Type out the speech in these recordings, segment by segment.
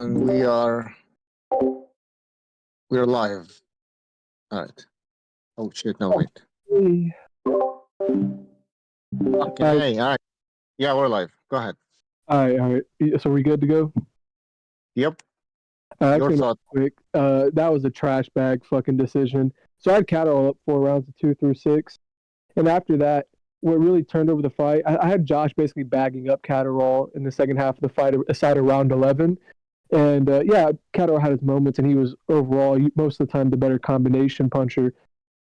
And we're live. All right. Oh shit! No wait. Hey. Okay. All right. Yeah, we're live. Go ahead. All right. So we good to go? Yep. Your Actually, real thought. quick. That was a trash bag fucking decision. So I had Catterall up 4 rounds of 2 through 6, and after that, what really turned over the fight, I had Josh basically bagging up Catterall in the second half of the fight, aside of round 11. And yeah, Catterall had his moments, and he was overall most of the time the better combination puncher.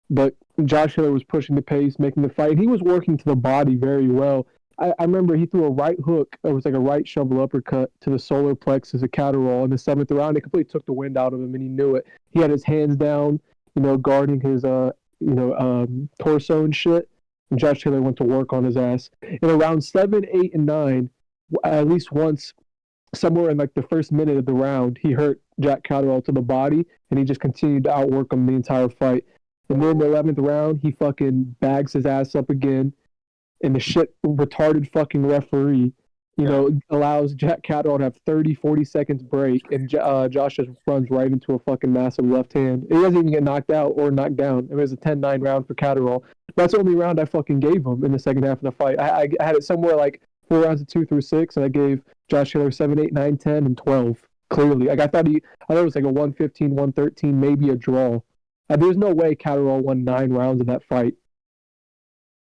But Josh Taylor was pushing the pace, making the fight. He was working to the body very well. I remember he threw a right hook. It was like a right shovel uppercut to the solar plexus of Catterall in the seventh round. It completely took the wind out of him, and he knew it. He had his hands down, guarding his torso and shit. And Josh Taylor went to work on his ass. In around 7, 8, and 9, at least once, somewhere in like the first minute of the round, he hurt Jack Catterall to the body, and he just continued to outwork him the entire fight. And then the 11th round, he fucking bags his ass up again, and the shit retarded fucking referee, allows Jack Catterall to have 30, 40 seconds break, and Josh just runs right into a fucking massive left hand. He doesn't even get knocked out or knocked down. It was a 10-9 round for Catterall. That's the only round I fucking gave him in the second half of the fight. I had it somewhere like 4 rounds of 2 through 6, and I gave Josh Taylor 7, 8, 9, 10, and 12. Clearly, like I thought it was like a 115, 113, maybe a draw. There's no way Catterall won 9 rounds of that fight.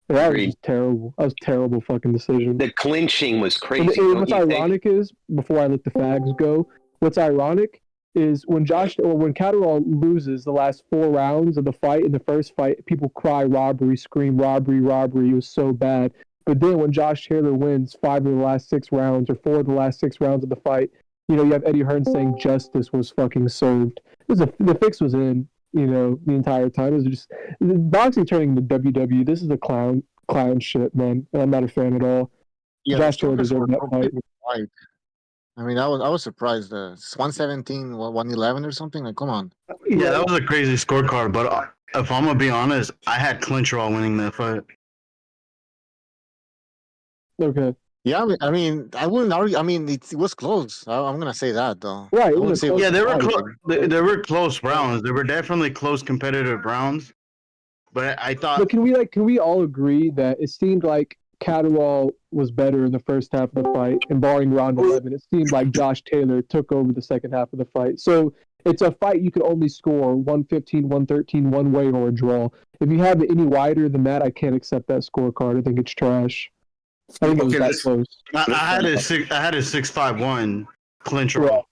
That was just terrible. That was a terrible fucking decision. The clinching was crazy. And what's ironic is, before I let the fags go, what's ironic is when Catterall loses the last 4 rounds of the fight, in the first fight, people cry robbery, scream robbery, robbery. It was so bad. But then when Josh Taylor wins 5 of the last 6 rounds or 4 of the last 6 rounds of the fight, you have Eddie Hearn saying justice was fucking served. The fix was in. The entire time. It was just boxing turning to WWE. This is a clown shit, man. I'm not a fan at all. Yeah, Josh Taylor deserved that fight. I mean, I was surprised. It's 117, 111 or something. Like, come on. Yeah, that was a crazy scorecard. But if I'm gonna be honest, I had Catterall winning that fight. Okay. Yeah, I mean, I wouldn't argue. I mean, it was close. I'm gonna say that though. Right. Yeah, they were close. They were close rounds. They were definitely close, competitive rounds. But I thought. But can we all agree that it seemed like Catterall was better in the first half of the fight, and barring round 11, it seemed like Josh Taylor took over the second half of the fight. So it's a fight you can only score 115, 113 one way or a draw. If you have it any wider than that, I can't accept that scorecard. I think it's trash. I think it was that close. I had a 6-5-1 Catterall.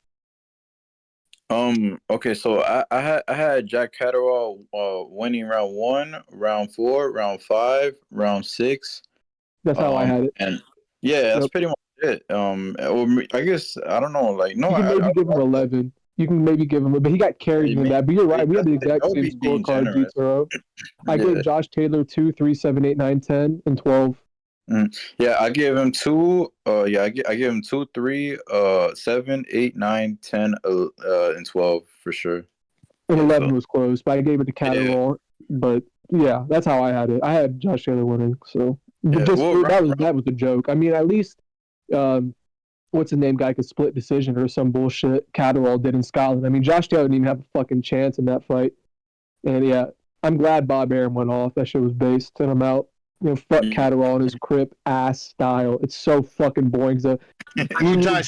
Okay, so I had Jack Catterall winning round 1, round 4, round 5, round 6. That's how I had it. And yeah, that's pretty much it. I guess I don't know. Like, no, you can maybe give him 11. You can maybe give him, but he got carried in that. But you're right. We had the exact same scorecard. I gave Josh Taylor 2, 3, 7, 8, 9, 10, and 12. Yeah, I give him 2. I give him 2, 3, 7, 8, 9, 10, and 12 for sure. And 11 was close, but I gave it to Catterall. Yeah. But yeah, that's how I had it. I had Josh Taylor winning, so that was the joke. I mean, at least what's the name guy could split decision or some bullshit Catterall did in Scotland. I mean, Josh Taylor didn't even have a fucking chance in that fight. And yeah, I'm glad Bob Arum went off. That shit was based, and I'm out. Fuck Catterall and his crip ass style. It's so fucking boring. Muay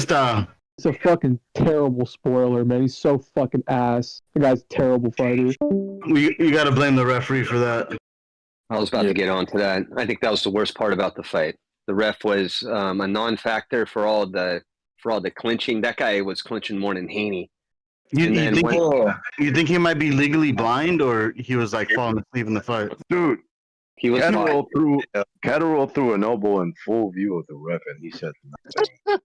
style. It's a fucking terrible spoiler, man. He's so fucking ass. The guy's a terrible fighter. You got to blame the referee for that. I was about to get on to that. I think that was the worst part about the fight. The ref was a non-factor for all the clinching. That guy was clinching more than Haney. You think he might be legally blind, or he was like falling asleep in the fight? Dude, he was Catterall threw an elbow in full view of the ref, and he said nothing.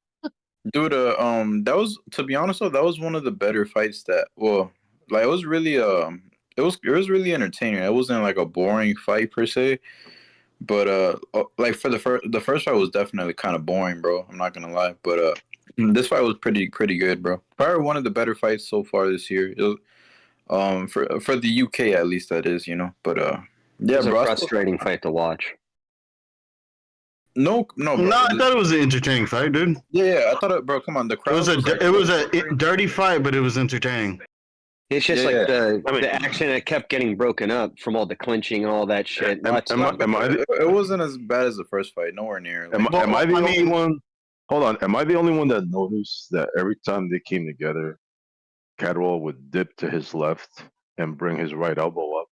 Dude, that was, to be honest though, that was one of the better fights it was really it was really entertaining. It wasn't like a boring fight per se, but like for the first fight was definitely kind of boring, bro. I'm not gonna lie, but this fight was pretty good, bro. Probably one of the better fights so far this year. It was, for the UK at least, that is, but yeah, it was a frustrating fight to watch. No, bro. No, I thought it was an entertaining fight, dude. Yeah, I thought it, bro. Come on, the It crowd was a like, it was a dirty fight, but it was entertaining. It's just Yeah, like yeah. the action that kept getting broken up from all the clinching and all that shit. Am I the- It wasn't as bad as the first fight. Nowhere near. Like, am I the I only mean- one? Hold on. Am I the only one that noticed that every time they came together, Catterall would dip to his left and bring his right elbow up?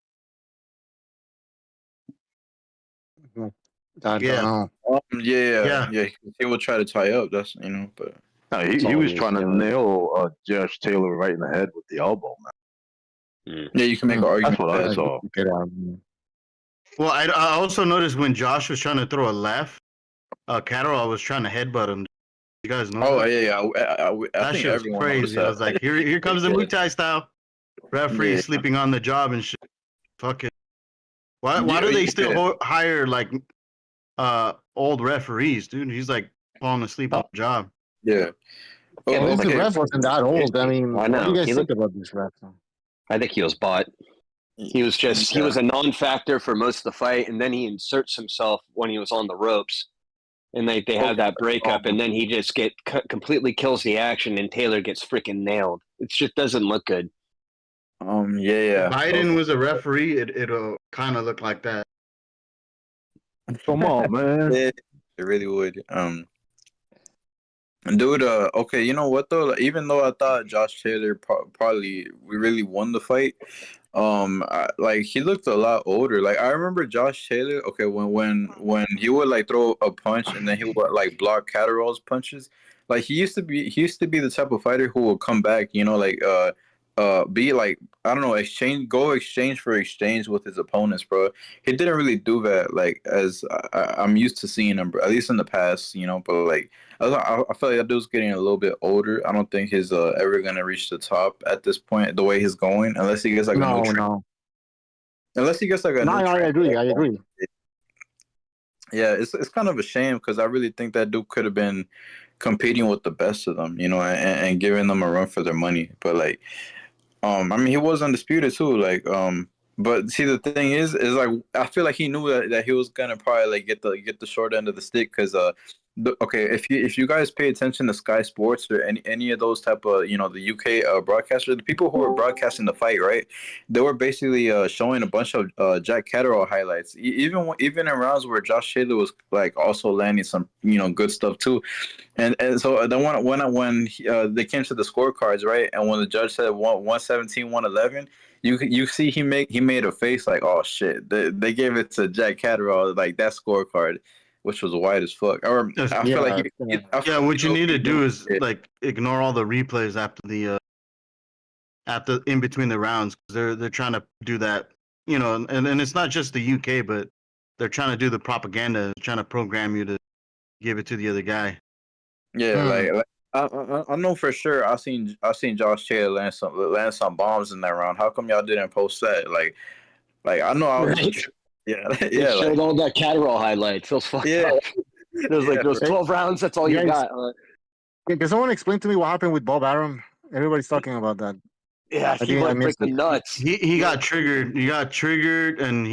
I don't Yeah. know. yeah. He would try to tie up. That's but No, That's he all was he trying was to doing. nail Josh Taylor right in the head with the elbow, man. yeah, you can make an argument. That's what I that- saw. Get out. Well, I also noticed when Josh was trying to throw a left, Catterall was trying to headbutt him. You guys know? Oh that? yeah. I That think shit was everyone noticed crazy. I was that. like, here comes the Muay Thai style. Referee Yeah. sleeping on the job and shit. Fuck it. Why do they still hire like old referees, dude? He's like falling asleep on the job. Yeah. Yeah, Well, but the like, ref wasn't that old. I mean, I what do know. you guys He think looked- about this ref? I think he was bought. He was he was a non-factor for most of the fight, and then he inserts himself when he was on the ropes, and they have that breakup, and then he just completely kills the action, and Taylor gets freaking nailed. It just doesn't look good. Yeah. If Biden was a referee, it'll kind of look like that. Come on, man. It really would. Dude, okay, you know what though? Like, even though I thought Josh Taylor probably we really won the fight, like he looked a lot older. Like I remember Josh Taylor. Okay, when he would like throw a punch and then he would like block Catterall's punches. Like he used to be the type of fighter who would come back. Be like I don't know, exchange for exchange with his opponents, bro. He didn't really do that like as I'm used to seeing him, at least in the past, But like I feel like that dude's getting a little bit older. I don't think he's ever gonna reach the top at this point. The way he's going, unless he gets like a new unless he gets like a No, new I agree. I agree. Yeah, it's kind of a shame because I really think that dude could have been competing with the best of them, and giving them a run for their money. But like. I mean, he was undisputed too. Like, but see, the thing is like I feel like he knew that he was gonna probably like get the short end of the stick because okay, if you guys pay attention to Sky Sports or any of those type of the UK broadcasters, the people who were broadcasting the fight, right? They were basically showing a bunch of Jack Catterall highlights, even in rounds where Josh Taylor was like also landing some good stuff too. And so then when they came to the scorecards, right, and when the judge said 117, 111, you see he made a face like, oh shit, they gave it to Jack Catterall, like that scorecard, which was white as fuck. Or I feel like what you need to do is like ignore all the replays after in between the rounds because they're trying to do that, and it's not just the UK, but they're trying to do the propaganda, trying to program you to give it to the other guy. Yeah, like I know for sure. I seen Josh Taylor land some bombs in that round. How come y'all didn't post that? Like I know I was. Right. Yeah, They showed all that Catterall highlights. Those fucked up. It was like those 12 rounds. That's all you got. Can someone explain to me what happened with Bob Arum? Everybody's talking about that. Yeah, he went freaking nuts. He got triggered. He got triggered, and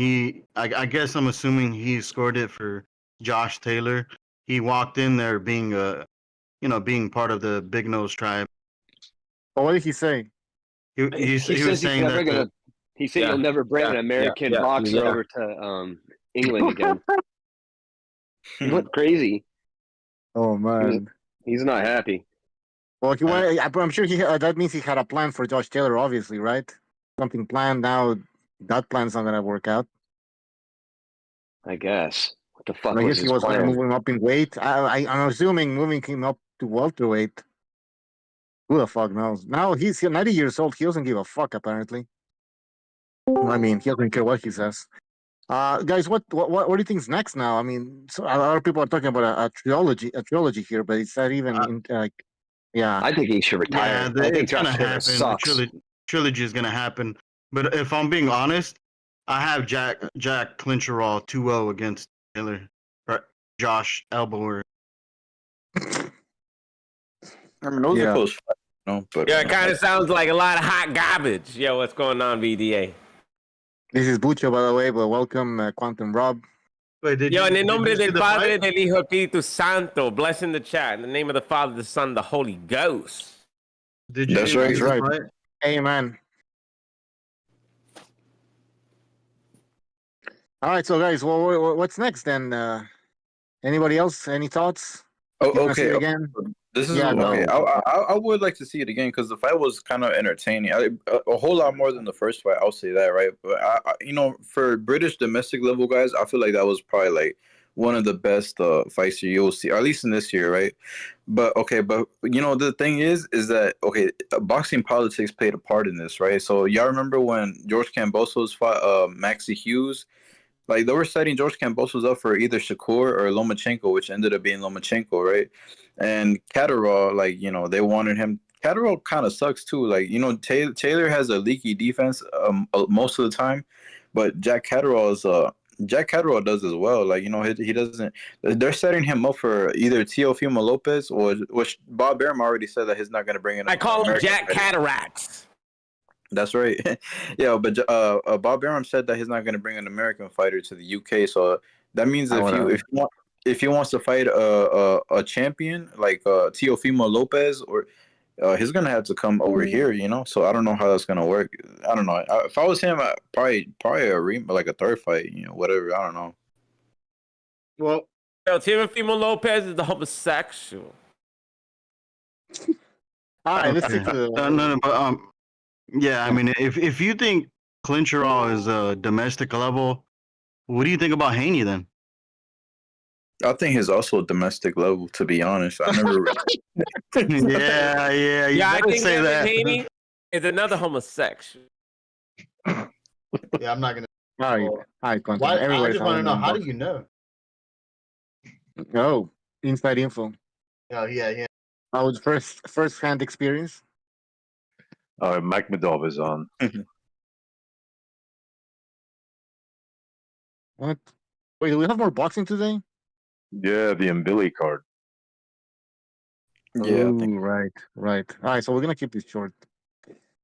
I guess I'm assuming he scored it for Josh Taylor. He walked in there being being part of the Big Nose tribe. But what did he say? He was saying that he said you'll never bring an American boxer over to England again. He went crazy. Oh man, he's not happy. Well, I'm sure that means he had a plan for Josh Taylor, obviously, right? Something planned. Now that plan's not gonna work out. I guess. What the fuck? I guess he was going to move him up in weight. I'm assuming moving him up to welterweight. Who the fuck knows? Now he's 90 years old. He doesn't give a fuck, apparently. I mean, he doesn't care what he says. Guys, what do you think's next now? I mean, so a lot of people are talking about a trilogy here, but it's not even yeah. I think he should retire. Yeah, I think it's gonna happen. sucks. Trilogy is gonna happen. But if I'm being honest, I have Jack Clincherall 2-0 against Taylor. Or Josh Elbower. I mean, those are close fights, but it kind of sounds like a lot of hot garbage. Yo, what's going on, VDA? This is Bucho, by the way, but welcome, Quantum Rob. Wait, Yo, en el nombre you see del the Padre, fight? del Hijo, Espíritu Santo. Bless in the chat. In the name of the Father, the Son, the Holy Ghost. Did you That's see right. the That's right. fight? Amen. All right, so guys, what's next then? Anybody else? Any thoughts? Oh, You want to see okay. it again? This is Yeah, okay. go. I would like to see it again because the fight was kind of entertaining. A whole lot more than the first fight. I'll say that, right? But you know, for British domestic level guys, I feel like that was probably like one of the best fights you'll see, or at least in this year, right? But okay, but you know, the thing is that okay, boxing politics played a part in this, right? So y'all remember when George Kambosos fought Maxie Hughes? Like they were setting George Kambosos up for either Shakur or Lomachenko, which ended up being Lomachenko, right? And Catterall, like you know, they wanted him. Catterall kind of sucks too. Like you know, Taylor has a leaky defense most of the time, but Jack Catterall does as well. Like you know, he doesn't. They're setting him up for either Teofimo Lopez or which Bob Arum already said that he's not going to bring in. I call him American Jack fighter. Cataracts. That's right. Yeah, but Bob Arum said that he's not going to bring an American fighter to the UK. So that means if he wants to fight a champion like Teofimo Lopez, or he's going to have to come over here. You know. So I don't know how that's going to work. I don't know. If I was him, probably like a third fight. You know, whatever. I don't know. Well, Yo, Teofimo Lopez is the homosexual. all right, let's stick to the. No, but yeah, I mean, if you think Clincherall is a domestic level, what do you think about Haney then? I think he's also a domestic level. To be honest, I never. Yeah. You Yeah, I better think say Devin that. Haney is another homosexual. Yeah, I'm not gonna. All right, content. Why? I Everybody's just want to know. having How them do you know? Oh, inside info. Oh yeah. Oh, it's first hand experience. Mike Medov is on. What? Wait, do we have more boxing today? Yeah, the Mbili card. Yeah, I Ooh, think. right. All right, so we're gonna keep this short.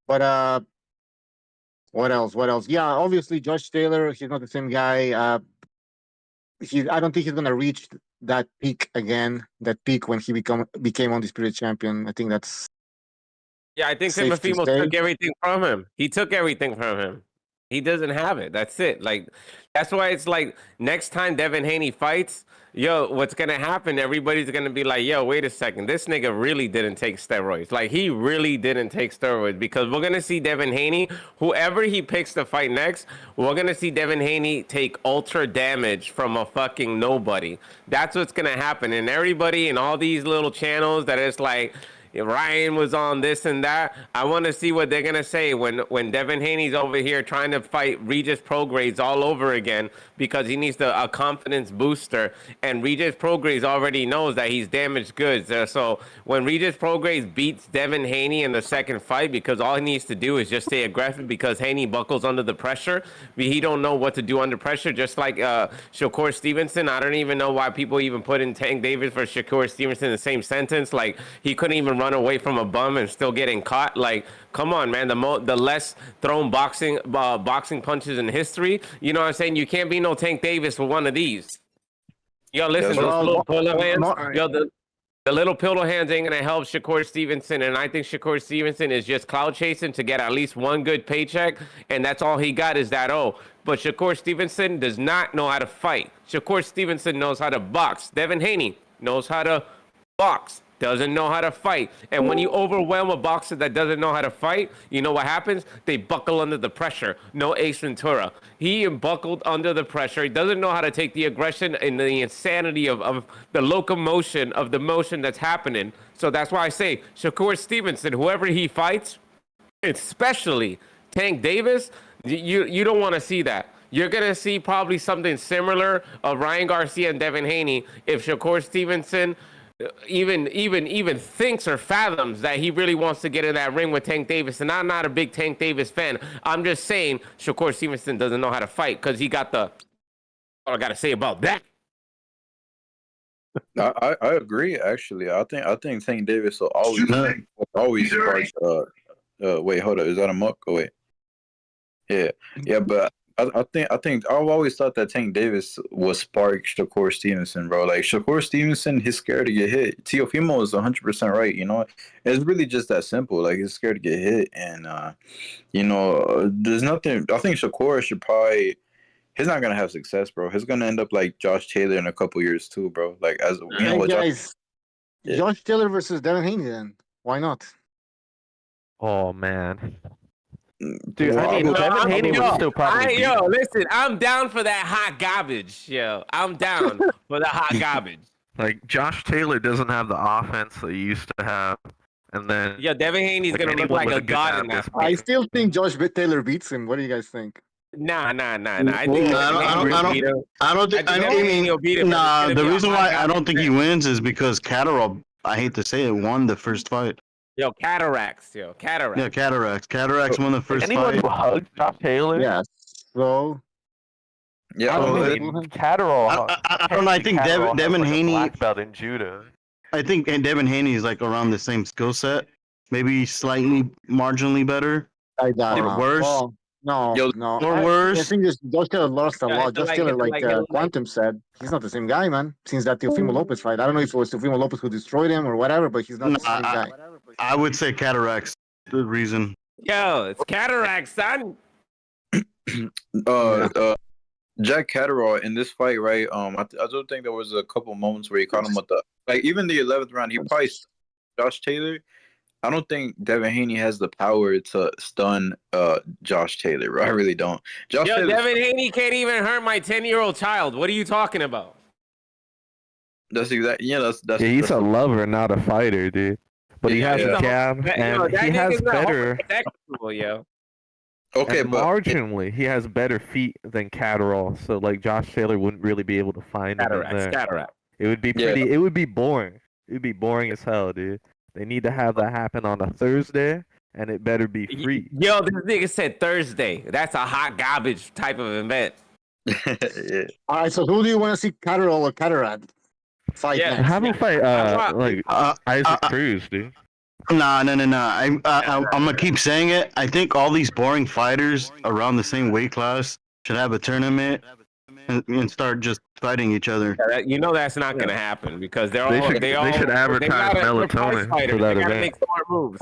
But what else? Yeah, obviously Josh Taylor, he's not the same guy. I don't think he's gonna reach that peak again. That peak when he became undisputed champion. I think that's Yeah, I think safe to Teofimo say. took everything from him. He took everything from him. He doesn't have it. That's it. Like, that's why it's like next time Devin Haney fights, yo, what's gonna happen? Everybody's gonna be like, yo, wait a second, this nigga really didn't take steroids. Like, he really didn't take steroids, because we're gonna see Devin Haney, whoever he picks to fight next, we're gonna see Devin Haney take ultra damage from a fucking nobody. That's what's gonna happen. And everybody in all these little channels that it's like, Ryan was on this and that. I want to see what they're gonna say when Devin Haney's over here trying to fight Regis Prograis all over again, because he needs a confidence booster, and Regis Prograis already knows that he's damaged goods. So when Regis Prograis beats Devin Haney in the second fight, because all he needs to do is just stay aggressive, because Haney buckles under the pressure. He don't know what to do under pressure, just like Shakur Stevenson. I don't even know why people even put in Tank Davis for Shakur Stevenson in the same sentence. Like, he couldn't even run away from a bum and still getting caught. Like, come on, man. The less thrown boxing punches in history. You know what I'm saying? You can't be no Tank Davis with one of these. Yo, listen, That's those little pillow hands. More- Yo, the little pillow hands ain't gonna help Shakur Stevenson, and I think Shakur Stevenson is just cloud chasing to get at least one good paycheck, and that's all he got is that. But Shakur Stevenson does not know how to fight. Shakur Stevenson knows how to box. Devin Haney knows how to box, doesn't know how to fight. And when you overwhelm a boxer that doesn't know how to fight, you know what happens? They buckle under the pressure. No Ace Ventura. He buckled under the pressure. He doesn't know how to take the aggression and the insanity of the locomotion of the motion that's happening. So that's why I say Shakur Stevenson, whoever he fights, especially Tank Davis, you don't want to see that. You're going to see probably something similar of Ryan Garcia and Devin Haney if Shakur Stevenson even thinks or fathoms that he really wants to get in that ring with Tank Davis. And I'm not a big Tank Davis fan. I'm just saying Shakur Stevenson doesn't know how to fight, because he got all I got to say about that. I agree. Actually, I think Tank Davis will always spark. Wait, hold up. Is that a muck? Oh wait. Yeah, but I think I've always thought that Tank Davis was spark Shakur Stevenson, bro. Like Shakur Stevenson, he's scared to get hit. Teofimo is 100% right. You know, it's really just that simple. Like he's scared to get hit, and there's nothing. I think Shakur should probably. He's not gonna have success, bro. He's gonna end up like Josh Taylor in a couple years too, bro. Like Guys, Josh Taylor versus Devin Haney. Then why not? Oh man. Dude, Wow. I mean, Devin Haney would still probably beat him. Listen, I'm down for that hot garbage. Yo, I'm down for the hot garbage. Like Josh Taylor doesn't have the offense that he used to have, and then Yo, Devin Haney's gonna look like a god in that. I still think Josh Taylor beats him. What do you guys think? Nah. I think I don't think. Nah, the reason why I don't think he wins is because Catterall. I hate to say it, won the first fight. Yo, cataracts. Yeah, Cataracts won the first anyone fight. who hugged Josh Taylor. Yeah. So Yeah, Catterall. I don't know. I think Devin Haney. Black belt in judo. I think Devin Haney is like around the same skill set, maybe slightly marginally better. I doubt Or worse. Well, no. Or worse. I think Josh Taylor lost a Yeah, lot. it's Josh like- Taylor, it's like like- Quantum said, he's not the same guy, man. Since that Teofimo Lopez fight, I don't know if it was Teofimo Lopez who destroyed him or whatever, but he's not the same guy. I would say Cataracts. The reason. Yo, it's cataracts, son. Jack Catterall in this fight, right? I do think there was a couple moments where he caught him with the even the 11th round. He probably Josh Taylor. I don't think Devin Haney has the power to stun Josh Taylor. Bro. I really don't. Yo, Devin Haney can't even hurt my 10-year-old child. What are you talking about? That's exactly. Yeah, that's. Yeah, he's a lover, not a fighter, dude. But he has a jab, and he has better. Yo. Okay, and but marginally, he has better feet than Catterall. So like Josh Taylor wouldn't really be able to find him in there. Cataract. It would be pretty. It would be boring. It would be boring as hell, dude. They need to have that happen on a Thursday, and it better be free. Yo, this nigga said Thursday. That's a hot garbage type of event. yeah. All right, so who do you want to see Catterall or Cataract fight next? Have him fight Isaac Cruz, dude. Nah. I'm gonna keep saying it. I think all these boring fighters around the same weight class should have a tournament and start just fighting each other. You know that's not gonna happen because they should advertise melatonin for that They gotta event. make smart moves.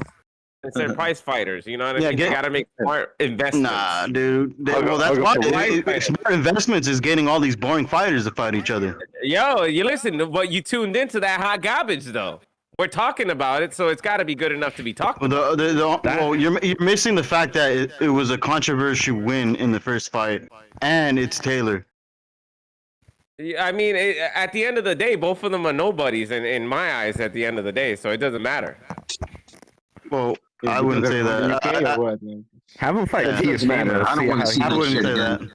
They're price fighters. You know what I mean? They gotta make smart investments. Nah, dude. Well, that's why smart investments is getting all these boring fighters to fight each other. Yo, you listen, but you tuned into that hot garbage though. We're talking about it, so it's got to be good enough to be talked about. Well, you're missing the fact that it was a controversial win in the first fight, and it's Taylor. I mean, at the end of the day, both of them are nobodies in my eyes at the end of the day, so it doesn't matter. Well, I wouldn't say that. Have him fight TSM. I don't want to see I that wouldn't shit say again. that.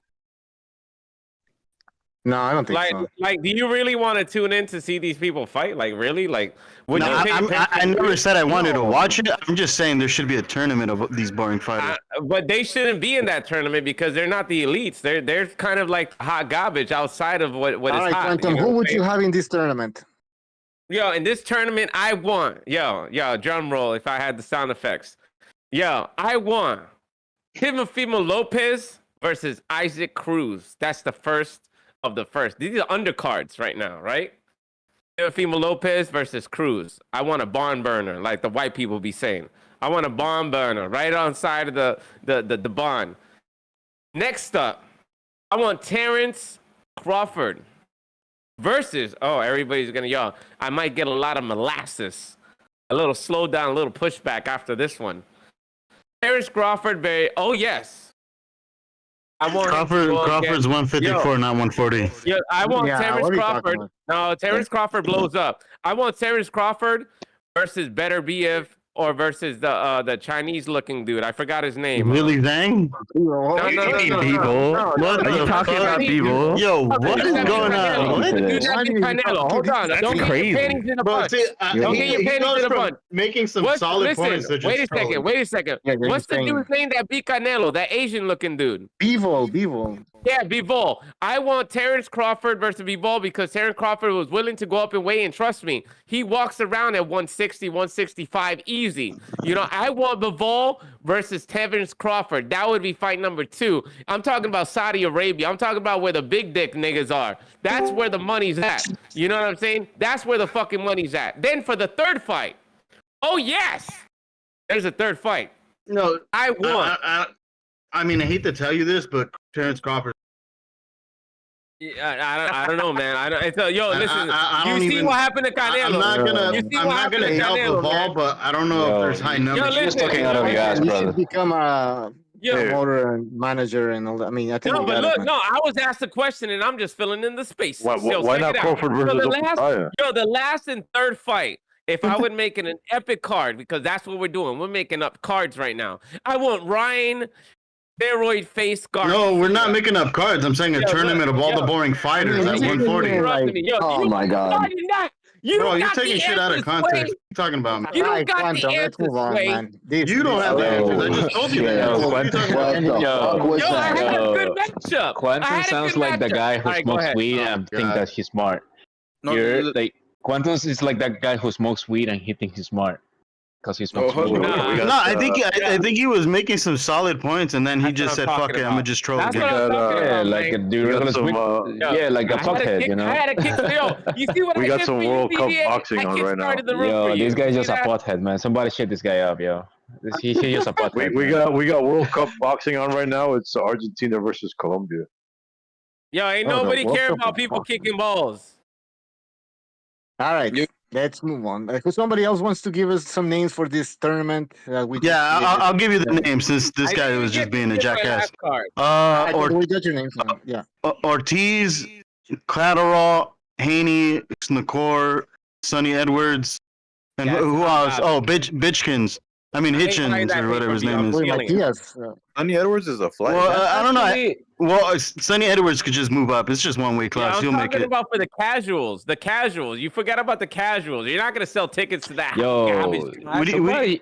No, I don't think so. Like, do you really want to tune in to see these people fight? Like, really? Like, would No, you pay attention I never said I wanted to watch it. I'm just saying there should be a tournament of these boring fighters. But they shouldn't be in that tournament because they're not the elites. They're kind of like hot garbage outside of what is All right, hot. Quantum, who would you have in this tournament? Yo, in this tournament, I want. Yo, drum roll if I had the sound effects. Yo, I want Teofimo Lopez versus Isaac Cruz. That's the first of the first. These are undercards right now, right? Teofimo Lopez versus Cruz. I want a barn burner, like the white people be saying. I want a barn burner right on side of the barn. Next up, I want Terrence Crawford versus, everybody's gonna yell. I might get a lot of molasses. A little slowdown, a little pushback after this one. Terrence Crawford, yes. I want Crawford's 154, not 140. Yeah, I want Yeah, Terrence what are you talking Crawford. about? No, Terrence Crawford blows up. I want Terrence Crawford versus Better BF or versus the Chinese looking dude. I forgot his name. Really, Zhang? No. What Are you talking about Bevo? Yo, what is going on? What? Canelo. Hold on. That's Don't crazy. get your panties in a Bro, bunch. see, Don't get your he panties goes in a from bunch. making some solid points to just Wait a trolling. second. Yeah, you're What's the insane. dude's name that beat Canelo? That Asian looking dude. Bevo. Yeah, Bivol. I want Terrence Crawford versus Bivol because Terrence Crawford was willing to go up and weigh, and trust me, he walks around at 160, 165 easy. You know, I want Bivol versus Terrence Crawford. That would be fight number 2. I'm talking about Saudi Arabia. I'm talking about where the big dick niggas are. That's where the money's at. You know what I'm saying? That's where the fucking money's at. Then for the third fight, oh yes, there's a third fight. No, I want. I mean, I hate to tell you this, but Terrence Crawford. I don't know, man. Yo, listen. I You don't see even- what happened to Canelo? I'm not gonna. You see I'm what not happened gonna to help Canelo, the ball, man? but I don't know if there's high numbers. listen, talking out of your ass, You brother. should become a Yo, promoter and manager and all that. I mean, I think no, you but got look, it, man. no, I was asked a question and I'm just filling in the space. Why So why check not it out. Crawford versus So the Open last, Fire? the last and third fight, if I would make it an epic card, because that's what we're doing. We're making up cards right now. I want Ryan steroid face Garcia. No, we're not making up cards. I'm saying a Yo, tournament look, of all yo. the boring fighters I at mean, 140. you Interrupting like- me. Yo, Oh you my God. started that. You Bro, don't you're got taking the shit out of answers, context. Sway. What are you talking about, man? You don't Alright, got the Quantum, let's answers, move on, Sway. man. You don't have the answers. I just told you that. Yo, What are you Quantum, talking about? what the fuck was Yo, I that? had a good matchup. I Quantum had a sounds good like the matchup. guy who Alright, go smokes ahead. weed Oh, and think God. that he's smart. No, Quantum is like that guy who smokes weed and he thinks he's smart because he smokes hold weed. on. Nah. We got, No, I think he was making some solid points, and then he That's just what said, I'm "Fuck talking it, I'm gonna about. just troll That's again." what I'm got, talking Yeah, about, like a man. we got regular some, yeah, like a I had a fuckhead, kick, you know. I had a kick. Yo, you see what We I got did some for you, World Cup BBA? boxing I on right now. kickstarted the room for Yo, you. this guy's You just see a that? pothead, man. Somebody shut this guy up, yo. He's just a pothead. we man. got World Cup boxing on right now. It's Argentina versus Colombia. Yo, ain't Oh, the nobody World care Cup about is people fucking- kicking balls. All right, You- let's move on. If somebody else wants to give us some names for this tournament, we Yeah, just I'll give you the Yeah. name since this I guy didn't was even just get being to a get my jackass. last card. we got your names, man. Yeah. Ortiz, Catterall, Haney, Snakor, Sonny Edwards, and Yeah, who else? Bob. Oh, Hitchens. I mean I ain't buying Hitchens that or whatever his pay-per-view. name is. Boy, feeling it. Matias. Sonny Edwards is a flight. Well, I don't know. Actually, Well, Sonny Edwards could just move up. It's just one weight Yeah, class. I'm He'll make talking it. about for the casuals. The casuals. You forget about the casuals. You're not gonna sell tickets to that Yo, garbage. What do you- somebody-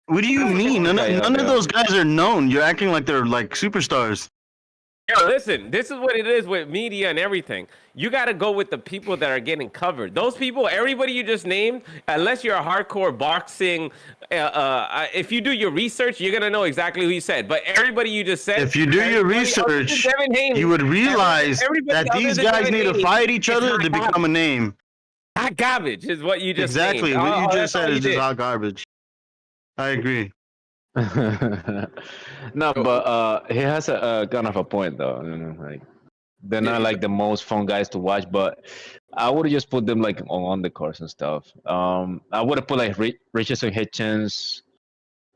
What do you mean? None Yeah, of yeah. those guys are known. You're acting like they're like superstars. Yo, listen, this is what it is with media and everything. You got to go with the people that are getting covered. Those people, everybody you just named, unless you're a hardcore boxing, if you do your research, you're going to know exactly who you said. But everybody you just said. If you do your everybody other than research, Devin Haney, you would realize everybody that other these than guys Devin need to Haney fight each is other hot to become a name. Hot garbage is what you just Exactly. named. What you Oh, just that's all said you is just did. hot garbage. I agree. No, but he has a kind of a point though. You know, like they're not like the most fun guys to watch, but I would just put them like on the course and stuff. I would have put like Richardson Hitchens,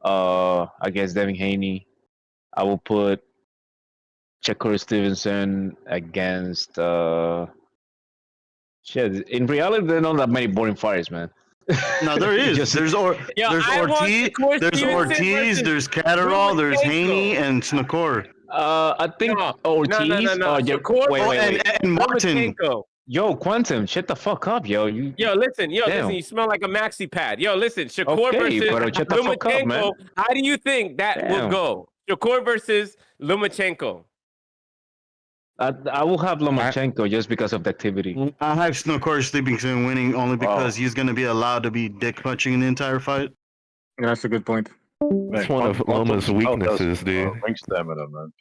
against Devin Haney. I will put Shakur Stevenson against shit. In reality, there are not that many boring fighters, man. No, there is. Just- there's Yo, there's I want Ortiz, Shakur there's Stevenson Ortiz, versus there's Catterall, there's Lomachenko. Haney, and Snakor. I think No, Ortiz. no. Shakur Wait. And Martin. Lomachenko. Yo, Quantum, shut the fuck up, yo. Yo, listen, Damn. you smell like a maxi pad. Yo, listen, Shakur Okay, versus but shut the fuck up, man. Lomachenko. How do you think that will Damn. go? Shakur versus Lomachenko. I will have Lomachenko just because of the activity. I have Snakor sleeping soon winning only because he's going to be allowed to be dick punching in the entire fight. Yeah, that's a good point. That's one of Loma's weaknesses, dude. Ring stamina, man.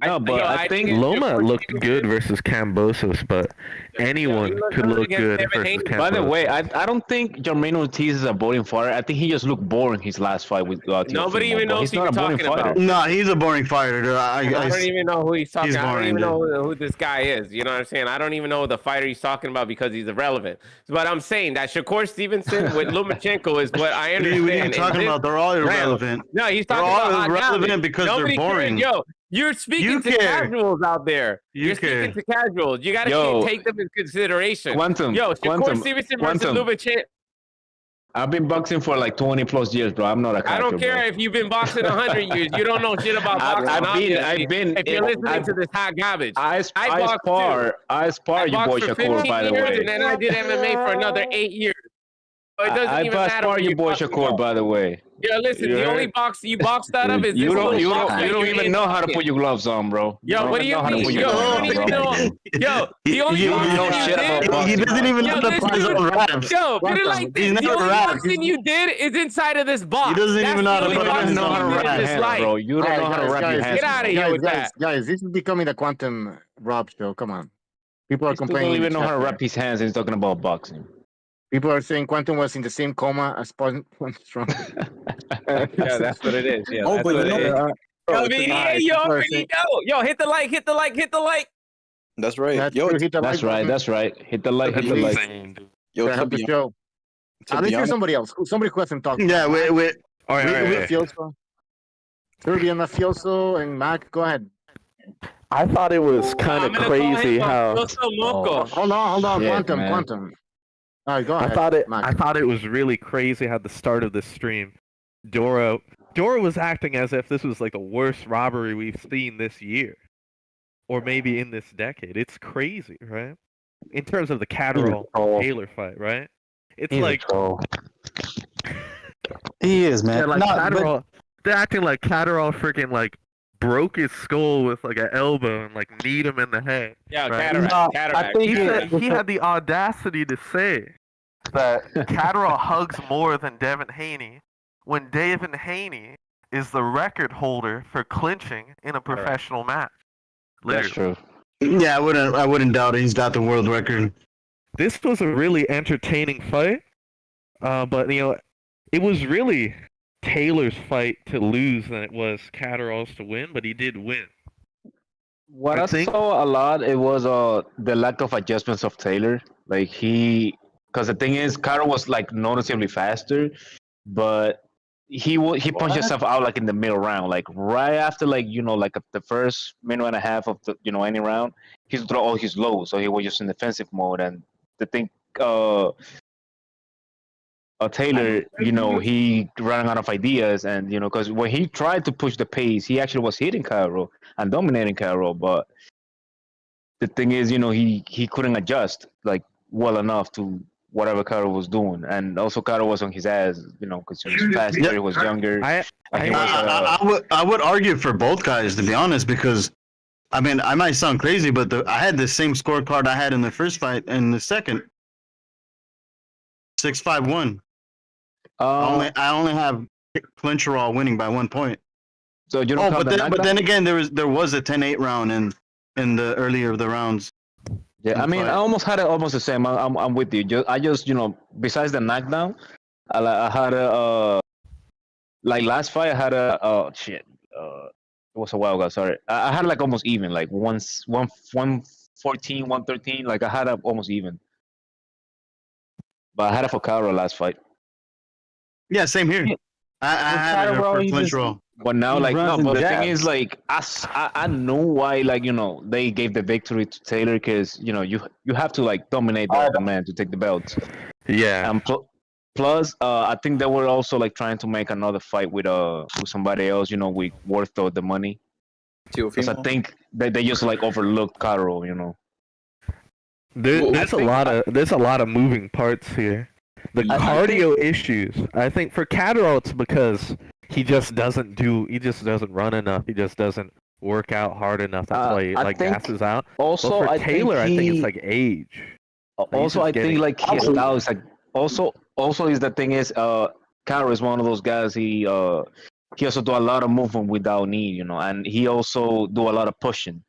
No, but I think Loma looked good versus Cambosos, but anyone looked could good look against good Devin versus Haney. Cambosos. By the way, I don't think Jermaine Ortiz is a boring fighter. I think he just looked boring his last fight with Nobody even knows He's who not a you're boring talking fighter. about. No, he's a boring fighter. Dude. I don't even know who he's talking He's about. I don't boring, even know who this guy is. You know what I'm saying? I don't even know the fighter he's talking about because he's irrelevant. But I'm saying that Shakur Stevenson with Lomachenko is what I What understand. are you talking about? They're all irrelevant. No, he's They're talking all about hot irrelevant garbage. because Nobody they're boring. cares. Yo, you're speaking You to care. casuals out there. You You're care. speaking to casuals. You gotta Yo. take them in consideration. Quantum, Yo, Shakur Quantum, Stevenson versus Quantum. Lomachenko. I've been boxing for like 20 plus years, bro. I'm not a I casual, don't care bro. if you've been boxing 100 years. You don't know shit about boxing. I've been. If you're listening to this hot garbage. I boxed spar you, boy, boxed for Shakur. 15 By the years, way, and then I did MMA for another 8 years. So it doesn't I even matter spar what you, you're boy, talking Shakur. about. By the way, Yeah, listen. You The only heard? box you boxed out of is You this don't little you box don't that you don't you're even in know how to pocket. put your gloves on, bro. Yo, what do you know how to mean? put Yo, your you gloves don't on, even bro. know. Yo, the only He don't boxing know you shit about did. boxing. He doesn't even know Yo, the this plays dude. on raps. Yo, put it like He's this: the never only rapped. boxing you did is inside of this box. He doesn't That's even know how the to only put You don't boxing even know how to you wrap did in your this hands, life. bro. You don't know how to wrap your hands. Get out of bro. here with that. Guys, this is becoming the Quantum Rob show. Come on. People are He still complaining. don't in the even know chat how to there. wrap his hands and he's talking about boxing. People are saying Quantum was in the same coma as Strong. Yeah, that's what it is. Yeah, Oh, that's but what you it know, is. Yo, yeah, you already know. Yo, hit the like, hit the like, hit the like. that's right. That's Yo, true. Hit the That's like right. button. That's right. Hit the like. Hit the Please. like. yo, To to help the be, show. to Let's be hear honest, somebody else. Somebody who hasn't talked. Yeah, wait. All right, all right, all right. Mafioso. Serbian Mafioso and Mac. Go ahead. I thought it was kind I'm of gonna call crazy him how Mafioso Moco. Hold on. Shit, man. Quantum. All right, go ahead. Mac. I thought it was really crazy how the start of the stream, Dora was acting as if this was like the worst robbery we've seen this year, or maybe in this decade. It's crazy, right? In terms of the Catterall Taylor fight, right? It's like he is, man. yeah, like No, Catterall. They're acting like Catterall freaking like broke his skull with like an elbow and like kneed him in the head. Yeah, right? cataract. No, Cataract. I think He said it- he had the audacity to say that Catterall hugs more than Devin Haney, when Devin Haney is the record holder for clinching in a professional match. That's Literally. true. Yeah, I wouldn't doubt it. He's got the world record. This was a really entertaining fight, but you know, it was really Taylor's fight to lose than it was Catterall's to win, but he did win. What I I think- saw a lot, it was the lack of adjustments of Taylor. Like because the thing is, Carter was like noticeably faster, but he punched himself out like in the middle round, like right after like like the first minute and a half of the any round, he's throw all his lows, so he was just in defensive mode. And the thing, Taylor, he running out of ideas, and because when he tried to push the pace, he actually was hitting Catterall and dominating Catterall, but the thing is, he couldn't adjust like well enough to whatever Catterall was doing, and also Catterall was on his ass, because he was faster, he was younger. I would argue for both guys, to be honest, because I mean I might sound crazy, but I had the same scorecard I had in the first fight and the second. 6-5-1. I only have Catterall winning by 1 point. So you don't but then again, there was a 10-8 round in the earlier of the rounds. Yeah, I mean, I almost had it almost the same. I'm with you. I just besides the knockdown, I had a like last fight I had a shit. It was a while ago. Sorry, I had like almost even, like 114, 113. Like I had a almost even. But I had it for Catterall last fight. Yeah, same here. I had it for Catterall. But now, like, no. But the thing is, like, I know why, like, they gave the victory to Taylor, because you have to like dominate the other man to take the belt. Yeah. And plus, I think they were also like trying to make another fight with somebody else, with worth of the money. Because I think they just like overlooked Catterall, There's a lot of moving parts here. The cardio issues. I think for Catterall, it's because he just doesn't run enough. He just doesn't work out hard enough. That's why he gasses out. Also, but for Taylor, I think it's like age. Also, I think like his style is like also is the thing is Catterall is one of those guys. He also do a lot of movement without need, and he also do a lot of pushing.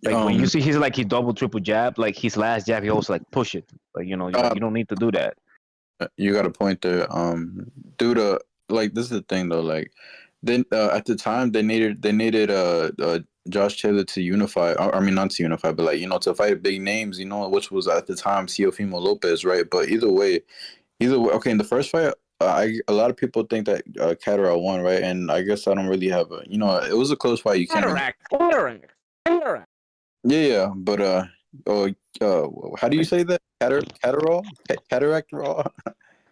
Like when you see his like his double triple jab, like his last jab, he also like push it. Like you don't need to do that. You got a point there. Due to like this is the thing though. Like then at the time they needed Josh Taylor to unify. I mean not to unify, but like to fight big names. Which was at the time Teofimo Lopez, right? But either way, okay. In the first fight, a lot of people think that Catterall won, right? And I guess I don't really have a. It was a close fight. You can't. Cataract. Yeah, but how do you say that? Catterall? Cataract raw?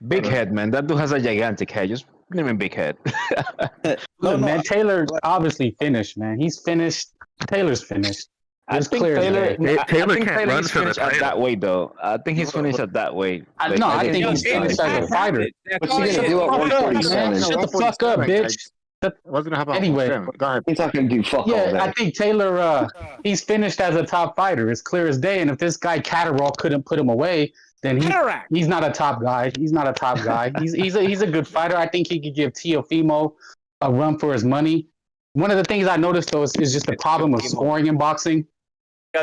Big head, man. That dude has a gigantic head. Just name him Big Head. Look, man, Taylor obviously finished, man. He's finished. Taylor's finished. I Just think clear as Taylor. day. I Taylor think can't Taylor run is for the finished at title. that weight, though. I think he's finished at that weight. I Like, think he's finished as a fighter. What's he gonna do at Fuck up, 147? man. Shut the fuck up, 147, bitch. guys. What's gonna happen? Anyway. 147? Go ahead. He's not gonna do fuck all Yeah, day. I think Taylor, he's finished as a top fighter. It's clear as day. And if this guy Catterall couldn't put him away, then he's not a top guy. He's not a top guy. He's a good fighter. I think he could give Teofimo a run for his money. One of the things I noticed though is just the problem of scoring in boxing.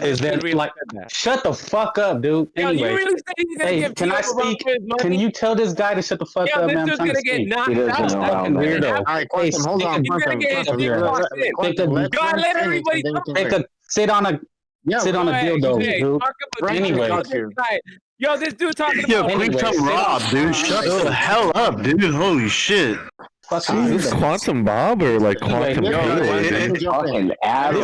Is that like shut the fuck up, dude? Anyway, you really think he's gonna give can I Tio a run speak? for his money? Can you tell this guy to shut the fuck up, this man? I'm dude's trying to gonna get speak. knocked He doesn't out. know That's how, what's man. gonna Weirdo. happen. All right, Quantum, hold on. He's gonna Quantum, get Quantum, boxed in. Quantum, let God, let finish, everybody and then we can Take a sit on a sit on a dildo, Hey, dude. talk about Anyway. this guy. Yo, this dude talking Yo, about quick time Rob, dude. Shut the hell up, dude. Holy shit. Fucking Is this dildo. Quantum Bob or like Quantum Anyway, Taylor? Fucking ass.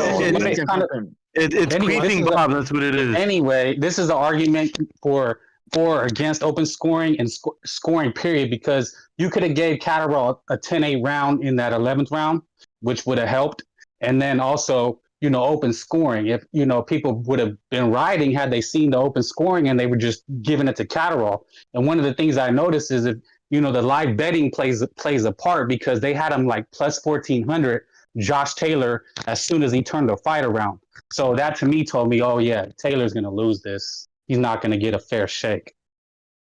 It's Anyway, creeping this is Bob. That's what it is. Anyway, this is an argument for or against open scoring and scoring period because you could have gave Catterall a 10-8 round in that 11th round, which would have helped. And then also, open scoring. If, people would have been riding had they seen the open scoring and they were just giving it to Catterall. And one of the things I noticed is if, the live betting plays a part because they had him like plus 1,400, Josh Taylor, as soon as he turned the fight around. So that to me told me, oh yeah, Taylor's going to lose this. He's not going to get a fair shake.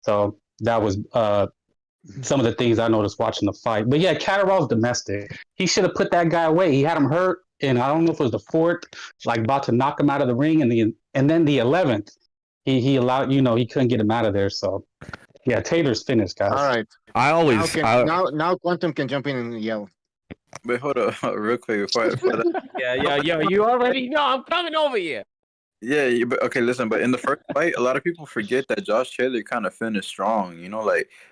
So that was some of the things I noticed watching the fight. But yeah, Catterall's domestic. He should have put that guy away. He had him hurt, and I don't know if it was the fourth, like about to knock him out of the ring, and then the 11th, he allowed, he couldn't get him out of there. So yeah, Taylor's finished, guys. All right. I always. Now Quantum can jump in and yell. Wait, hold up, real quick before that. yo, you already know I'm coming over here. Yeah, but okay, listen, but in the first fight, a lot of people forget that Josh Taylor kind of finished strong.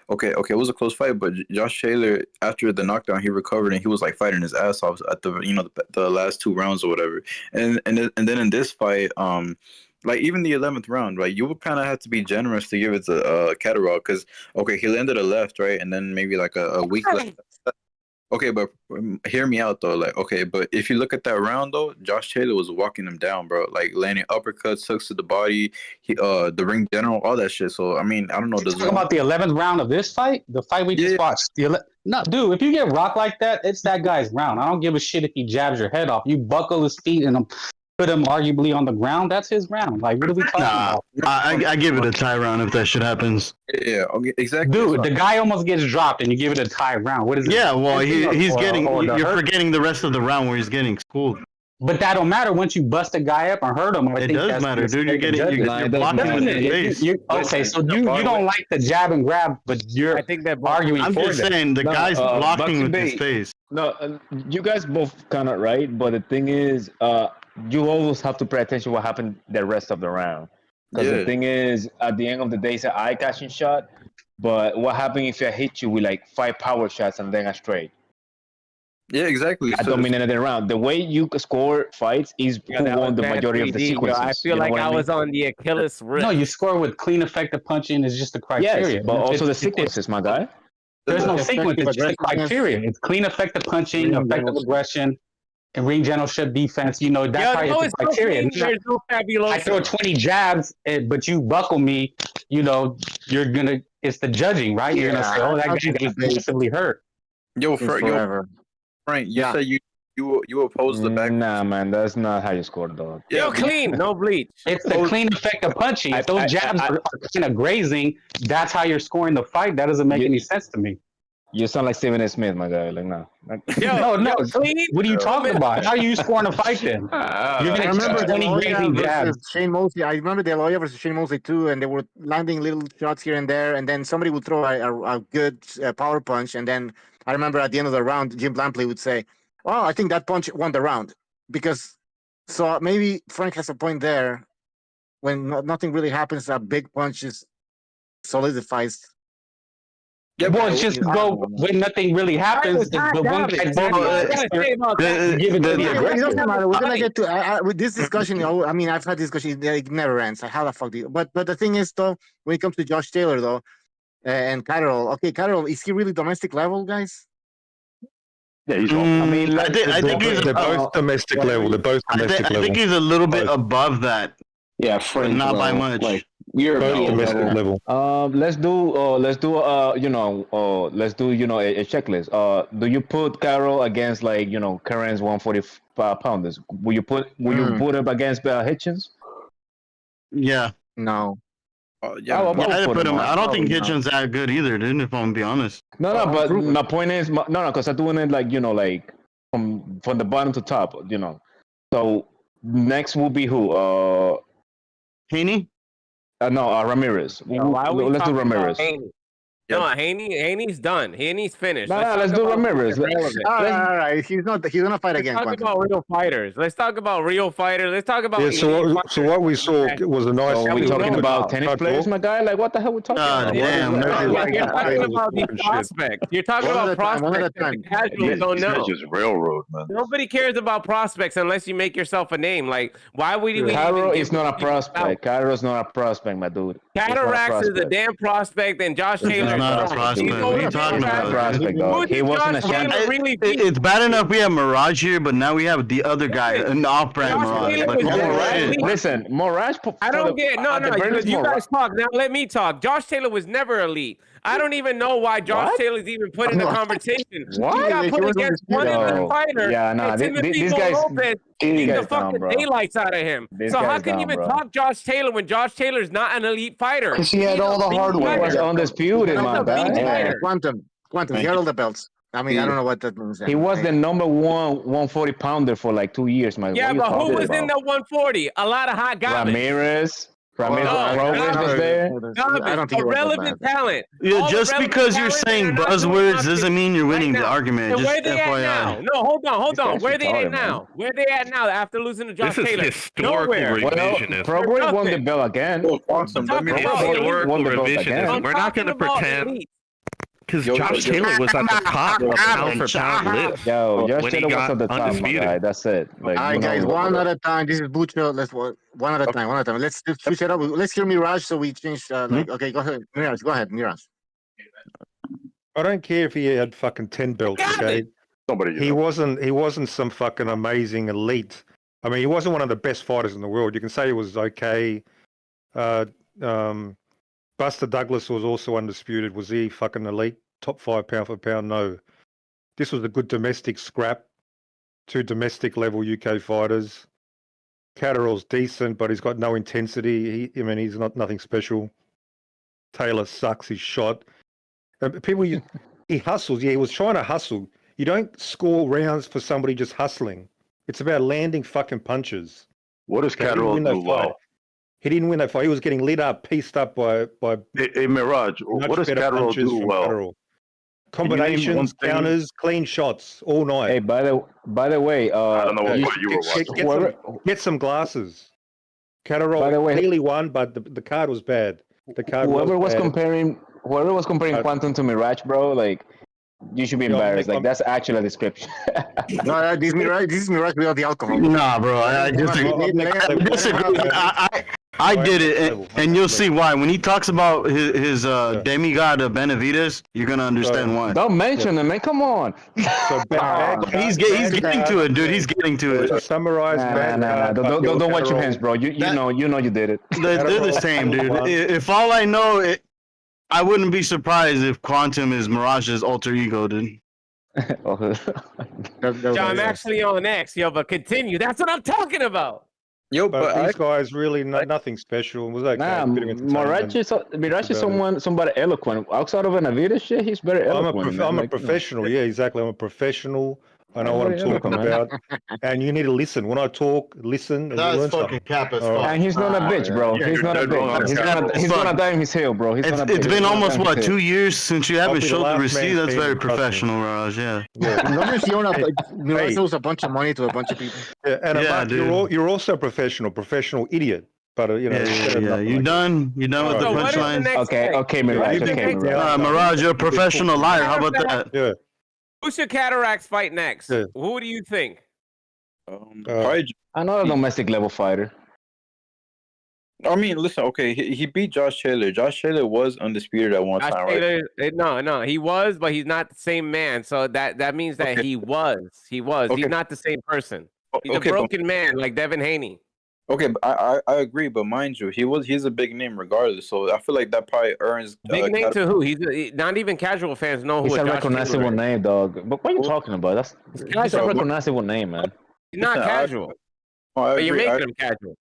Okay, it was a close fight, but Josh Taylor, after the knockdown, he recovered and he was like fighting his ass off at the last 2 rounds or whatever. And then in this fight, like even the 11th round, right, you would kind of have to be generous to give it to Catterall because he landed a left, right, and then maybe like a weak left. Okay, but hear me out though. But if you look at that round though, Josh Taylor was walking him down, bro. Like landing uppercuts, hooks to the body, the ring general, all that shit. So I mean, I don't know. Talking about the 11th round of this fight, the fight we just watched. No, dude, if you get rocked like that, it's that guy's round. I don't give a shit if he jabs your head off. You buckle his feet and put him arguably on the ground. That's his round. Like, what are we talking about? I give it a tie round if that shit happens. Yeah, okay, exactly. Dude, the guy almost gets dropped and you give it a tie round. What is it? Yeah, well, he's getting. You're hurt? forgetting the rest of the round where he's getting schooled. But that don't matter once you bust a guy up and hurt him. It does matter, dude. You're blocking with your face. Okay, so you don't like the jab and grab, but you're arguing I'm for just that. saying the guy's blocking with his face. No, you guys both kind of right, but the thing is, you always have to pay attention to what happened the rest of the round. Because the thing is, at the end of the day, it's an eye-catching shot. But what happens if I hit you with like 5 power shots and then a straight? Yeah, exactly. I dominated the round. The way you score fights is who won the majority of the sequences. I feel like I was on the Achilles wrist. No, you score with clean effective punching is just the criteria. Yes, but also the sequences, my guy. There's no sequence. It's just the criteria. It's clean effective punching, effective aggression, and ring generalship defense. That's how it's the criteria. I throw 20 jabs, but you buckle me. You're gonna. It's the judging, right? You're gonna say, "Oh, that guy got aggressively hurt." Frank, you said you oppose the back. Nah, man, that's not how you score, dog. Yo, clean, no bleach. It's the clean effective punching. If those jabs are kind of grazing, that's how you're scoring the fight. That doesn't make any sense to me. You sound like Stephen A. Smith, my guy. Like, no. No. Clean? What are you talking about? How are you scoring a fight then? You're I remember the grazing jabs. Shane Mosley. I remember the Loya versus Shane Mosley too, and they were landing little shots here and there, and then somebody would throw a good power punch, and then I remember at the end of the round, Jim Lampley would say, "Oh, I think that punch won the round," because so maybe Frank has a point there. When nothing really happens, a big punch just solidifies. Yeah, well, it's just go when nothing really happens. The one guy it doesn't matter. We're gonna get to with this discussion. I mean, I've had this discussion. It never ends. Like, how the fuck do you? But the thing is, though, when it comes to Josh Taylor, though, and Catterall, okay, Catterall, is he really domestic level, guys? Yeah, he's I mean, I think he's They're both domestic level. They're both domestic I level. think he's a little bit Both. above that, Yeah, but French not by level, much. like Both European domestic level. level. let's do let's do a checklist. Do you put Carroll against like Karen's 145 pounders? Will you put him against Hitchens? Yeah. No. Yeah, I Yeah, would I'd put put him him. on. I don't think no. Hitchens that good either, dude. If I'm gonna be honest. No, but my point is, because I'm doing it like from the bottom to top, So next will be who? Haney. No, Ramirez. Why are we Let's do talking about Ramirez. Haney? No, Haney's done. Haney's finished. No, talk let's do about Ramirez. irrelevant. All right. He's gonna fight Let's again. talk Quantum. about real fighters. Let's talk about real fighters. Let's talk about Yeah. elite So fighters. what we saw was a nice. So Yeah, we we talking know about about tennis players, my guy? Like, what the hell we talking about? Damn. You're talking about these prospects. You're talking One at about a time, one at a prospects that the time. casuals don't These guys know. just railroad, man. Nobody cares about prospects unless you make yourself a name. Like, why would we? Carroll even is not a prospect. Carroll's not a prospect, my dude. Cataracts is a damn prospect, and Josh Taylor. not a prospect. What are you talking about? Prospect, dog. He wasn't a Josh Taylor champion. really beat? It's bad enough we have Mirage here, but now we have the other guy, an off-brand Josh Mirage. Taylor Like, was holy never shit. elite. Listen, Mirage. I don't get no. You Mirage. guys talk now. Let me talk. Josh Taylor was never elite. I don't even know why Josh What? Taylor's even put in the conversation. What? He got He put wasn't against one disputed. elite Yo, fighter. yeah, nah, and this Timothy guy's- Lopez this beat the guy's down, fucking bro. daylights out of him. This So how guy's can you down, even bro. talk Josh Taylor when Josh Taylor's not an elite fighter? Because he had all the He hardware. was undisputed, That's my a beast guy. fighter. Quantum. He held the belts. I mean, I don't know what that means. He was the number one 140 pounder for like 2 years, man. Yeah, What but you who talking was about? in the 140? A lot of hot guys. Ramirez No, Robles was there. I don't think it was that irrelevant bad. talent. Yeah, All the just relevant because you're talent saying that are not doing buzzwords nothing doesn't mean you're winning right the now. argument. And Just where they at now? FYI. No, hold on. This Where guy's they at retarded, now? man. Where they at now after losing to Josh This is Taylor? historical Nowhere. revisionism. Progress won the nothing. belt again. Awesome. Talking Let me- about Historical won the belt again. revisionism. I'm We're not going to talking about pretend elite. because Yo, Josh yo, yo. Taylor was at the top pound for pound list. Yo, Josh when he Taylor was got at the top, my undisputed. guy. That's it. Like, All right, guys, one at a time. This is Bucho. Let's one at a time. One at a time. Let's switch it up. Let's hear Mirage. So we change. Okay, go ahead, Mirage. Go ahead, Mirage. I don't care if he had fucking 10 belts. Got Okay, Nobody. he wasn't some fucking amazing elite. I mean, he wasn't one of the best fighters in the world. You can say he was okay. Buster Douglas was also undisputed. Was he fucking elite? Top 5 pound for pound? No. This was a good domestic scrap. 2 domestic level UK fighters. Catterall's decent, but he's got no intensity. He's nothing special. Taylor sucks. He's shot. He hustles. Yeah, he was trying to hustle. You don't score rounds for somebody just hustling. It's about landing fucking punches. What does He didn't Catterall win do that fight. well? He didn't win that fight. He was getting lit up, pieced up by Hey, Mirage, much what does better Catterall punches do from well? Catterall. Can you name one Combinations, thing? counters, clean shots all night. Hey, by the way, I don't know what you fight you were get- watching. whoever, Get some glasses. By the Catterall way- clearly won, but the card was bad. The card whoever was bad. comparing Quantum to Mirage, bro, like you should be Yo, embarrassed. I'm- Like that's actually a description. No, this is Mirage without the alcohol. Nah, bro. I disagree. I did it, and you'll see why. When he talks about his demigod of Benavides, you're gonna understand why. Don't mention him, man. Come on. So bad, He's getting to it, dude. He's getting to To it. summarize, Nah. Don't watch your hands, bro. You know you did it. They're the same, dude. If all I know, I wouldn't be surprised if Quantum is Mirage's alter ego, dude. Yo, I'm actually on X, yo, but continue. That's what I'm talking about. Yo, But but these guys really nothing special. It was okay. Nah, a bit of entertainment. Mirage is about somebody eloquent. Outside of Benavides shit, he's very eloquent. I'm a man. professional. Yeah, exactly. I'm a professional. I know what I'm Yeah, talking man. about. And you need to listen. When I talk, listen. And you learn That's something. fucking cap as All right. fuck. And he's not a bitch, bro. Yeah, He's you're not a dead wrong. bitch. He's Fuck. gonna die in his hill, bro. He's gonna It's been almost what 2 years since you I'll haven't be the showed the last receipt. man That's very standing, trust me. professional, Raj. Yeah. Remember Fiona Hey. Mirage owes a bunch of money to a bunch of people. Yeah, and Yeah, Mark, dude. you're also a professional idiot. But Yeah. You done? You done with the So what is the punchline? next Okay, fight? okay, Mirage. You've been Okay, kicked Mirage. out. Mirage, you're a professional liar. How about that? Yeah. Who should Cataracts fight next? Yeah. Who do you think? probably Another domestic level fighter. I mean, listen. Okay, he beat Josh Taylor. Josh Taylor was undisputed at one Josh time, right? Taylor, no, he was, but he's not the same man. So that means that Okay. he was. Okay. He's not the same person. He's Okay, a broken man like Devin Haney. Okay, but I agree, but mind you, he's a big name regardless. So I feel like that probably earns Big name to who? Not even casual fans know who. He's a Josh recognizable Taylor is. name, dog. But what are you talking about? He's a recognizable name, man. He's not Listen, casual. I But you're agree. making him casual.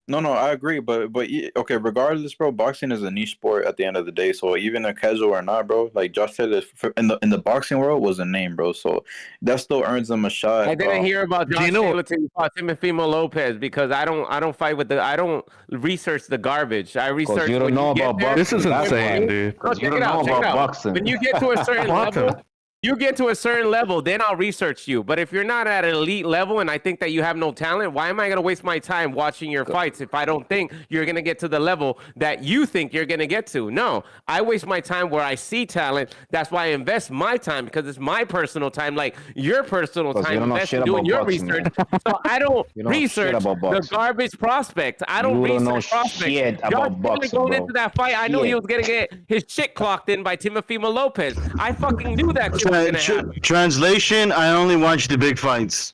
No, I agree, but okay, regardless, bro, boxing is a niche sport at the end of the day. So even a casual or not, bro, like Josh Taylor in the boxing world was a name, bro. So that still earns him a shot. I didn't hear about Josh Taylor till you fought Timothy Lopez because I don't fight with I don't research the garbage. I research. You don't know about boxing. This is insane, dude. No, You don't know about boxing. When you get to a certain level, then I'll research you. But if you're not at an elite level and I think that you have no talent, why am I going to waste my time watching your fights if I don't think you're going to get to the level that you think you're going to get to? No, I waste my time where I see talent. That's why I invest my time because it's my personal time, like your personal time invested doing your research. So I don't research the garbage prospect. I don't research prospects. Shit about boxing, going bro. into that fight, I know he was going to get his shit clocked in by Timothy Lopez. I fucking knew that shit was going to happen. Translation: I only watch the big fights.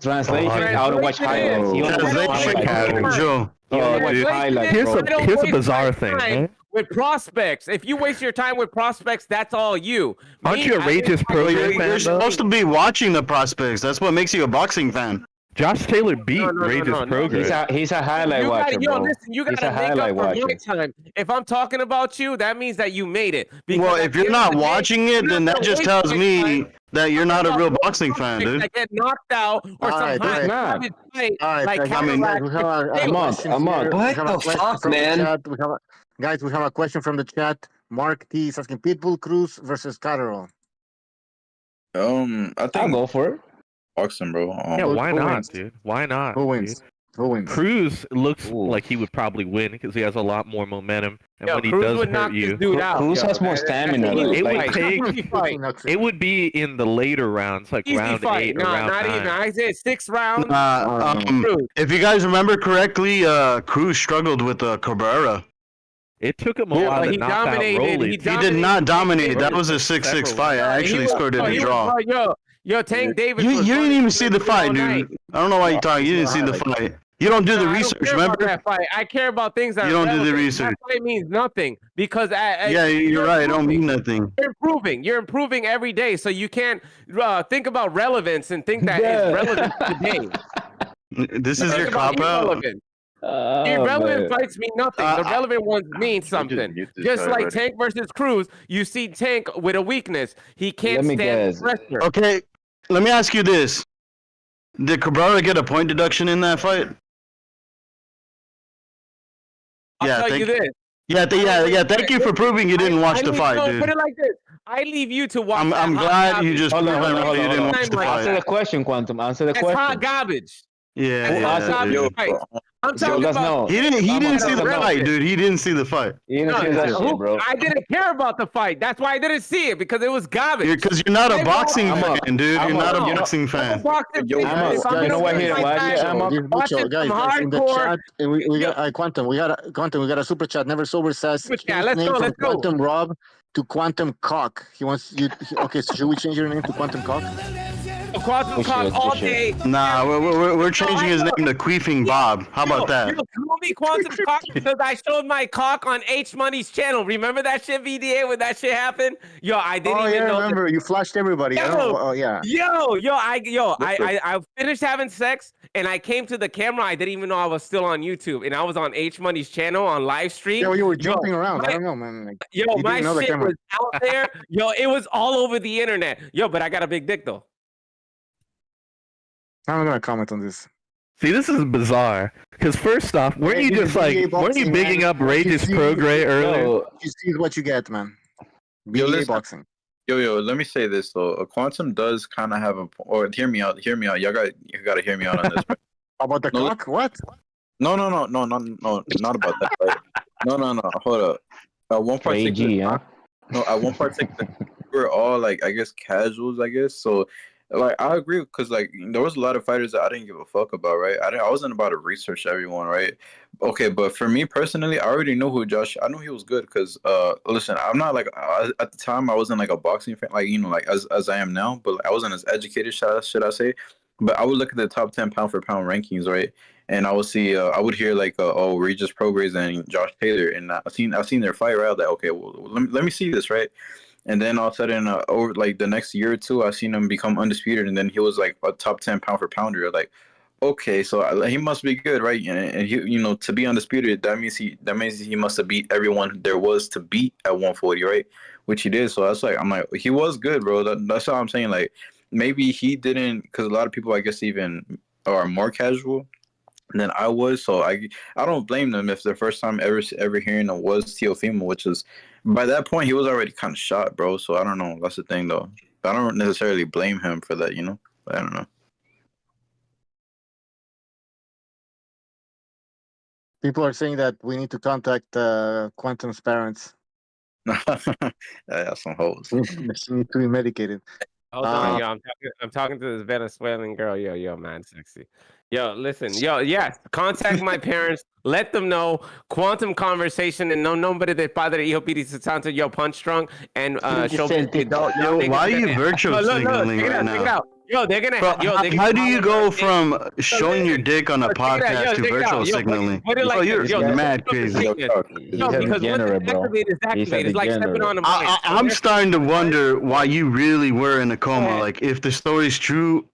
Translation: I don't watch highlights. Joe. Here's a bizarre thing. Man. With prospects, if you waste your time with prospects, that's all you. Aren't you a Rage's program fan? You're supposed to be watching the prospects. That's what makes you a boxing fan. Josh Taylor beat Rage's program. He's a highlight watcher, bro. Listen, you gotta make up for my time. If I'm talking about you, that means that you made it. Well, if you're not watching it, then that just tells me that you're not a real boxing fan, dude. I get knocked out or some high fight like What the fuck, man? Guys, we have a question from the chat. Mark T is asking Pitbull Cruz versus Catterall. I think I'll go for it. Boxing, bro. Yeah, why not, dude? Why not? Who wins? Who wins? Cruz looks like he would probably win because he has a lot more momentum, and when he Cruz does would knock hurt you, this dude out. Cruz has more stamina. It would be in the later rounds, like Easy round fight. 8 or No, round not 9. even. I said 6 rounds. If you guys remember correctly, Cruz struggled with Cabrera. It took him a while to knock out Rolly. He did not dominate. That was a 6-6 fight. I actually scored it in a draw. Yo, Tank Davis. You didn't even see the fight, dude. I don't know why you're talking. You didn't see the fight. You don't do the research, remember? That fight. I care about things that you don't do the research. That fight means nothing because yeah, you're right. It don't mean nothing. You're improving every day, so you can't think about relevance and think that it's relevant today. This is your cop out. Irrelevant fights mean nothing. The relevant ones mean something. Just like Tank versus Cruz, you see Tank with a weakness. He can't stand pressure. Okay, let me ask you this. Did Cabrera get a point deduction in that fight? I'll tell you this. Yeah. Thank you for proving you didn't watch the fight, dude. Put it like this. I leave you to watch. I'm glad you just proved you didn't watch the fight. Answer the question, Quantum. Answer the question. It's hot garbage. Yeah. I'm talking about. He didn't see the fight, dude. He didn't see the fight. You didn't see that shit, bro. I didn't care about the fight. That's why I didn't see it because it was garbage. Because you're not a boxing fan, dude. You're not a boxing fan. You know what he didn't watch it? Guys, in the chat, we got Quantum. We got a super chat. Never Sober says. Let's go. Quantum Rob to Quantum Cock. He wants you. Okay, so should we change your name to Quantum Cock? Quantum Cock all day. Nah, we're changing his name to Queefing Bob. How about that? You call me Quantum Cock because I showed my cock on H Money's channel. Remember that shit, VDA, when that shit happened? Yo, I didn't even know. Remember. You flashed everybody. I finished having sex and I came to the camera. I didn't even know I was still on YouTube and I was on H Money's channel on live stream. Yeah, you were jumping around. I don't know, man. My shit was out there. It was all over the internet. But I got a big dick though. I'm not gonna comment on this. See, this is bizarre. Because first off, weren't you bigging up Rage's Progray earlier? You see what you get, man. BA boxing. Yo, let me say this though. Quantum does kind of have or hear me out. You gotta hear me out on this. About the cock? What? No, not about that. Right? No. Hold up. At one particular, at one particular, we're all like, I guess, casuals. I guess so. Like I agree because like there was a lot of fighters that I didn't give a fuck about, right? I wasn't about to research everyone, right? Okay, but for me personally, I already knew who Josh. I knew he was good because listen, I'm not like at the time I wasn't like a boxing fan, like like as I am now, but I wasn't as educated, should I say? But I would look at the top 10 pound for pound rankings, right? And I would see, I would hear like, oh, Regis Prograis and Josh Taylor, and I've seen their fight, right? I was like, okay, well, let me see this, right? And then all of a sudden, over like the next year or two, I've seen him become undisputed, and then he was like a top 10 pound for pounder. Like, okay, so he must be good, right? And he, to be undisputed, that means he must have beat everyone there was to beat at 140, right? Which he did. So that's like, I'm like, he was good, bro. That's all I'm saying. Like, maybe he didn't, because a lot of people, I guess, even are more casual than I was. So I don't blame them if their first time ever hearing him was Teofimo, which is by that point he was already kind of shot, bro. So I don't know. That's the thing, though. I don't necessarily blame him for that, But I don't know. People are saying that we need to contact Quantum's parents. That's some hoes. They need to be medicated. Hold on, yo. I'm talking to this Venezuelan girl. Yo, man, sexy. Yo, listen, yo, yes. Contact my parents. Let them know Quantum Conversation and no nombre de padre hijo Espíritu Santo. Yo, Punch Drunk and show me. Yo, why are you virtual signaling right now? Yo, they're gonna. Bro, how do you go from showing your dick on a podcast to virtual signaling? Oh, you're mad crazy. Yo, because it's activated. It's like stepping on a mic. I'm starting to wonder why you really were in a coma. Like, if the story's true,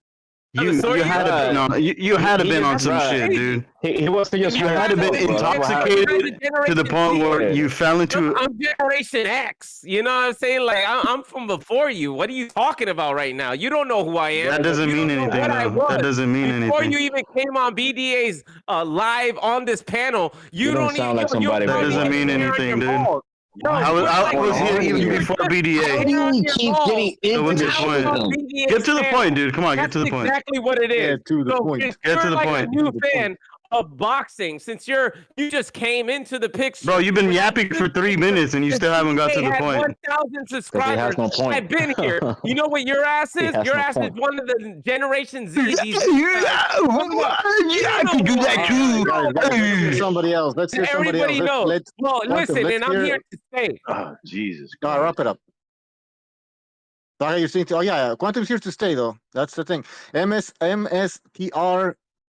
you had to been on some shit, dude. He wasn't just. You had to been intoxicated to the point where you fell into. I'm Generation X. You know what I'm saying? Like I'm from before you. What are you talking about right now? You don't know who I am. That doesn't mean anything. That doesn't mean anything. Before you even came on BDA's live on this panel, you don't sound like somebody. That doesn't mean anything, dude. I was here even before BDA. Keep getting into point. Get to the point, dude. Come on, get to the point. Exactly what it is. Get to the point. Get to the point. A new fan of boxing since you just came into the picture. Bro, you've been yapping for 3 minutes and you still haven't got to the point. 1,000 subscribers. Has no point. I've been here. You know what your ass is? Your ass is one of the Generation Z. I can do that too. Let's hear somebody else. Let's hear somebody else. Everybody knows. Well, listen, and I'm here to stay. Oh, Jesus. No, wrap it up. You're saying, Quantum's here to stay, though. That's the thing. MSTR,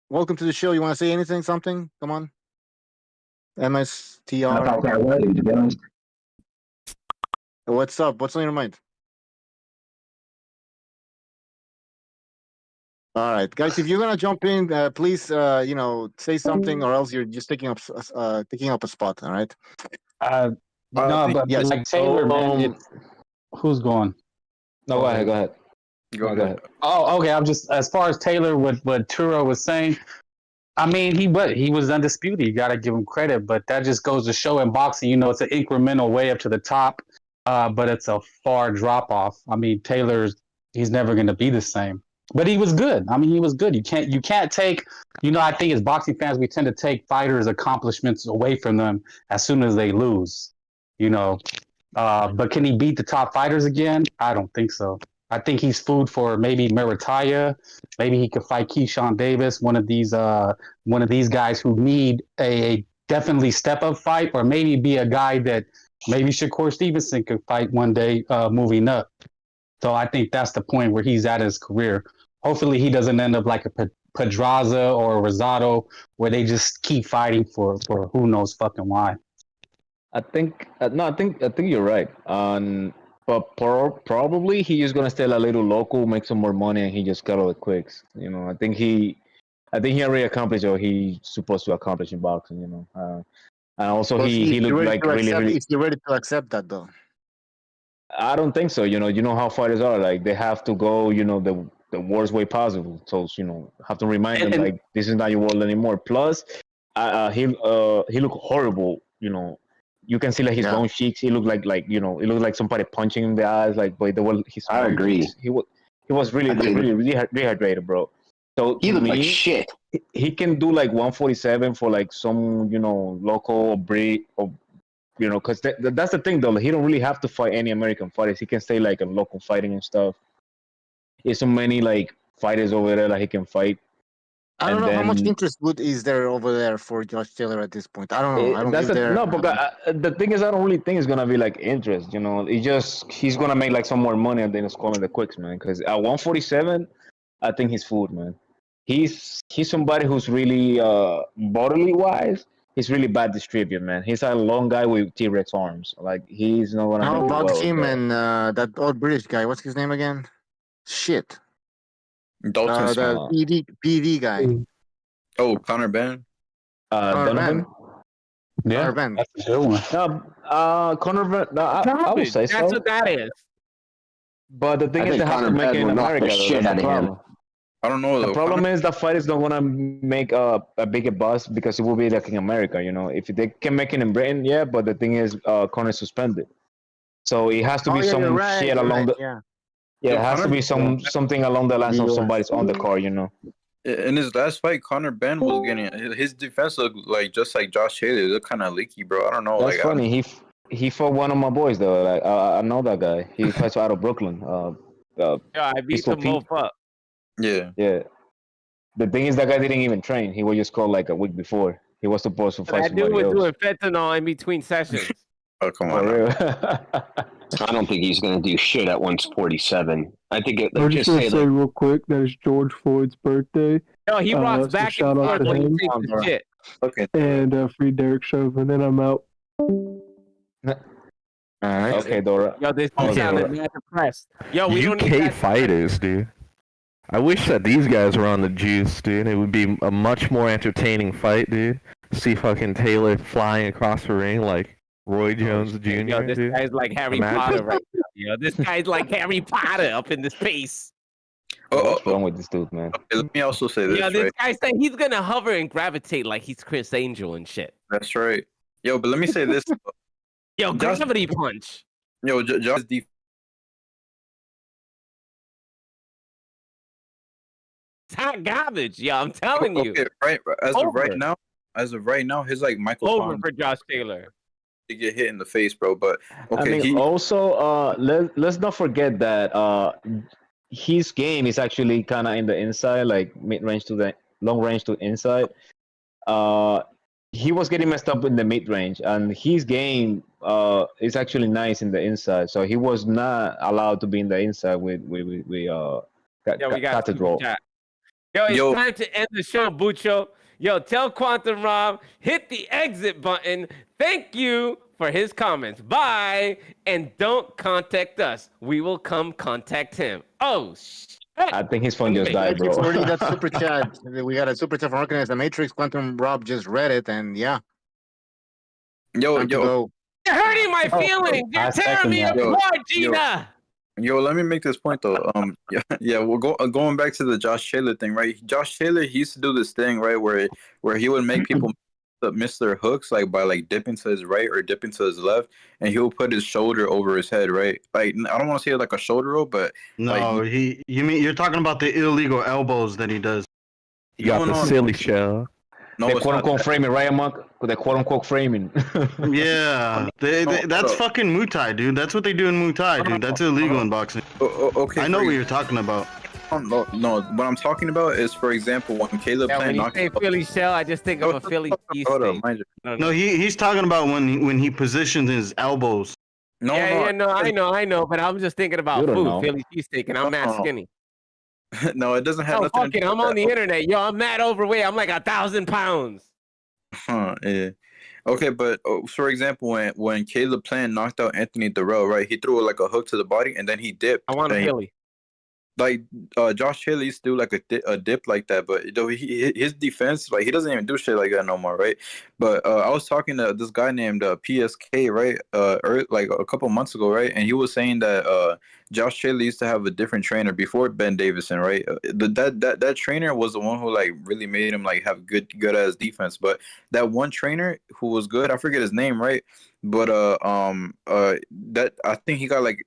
welcome to the show. You want to say anything, something? Come on. MSTR. What's up? What's on your mind? All right, guys, if you're going to jump in, please, say something or else you're just taking up a spot, all right? No, but yes. like Taylor, man, who's going? No, go ahead. Go ahead. Oh, okay. I'm just, as far as Taylor, what Turo was saying, I mean, he was undisputed. You got to give him credit, but that just goes to show in boxing, it's an incremental way up to the top, but it's a far drop off. I mean, he's never going to be the same, but he was good. I mean, he was good. You can't take, I think as boxing fans, we tend to take fighters' accomplishments away from them as soon as they lose, but can he beat the top fighters again? I don't think so. I think he's food for maybe Meritaya. Maybe he could fight Keyshawn Davis, one of these guys who need a definitely step up fight, or maybe be a guy that maybe Shakur Stevenson could fight one day moving up. So I think that's the point where he's at his career. Hopefully he doesn't end up like a Pedraza or a Rosado, where they just keep fighting for who knows fucking why. I think you're right. But probably he is gonna stay a little local, make some more money, and he just got all the quicks. I think he already accomplished what he's supposed to accomplish in boxing. And also he looked like really. If you're ready to accept that, though. I don't think so. You know how fighters are. Like, they have to go, the worst way possible. So have to remind them, like, this is not your world anymore. Plus, he looked horrible. You can see like his bone cheeks. He looked like it looked like somebody punching him in the eyes. Like, boy, I agree. He was really dehydrated, bro. So he looked like shit. He can do like 147 for like some local breed or because that's the thing though. He don't really have to fight any American fighters. He can stay like a local fighting and stuff. There's so many like fighters over there that he can fight. I don't And know how much then- interest good is there over there for Josh Taylor at this point. I don't know. I don't That's live there. no, but the thing is, I don't really think it's gonna be like interest. You know, he's gonna make like some more money and then it's calling the quicks, man. Because at 147, I think he's food, man. He's somebody who's really bodily wise. He's really bad distributor, man. He's a long guy with T-Rex arms. Like he's not gonna. How do about well, him bro. and that old British guy? What's his name again? Shit. Dalton Smith. The PD guy. Oh, Conor Ben. Conor Donovan? Ben. Yeah, Conor Ben. that's a good one. Conor, I would say so. That's what that is. But the thing I is, think they have to Conor make Ben it in will knock the America. Though. shit That's the out of him. problem. I don't know. The though. problem Conor- is that fight is not gonna make a bigger buzz because it will be like in America. You know, if they can make it in Britain, yeah. But the thing is, Conor is suspended, so it has to be Oh, yeah, some you're right, shit you're along right, the. yeah. Yeah, Yo, it has to Conor- be something along the lines of somebody's on the card. You know. In his last fight, Conor Ben was getting his defense looked like just like Josh Taylor. It looked kind of leaky, bro. I don't know. That's like, funny. He fought one of my boys though. Like I know that guy. He fights out of Brooklyn. Yeah, I beat Pistol the Pete. mof up. Yeah. Yeah. The thing is, that guy didn't even train. He was just called like a week before. He was supposed to fight That dude somebody was else. doing fentanyl in between sessions. Oh, come For on. real. I don't think he's going to do shit at 147. I think it. I'm Like, just just gonna say say like, real quick that it's George Floyd's birthday, No, he rocks so back shout and out forth to when he him. takes his shit. Okay. and free Derek Chauvin, and I'm out. All right. Okay, Dora. Yo, this Oh, dude yeah. sounded mad depressed. Yo, we don't need UK that. fighters, dude. I wish that these guys were on the juice, dude. It would be a much more entertaining fight, dude. See fucking Taylor flying across the ring like Roy Jones Jr. Yo, this dude. guy's like Harry Imagine. Potter right now. Yo, this guy's like Harry Potter up in the space. What's wrong with this dude, man? Let me also say this, Yo, this right? guy said he's gonna hover and gravitate like he's Chris Angel and shit. That's right. Yo, but let me say this. Yo, Just- gravity punch. Yo, Josh defense. It's hot garbage. Yo, I'm telling you. Okay, right. Over. As of right now, his like Michael Over Pond for Josh Taylor. to get hit in the face, bro. But okay, I mean, also, let's not forget that his game is actually kind of in the inside, like mid range to the long range to inside. He was getting messed up in the mid range, and his game is actually nice in the inside. So he was not allowed to be in the inside with Yo, we got Catterall. chat. Yo, it's Yo. time to end the show, Bucho. Yo, tell Quantum Rob, hit the exit button. Thank you for his comments. Bye. And don't contact us. We will come contact him. Oh, shit. I think his phone just died, Thank you bro. for reading that super chat. We got a super chat from Organized the Matrix. Quantum Rob just read it, and yeah, yo, time to yo, go. You're hurting my feelings. You're I tearing second me that. apart, Gina. yo. Let me make this point though. Yeah. We're going back to the Josh Taylor thing, right? Josh Taylor, he used to do this thing, right, where he would make people miss their hooks, like by like dipping to his right or dipping to his left, and he'll put his shoulder over his head, right? Like I don't want to say like a shoulder roll, but No, you're talking about the illegal elbows that he does. You got No, the no, silly show. no, The it's quote not unquote that. framing, right, Amok? The quote unquote framing. Yeah, that's fucking Muay Thai, dude. That's what they do in Muay Thai, dude. That's illegal in boxing. Okay, I know for what you're talking about. No, what I'm talking about is, for example, when Caleb Yeah, played when you knocked say Philly shell, I just think of a Philly Hold up, cheesesteak. mind you. No, he's talking about when he positions his elbows. No, I know, but I'm just thinking about You don't food, know. Philly cheesesteak, and I'm mad No. skinny. no, it doesn't have Oh, nothing. fuck it, I'm on the internet. Yo, I'm mad overweight. I'm like 1,000 pounds. Yeah. Okay, but for example, when Caleb Plant knocked out Anthony Durrell, right? He threw like a hook to the body, and then he dipped. I want a And Philly. like Josh Taylor used to do like a dip like that, but though his defense, like he doesn't even do shit like that no more, right? But I was talking to this guy named PSK, right? Like a couple months ago, right? And he was saying that Josh Taylor used to have a different trainer before Ben Davison, right? That trainer was the one who like really made him like have good ass defense. But that one trainer who was good, I forget his name, right? But that I think he got like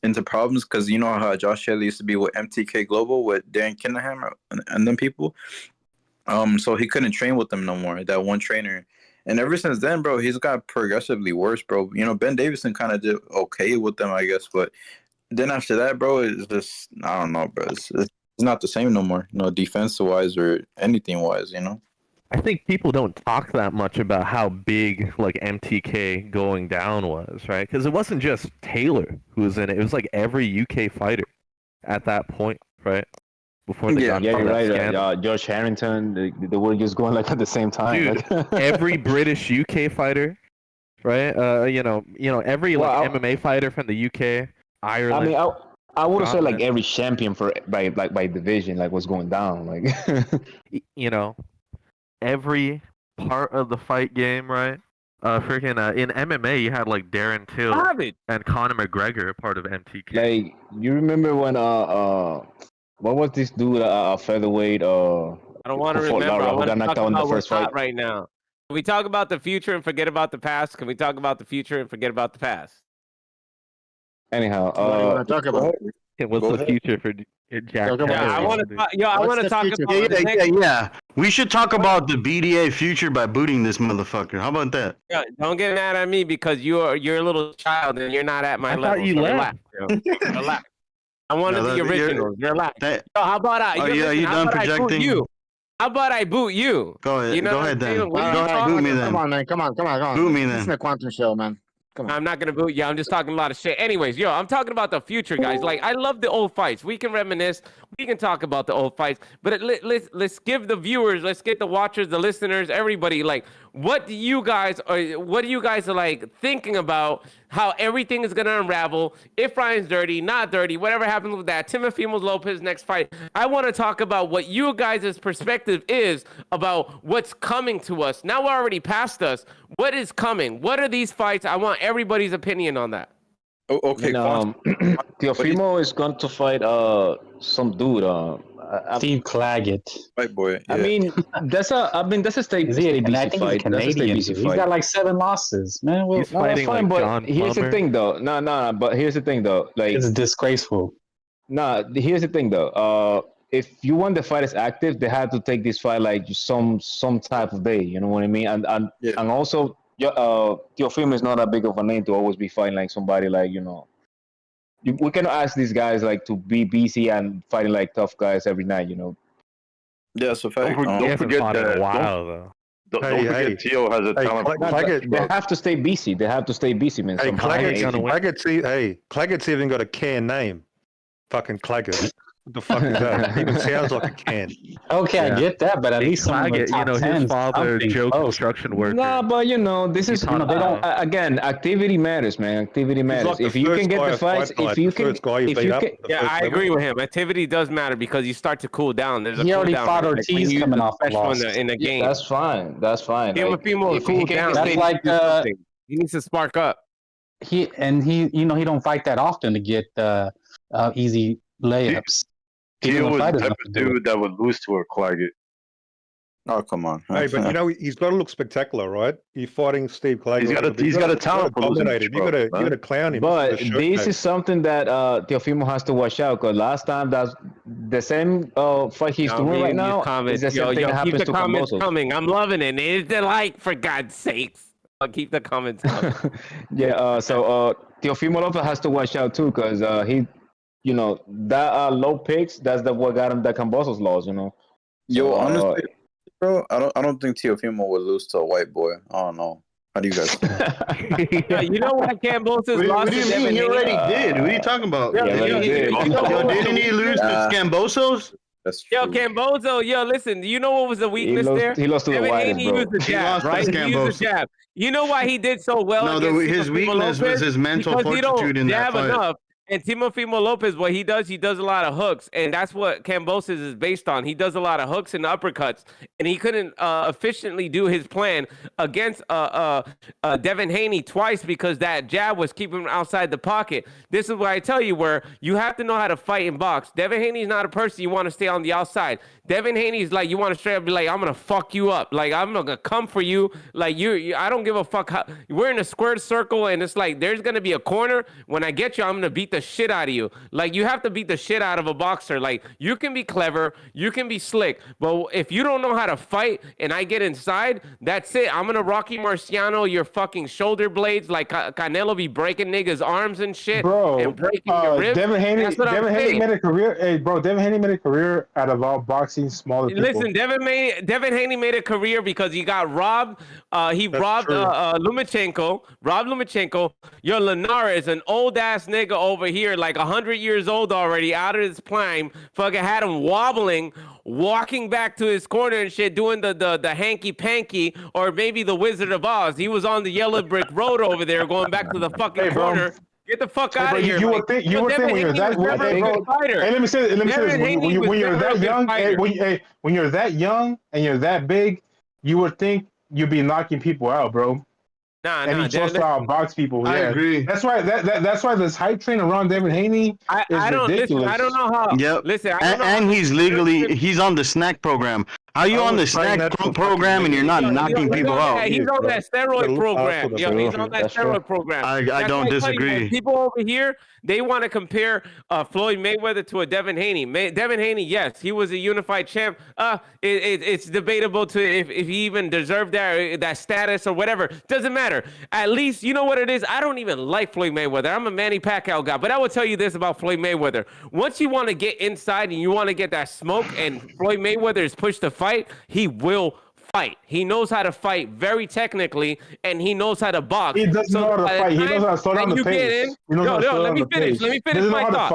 into problems because you know how Josh Taylor used to be with MTK Global with Dan Kinnahan and them people. So he couldn't train with them no more. That one trainer, and ever since then, bro, he's got progressively worse, bro. You know, Ben Davison kind of did okay with them, I guess, but then after that, bro, it's just I don't know, bro. It's not the same no more. Defensive wise or anything wise. I think people don't talk that much about how big like MTK going down was, right? Because it wasn't just Taylor who was in it. It was like every UK fighter at that point, right? Before they got Yeah, into you're that right. scandal. Josh Harrington, they were just going like at the same time. Dude, like- every British UK fighter, right? Every Well, like MMA fighter from the UK, Ireland. I mean, I would have said like Scotland. every champion by division, like what's going down, like. Every part of the fight game, right? In MMA, you had like Darren Till Savage. and Conor McGregor part of MTK. Like, you remember when what was this dude featherweight I don't want to who fought remember. I Lara, who want got to knocked talk out in the about first what's hot fight? right now. Can we talk about the future and forget about the past? Can we talk about the future and forget about the past? Anyhow, What do you want to talk about? What's Go the ahead. future for Jack? Talk about Yeah, I it. want to. I What's want to the talk future? about the next. Yeah. We should talk about the BDA future by booting this motherfucker. How about that? Yeah, don't get mad at me because you're a little child and you're not at my I level. thought you so left. relax, yo. Relax. I wanted No, the you're- originals. Relax. That, Yo, how about I? are yo, you listen, how done about I boot projecting? you? How about I boot you? go ahead. You know Go what ahead I'm then. saying? What are Go you ahead. talking Boot me about? then. Come on, man. Come on. Boot me This then. is a quantum show, man. Come on. I'm not gonna boot you. I'm just talking a lot of shit. Anyways, yo, I'm talking about the future, guys. Like, I love the old fights. We can reminisce. We can talk about the old fights. But let's give the viewers, let's get the watchers, the listeners, everybody. Like, what do you guys are like thinking about? How everything is gonna unravel? If Ryan's dirty, not dirty, whatever happens with that. Timofimo Lopez next fight. I want to talk about what you guys' perspective is about what's coming to us. Now we're already past us. What is coming? What are these fights? I want everybody's opinion on that. Okay, And, Teofimo is going to fight some dude. Steve Claggett. white boy. Yeah. I mean, that's a stay Is he? stay And I busy think he's a fight. That's a stay Canadian. busy Dude. He's fight. got like 7 losses, man. Well, He's No, that's fighting fine, like but John here's the Plummer. thing, though. No. But here's the thing, though. Like, it's disgraceful. here's the thing, though. If you want the fighters active, they have to take this fight like some type of day. You know what I mean? And Yeah. and also, Teofimo is not that big of a name to always be fighting like somebody like we cannot ask these guys like to be busy and fighting like tough guys every night. Yeah, that's a fact. Don't He hasn't forget fought in that. a while though. Don't Hey, forget hey. Tio has a Hey, talent. for Claggett- They have to stay busy. They have to stay busy, man. Hey, somehow. Claggett gonna win. Claggett's even got a can name. Fucking Claggett. What the fuck is that? Even sounds like a can. Okay, Yeah. I get that, but at least some of the Claggett, top his 10s, father, something Joe close. construction worker. Nah, but this is taught they him don't again. Activity matters, man. Activity He's matters. like the If you first can get guy the at Fight fights, Night, if you the can, first guy you if beat you up, can, the Yeah, first I level. agree with him. Activity does matter because you start to cool down. There's a He already cool down, fought like, when Ortiz you coming use off a special loss. in a game. that's fine. That's fine. Like, Timofimo if cool he can down. That's stay- like He needs to spark up. he don't fight that often to get easy layups. He Tio doesn't was fight the enough type to of do it. dude that would lose to a Claggett. Oh, come on. Hey, but he's got to look spectacular, right? You're fighting Steve Claggett. He's got a talent for losing dominate him. to You Trump, got to clown him. But This is a this showcase. is something that Teofimo has to watch out because last time that's the same fight he's Yo, doing reading right these now comments. is the same thing that keep happens the to comments Cambosos. coming. I'm loving it. It's the like, for God's sakes. Keep the comments coming. Yeah. So Teofimo Lopez has to watch out too because he, that low picks. That's what got him the Cambosos loss. Yo, So, honestly, bro, I don't think Teofimo would lose to a white boy. I don't know. How do you guys think? Yeah, you know what Cambosos lost What do to you mean? Devin He Haney? already did. What are you talking about? Yeah, already did. Yo, didn't he lose to Scambosos? That's true. Yo, Cambozo, listen, you know what was the weakness there? He lost to the Devin whitest, Haney bro. used the He jab, lost to right? He used Scambozo. the jab. You know why he did so well No, against his Timofimo weakness was Lopez? his mental Because he don't fortitude in that jab fight. enough. And Timofimo Lopez, what he does a lot of hooks, and that's what Cambosos is based on. He does a lot of hooks and uppercuts, and he couldn't efficiently do his plan against Devin Haney twice because that jab was keeping him outside the pocket. This is why I tell you where you have to know how to fight and box. Devin Haney is not a person you want to stay on the outside. Devin Haney is like, you want to straight up be like, I'm going to fuck you up. Like, I'm going to come for you. Like, I don't give a fuck. We're in a squared circle, and it's like, there's going to be a corner. When I get you, I'm going to beat the the shit out of you. Like, you have to beat the shit out of a boxer. Like, you can be clever, you can be slick, but if you don't know how to fight and I get inside, that's it. I'm gonna Rocky Marciano your fucking shoulder blades, like Canelo be breaking niggas' arms and shit, Bro, and breaking your ribs. Devin Haney, That's what I'm saying. made a career. Hey, bro, Devin Haney made a career out of all boxing smaller people. Listen, Devin Haney made a career because he got robbed. He robbed Lomachenko. Robbed Lomachenko. Yo, Linares is an old ass nigga over here, like 100 years old already, out of his prime. Fucking had him wobbling, walking back to his corner and shit, doing the hanky panky, or maybe the Wizard of Oz. He was on the yellow brick road over there, going back to the fucking corner. Get the fuck out of here! You would think when you're that. Hey, let me say this. When you're that young, when you're that young and you're that big, you would think you'd be knocking people out, bro. And he chose to outbox people. I agree. That's why that's why this hype train around Devin Haney is ridiculous. Listen, I don't know how. Yep. Listen, and he's on the snack program. How you on the snack program and you're not knocking people out? He's on that steroid program. Yo, he's on that steroid program. I don't disagree. People over here, they want to compare Floyd Mayweather to a Devin Haney. Devin Haney, yes, he was a unified champ. It's debatable to if he even deserved that status or whatever. Doesn't matter. At least you know what it is. I don't even like Floyd Mayweather. I'm a Manny Pacquiao guy, but I will tell you this about Floyd Mayweather. Once you want to get inside and you want to get that smoke, and Floyd Mayweather is pushed to fight, he will fight. He knows how to fight very technically, and he knows how to box. He doesn't know how to fight. He knows how to slow down the pace. Let me finish my thought.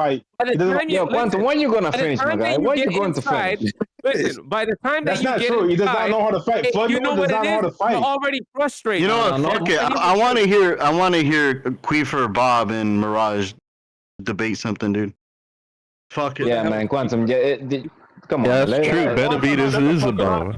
Quantum, when you gonna finish, my guy? When you going to finish? Listen, by the time that that's not true. He does not know how to fight. Floyd you know does not know how to fight. You're already frustrated. You know what? Fuck it. I want to hear Queefer, Bob, and Mirage debate something, dude. Fuck it. Yeah, man, Quantum. Come on. Yeah, that's true. Benavidez is a bomb.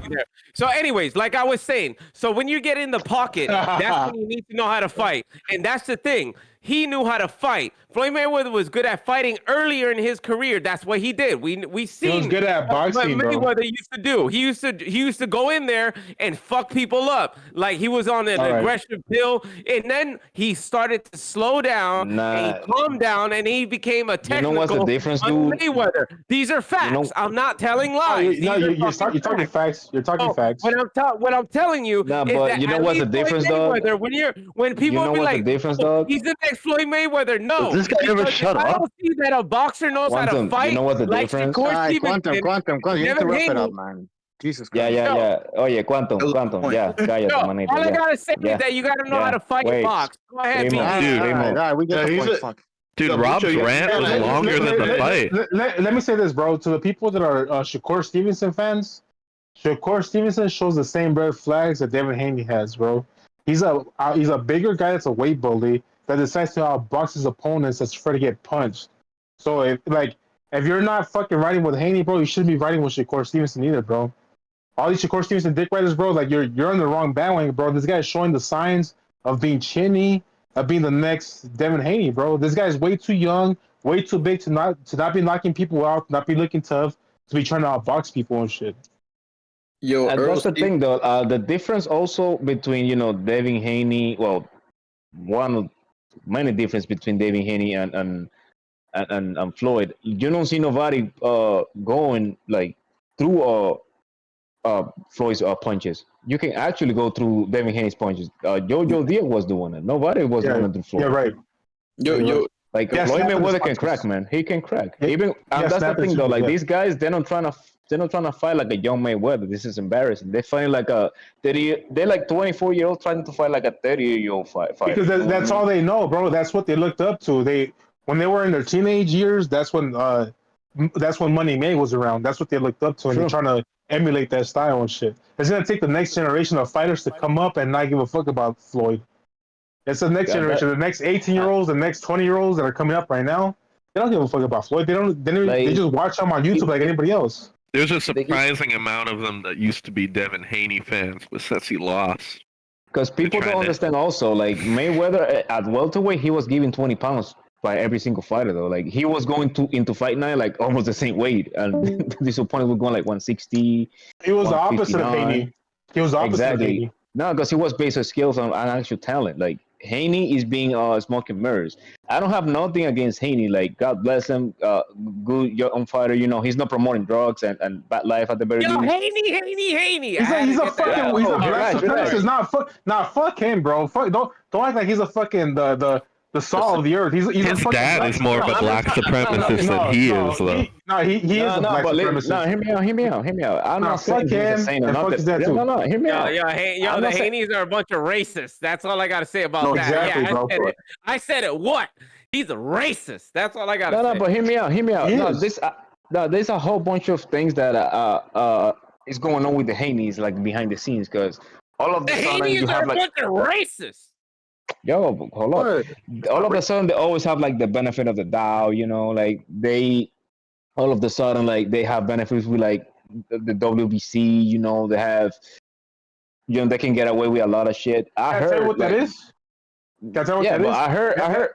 So anyways, like I was saying, so when you get in the pocket, that's when you need to know how to fight. And that's the thing. He knew how to fight. Floyd Mayweather was good at fighting earlier in his career. That's what he did. We seen he was good at boxing, what Mayweather used to do. He used to go in there and fuck people up. Like he was on an aggressive pill, and then he started to slow down and he calmed down, and he became a technical. You know what's the difference, dude? Mayweather. These are facts. I'm not telling lies. You're talking facts. You're talking facts. What I'm telling you. Nah, but you know what's the difference, dog? When people be like, he's the next Floyd Mayweather. No. Does this guy ever shut up? I don't see that a boxer knows how to fight. You know what the like difference? Quantum. You need to wrap it up, man. Jesus Christ. Yeah. Oh, yeah, Quantum. Yeah, cállate, manito. All I gotta say is that you gotta know how to fight and box. Go ahead, Dude, Rob's rant was longer than the fight. Let me say this, bro. To the people that are Shakur Stevenson fans, Shakur Stevenson shows the same red flags that Devin Haney has, bro. He's a bigger guy that's a weight bully that decides to outbox his opponents that's afraid to get punched. So if you're not fucking riding with Haney, bro, you shouldn't be riding with Shakur Stevenson either, bro. All these Shakur Stevenson dick riders, bro, like you're on the wrong bandwagon, bro. This guy's showing the signs of being chinny, of being the next Devin Haney, bro. This guy's way too young, way too big to not be knocking people out, not be looking tough, to be trying to outbox people and shit. Yo, and that's the thing, though. The difference also between Devin Haney, well, many difference between Devin Haney and Floyd. You don't see nobody going like through Floyd's punches. You can actually go through Devin Haney's punches. Jojo Diaz was doing it. Nobody was going through Floyd. Yeah, right. Floyd Mayweather can crack, man. He can crack. That's the thing, though. Like these guys, they're not trying to fight like a young Mayweather. This is embarrassing. They're fighting like a 30. They're like 24-year-old trying to fight like a 30-year-old fighter. Because that's all they know, bro. That's what they looked up to. When they were in their teenage years, that's when Money May was around. That's what they looked up to, and they're trying to emulate that style and shit. It's gonna take the next generation of fighters to come up and not give a fuck about Floyd. It's the next generation, the next 18-year-olds, the next 20-year-olds that are coming up right now. They don't give a fuck about Floyd. They just watch him on YouTube like anybody else. There's a surprising amount of them that used to be Devin Haney fans, but since he lost. Because people don't understand also, like Mayweather at welterweight, he was giving 20 pounds by every single fighter, though. Like he was going into fight night like almost the same weight, and this opponent was going like 160. He was the opposite of Haney. He was the opposite of Haney. No, because he was based on skills and actual talent. Like Haney is being smoking mirrors. I don't have nothing against Haney. Like, God bless him. Good young fighter. You know, he's not promoting drugs and bad life at the very Yo, least. Haney. He's a fucking he's a black supremacist. Nah, fuck him, bro. Don't act like he's a fucking the salt of the earth. He's His a fucking dad is more of a black supremacist than he is, though. He is a black supremacist. No, hear me out. I'm not saying he's a saint or and fuck nothing. his dad too. No, hear me out. The Haneys are a bunch of racists. That's all I gotta say about No, that. exactly, Yeah, bro. I said it. What? He's a racist. That's all I gotta say. No, but hear me out. No, there's a whole bunch of things that is going on with the Haneys, like behind the scenes, because all of The the sudden Haneys you are have a like, bunch of racists. yo, hold on. All of a sudden they always have like the benefit of the doubt, you know, like they all of the sudden like they have benefits with like the WBC, you know, they have, you know, they can get away with a lot of shit. I heard what that is. Yeah, but I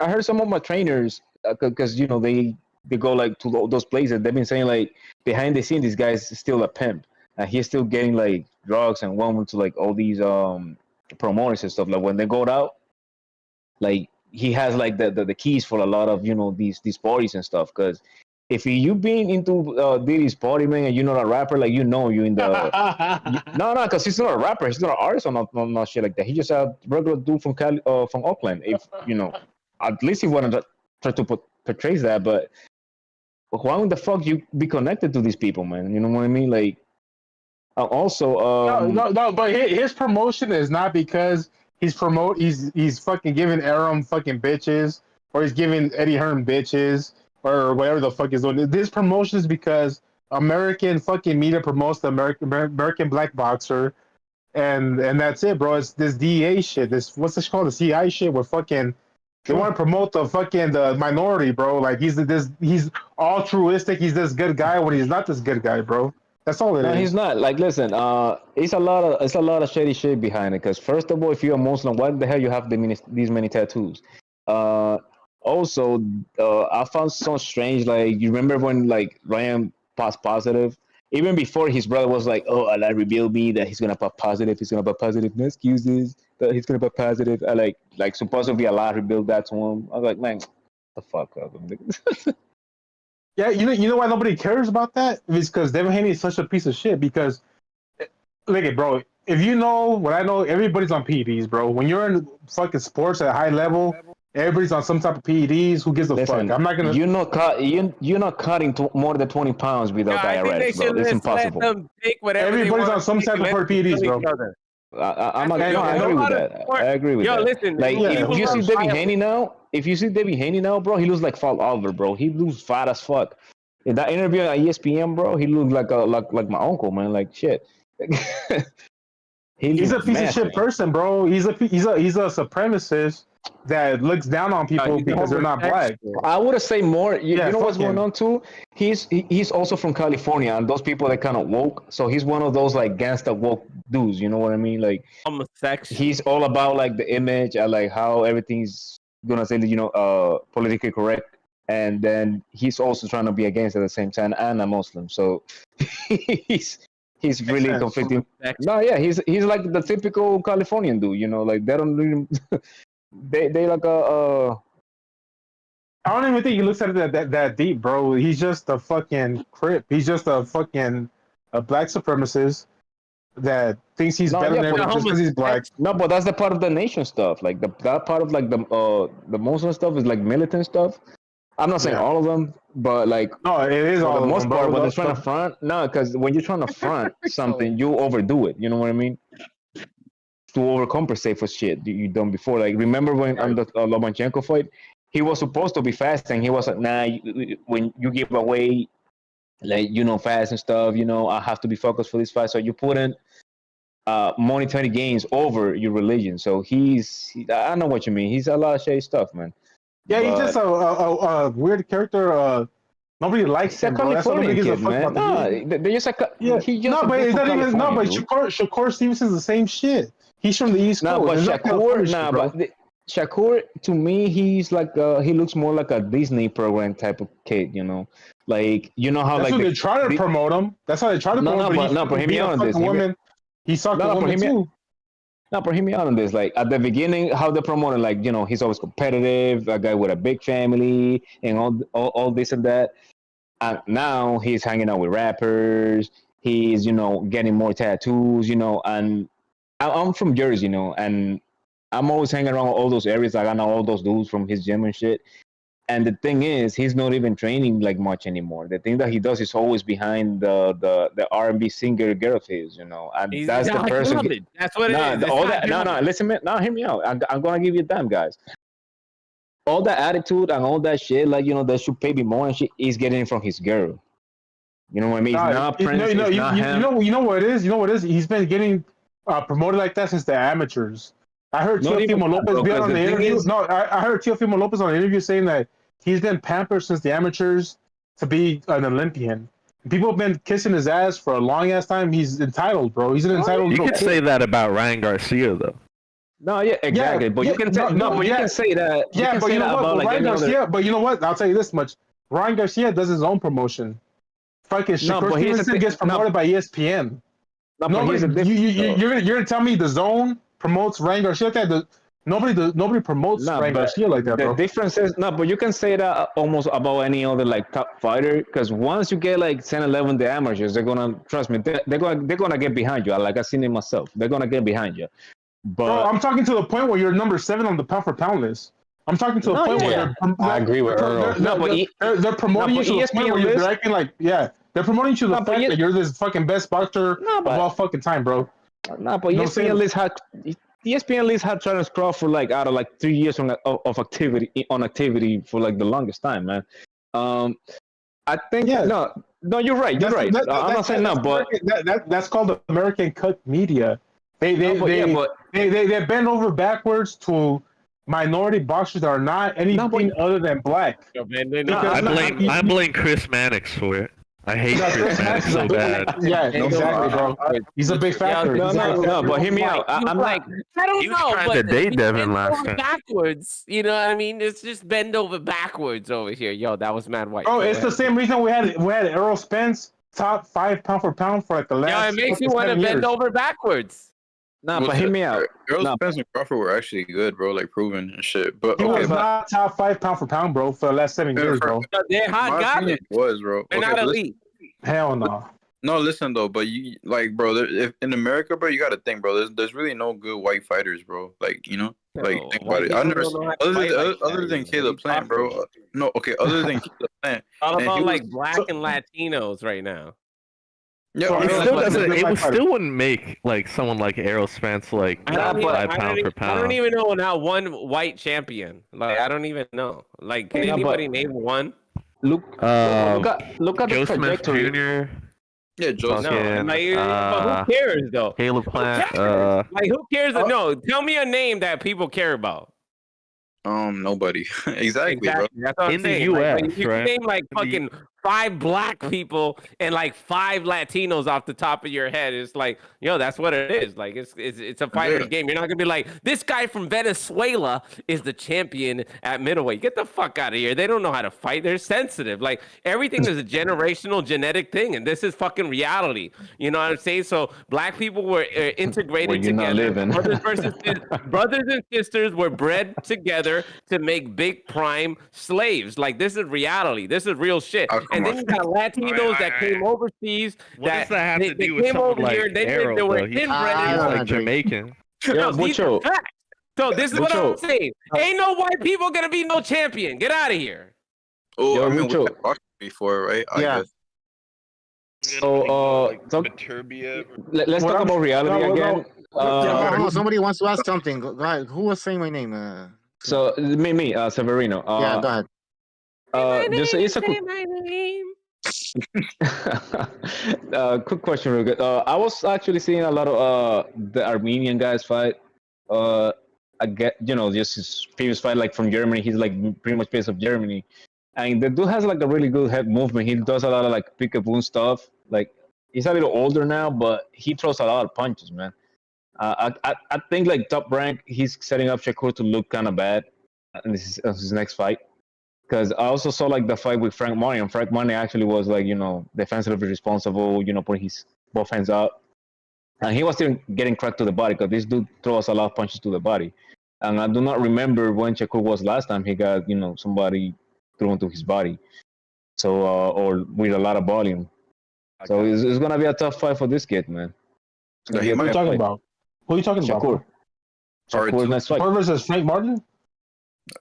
heard some of my trainers, because you know they go like to those places. They've been saying like behind the scenes, this guy's still a pimp, and he's still getting like drugs and women to like all these promoters and stuff. Like when they go out, like he has like the keys for a lot of, you know, these parties and stuff. Because if you been into Diddy's party, man, and you're not a rapper, like, you know, you in the no, because he's not a rapper, he's not an artist or not shit like that. He just a regular dude from Cali, from Oakland. If you know, at least he wouldn't try to portray that. But why the fuck you be connected to these people, man? You know what I mean? Like, also, no, but his promotion is not because he's fucking giving Arum fucking bitches, or he's giving Eddie Hearn bitches, or whatever the fuck is doing. This promotion is because American fucking media promotes the American black boxer, and that's it, bro. It's this DEA shit. This, what's this called? The CI shit. Where fucking they want to promote the minority, bro. Like he's altruistic. He's this good guy when he's not this good guy, bro. That's all it is. No, he's not. Like, listen, it's a lot of shady shit behind it. Because first of all, if you're a Muslim, why the hell you have these many tattoos? Also, I found some strange. Like, you remember when like Ryan passed positive? Even before, his brother was like, "Oh, Allah revealed me that he's gonna pop positive. He's gonna pop positive. No excuses. That he's gonna pop positive." I like supposedly Allah revealed that to him. I was like, man, the fuck up. Yeah, you know why nobody cares about that? It's because Devin Haney is such a piece of shit. Because, look at, bro, if you know what I know, everybody's on PEDs, bro. When you're in fucking sports at a high level, everybody's on some type of PEDs. Who gives a fuck? I'm not gonna. You're not cutting more than 20 pounds without diuretics, bro. It's impossible. Everybody's on some type of PEDs, bro. I agree with that. I agree with that. Listen, like, if you see Devin Haney now, bro, he looks like Fall Oliver, bro. He looks fat as fuck. In that interview on ESPN, bro, he looks like my uncle, man. Like, shit. He's a piece of shit person, bro. He's a supremacist that looks down on people because they're not black. I would say more. You know what's going on too? He's also from California, and those people that kind of woke. So he's one of those like gangsta woke dudes. You know what I mean? Like, he's all about like the image and like how everything's gonna say, you know, politically correct. And then he's also trying to be against at the same time, and a Muslim. So he's really conflicting. No, yeah, he's like the typical Californian dude. You know, like they don't really. They like I don't even think he looks at it that deep, bro. He's just a fucking crip. He's just a fucking black supremacist that thinks he's better than everyone just because he's black. No, but that's the part of the nation stuff. Like that part of like the Muslim stuff is like militant stuff. I'm not saying all of them, but like no, it is all the of most them, part. bro. When they're trying to front, no, because when you're trying to front something, you overdo it. You know what I mean? To overcompensate for shit you done before. Like, remember when on the Lomachenko fight, he was supposed to be fasting. He was like, nah, when you give away, like, you know, fast and stuff, you know, I have to be focused for this fight. So you put in monetary gains over your religion. So I know what you mean. He's a lot of shady stuff, man. Yeah, he's just a weird character. Nobody likes him, bro. That's what nobody gives a fuck about. No, they're just like, but it's not even. No, but Shakur Stevenson's the same shit. He's from the East Coast. But Shakur, to me, he's like he looks more like a Disney program type of kid, you know, like, you know how that's like they try to promote him. That's how they try to promote him. But hear me on this. He sucked a woman too. No, but hear me out on this. Like at the beginning, how they promoted, like he's always competitive, a guy with a big family, and all this and that. And now he's hanging out with rappers. He's getting more tattoos. And I'm from Jersey, and I'm always hanging around all those areas. I know all those dudes from his gym and shit. And the thing is, he's not even training like much anymore. The thing that he does is always behind the R&B singer girl of his, and that's the person. That's what it is. All that. No, listen, man. No, hear me out. I'm gonna give you time, guys. All that attitude and all that shit, like they should pay me more and shit. He's getting it from his girl. You know what I mean? You know what it is. You know what it is. He's been getting promoted like that since the amateurs. I heard Teofimo Lopez be on the interview. I heard Teofimo Lopez on the interview saying that he's been pampered since the amateurs to be an Olympian. People have been kissing his ass for a long ass time. He's entitled, bro. He's an entitled. You could say that about Ryan Garcia, though. No, yeah, exactly. But you can say you can say that. Yeah, but you know what? Ryan Garcia. But you know what? I'll tell you this much: Ryan Garcia does his own promotion. Fucking Shakur Stevenson gets promoted by ESPN. You're gonna tell me the Zone promotes Ryan Garcia like that? Nobody promotes Ryan Garcia like that, bro. The difference is but you can say that almost about any other like top fighter, because once you get like 10, 11 the amateurs, they're gonna trust me. They're gonna get behind you. Like I've seen it myself. They're gonna get behind you. But bro, I'm talking to the point where you're number 7 on the pound for pound list. I'm talking to the point where I agree with Earl. They're promoting you to the point where you're acting like they're promoting you to the fact that you're this fucking best boxer of all fucking time, bro. But ESPN list had Travis Crawford like out of like 3 years of activity for like the longest time, man. I think no, you're right. You're right. I'm not saying no, but that's called American cut media. They bend over backwards to minority boxers that are not anything other than black. I blame Chris Mannix for it. I hate Chris Mannix so bad. Yeah, exactly, bro. He's a big factor. No, but hear me out. I'm like, I don't know. Trying to date Devin last time. Backwards, you know what I mean? It's just bend over backwards over here. Yo, that was mad white. Oh, it's the same reason we had Errol Spence top 5 pound for pound for like the last. Yeah, it makes you want to bend over backwards. Nah, but hear me out. Errol Spence and Crawford were actually good, bro, like proven and shit. But he was not top 5 pound for pound, bro, for the last 7 years, bro. They're hot garbage. Was, bro. They're not elite. Hell no. No, listen though, but you like, bro. If in America, bro, you got to think, bro. There's really no good white fighters, bro. Like think about it. I never other than Caleb Plant, bro. No, okay, other than Caleb Plant. All about like black and Latinos right now. Yeah, it still wouldn't make like someone like Errol Spence like 5 pound for pound. I don't even know now one white champion. Like I don't even know. Like can anybody name one? Look at Joe the trajectory. Smith Jr. Yeah, Joe. No, but who cares though? Caleb Plant. Like who cares? No, tell me a name that people care about. Nobody. exactly, bro. That's what in I'm saying. the U.S., like, you right? name like fucking 5 black people and like 5 Latinos off the top of your head. It's like, yo, that's what it is. Like it's a fighter's game. You're not gonna be like, this guy from Venezuela is the champion at middleweight. Get the fuck out of here. They don't know how to fight. They're sensitive. Like everything is a generational genetic thing, and this is fucking reality. You know what I'm saying? So black people were integrated together. Brothers and sisters were bred together to make big prime slaves. Like this is reality. This is real shit. And then you got Latinos that came overseas. What does that have to do with came someone over like here. They Errol, were though? He's inbred. like Jamaican. No, these are facts. So this is what I'm saying. Ain't no white people gonna be no champion. Get out of here. Oh, I mean, we talked before, right? Yeah. So let's talk about reality again. Somebody wants to ask something. Who was saying my name? So me, Severino. Yeah, go ahead. It's a quick question, real good. I was actually seeing a lot of the Armenian guys fight. I get just his previous fight, like from Germany. He's like pretty much based of Germany, and the dude has like a really good head movement. He does a lot of like pick-up-boom stuff. Like he's a little older now, but he throws a lot of punches, man. I think like Top Rank, he's setting up Shakur to look kind of bad in his next fight. Because I also saw like the fight with Frank Money, and Frank Money actually was like defensively responsible, putting his both hands up. and he was still getting cracked to the body because this dude throws a lot of punches to the body. And I do not remember when Shakur was last time he got somebody thrown to his body. So or with a lot of volume. So it's gonna be a tough fight for this kid, man. Who are you talking about? Who are you talking about? Shakur's next fight. Shakur versus Frank Martin?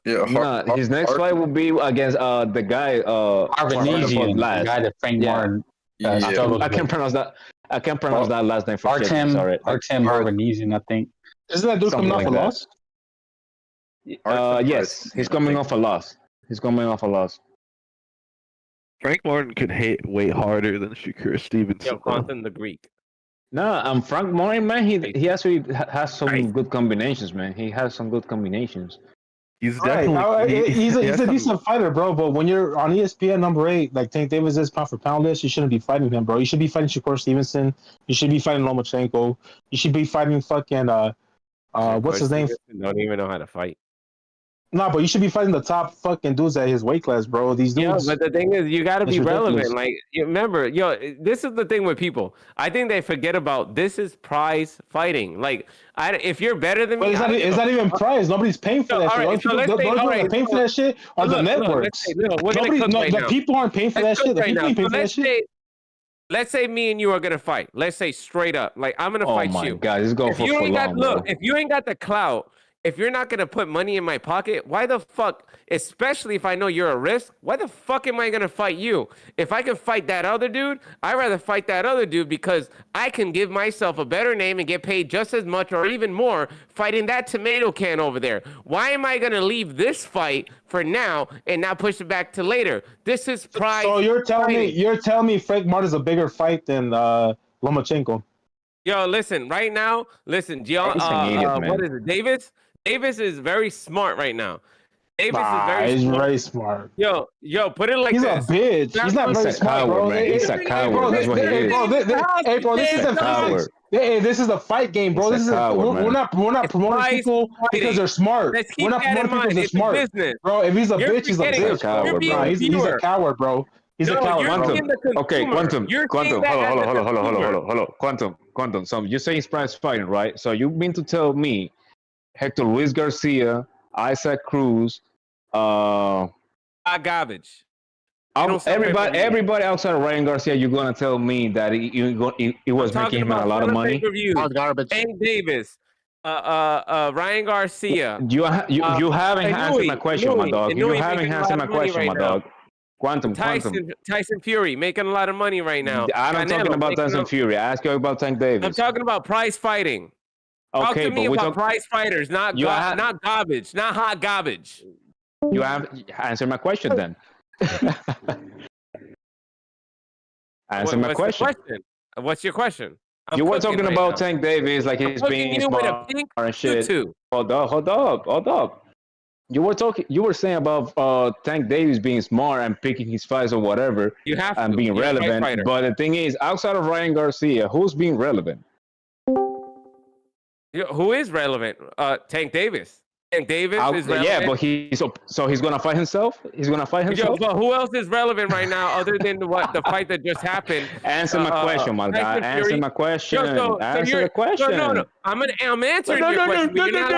Yeah, his next fight will be against the guy Arvenesian, the guy that Frank Martin. I can't pronounce that. I can't pronounce that last name for Artem. Sorry. Artem Arvenesian, I think. Isn't that dude coming off a loss? Yes, he's coming off a loss. Frank Martin could hit way harder than Shakur Stevenson. Yo, Quantum the Greek. No, Frank Martin, man, he actually has some good combinations, man. He has some good combinations. He's definitely he's a decent fighter, bro. But when you're on ESPN number 8, like Tank Davis is pound for pound list, you shouldn't be fighting him, bro. You should be fighting Shakur Stevenson. You should be fighting Lomachenko. You should be fighting fucking what's his name? Don't even know how to fight. No, but you should be fighting the top fucking dudes at his weight class, bro. These dudes. Yeah, but the thing is, you got to be ridiculous. relevant. Like, you remember, this is the thing with people. I think they forget about this is prize fighting. Like, if you're better than me, it's not even prize. Nobody's paying for that shit. The people that are paying for that shit are the networks. The people aren't paying for that shit. The people ain't paying for that shit. Let's say me and you are gonna fight. Let's say straight up, like I'm gonna fight you. Oh my God, this is going for long, bro. If you ain't got the clout, if you're not gonna put money in my pocket, why the fuck? Especially if I know you're a risk, why the fuck am I gonna fight you? If I can fight that other dude, I'd rather fight that other dude because I can give myself a better name and get paid just as much or even more fighting that tomato can over there. Why am I gonna leave this fight for now and not push it back to later? This is prize. So you're telling me Frank Martin's a bigger fight than Lomachenko? Yo, listen, right now, what is it, Davis? Davis is very smart right now. Davis is very smart. Yo, put it like he's this. He's a bitch. He's not very smart, bro. He's a coward. That's what he is. Hey, bro, this isn't physics. Hey, this is a fight game, bro. We're not promoting people because they're smart. We're not promoting people because they're smart. Bro, if he's a bitch, he's a bitch. He's a coward, bro. He's a coward. Okay, Quantum. Hold on. Quantum. So you're saying it's prize fighting, right? So you mean to tell me Hector Luis Garcia, Isaac Cruz, garbage. Everybody outside of Ryan Garcia, you're gonna tell me that it was making him a lot of money? Garbage. Hank Davis, Ryan Garcia. You haven't answered my question, my dog. You haven't answered my question, my dog. Quantum. Tyson Fury making a lot of money right now. I'm not talking about Tyson Fury. I asked you about Tank Davis. I'm talking about prize fighting. Talk to me about prize fighters, not garbage, not hot garbage. You have answered my question then. Answer my question. What's your question? You were talking about Tank Davis like he's being smart and shit. Hold up. You were saying about Tank Davis being smart and picking his fights or whatever and being relevant. But the thing is, outside of Ryan Garcia, who's being relevant? Who is relevant? Tank Davis. Tank Davis is relevant. Yeah, but he's gonna fight himself. He's gonna fight himself. But who else is relevant right now other than the fight that just happened? Answer my question, my guy. Answer my question. Answer the question. No. I'm answering your question. But you're not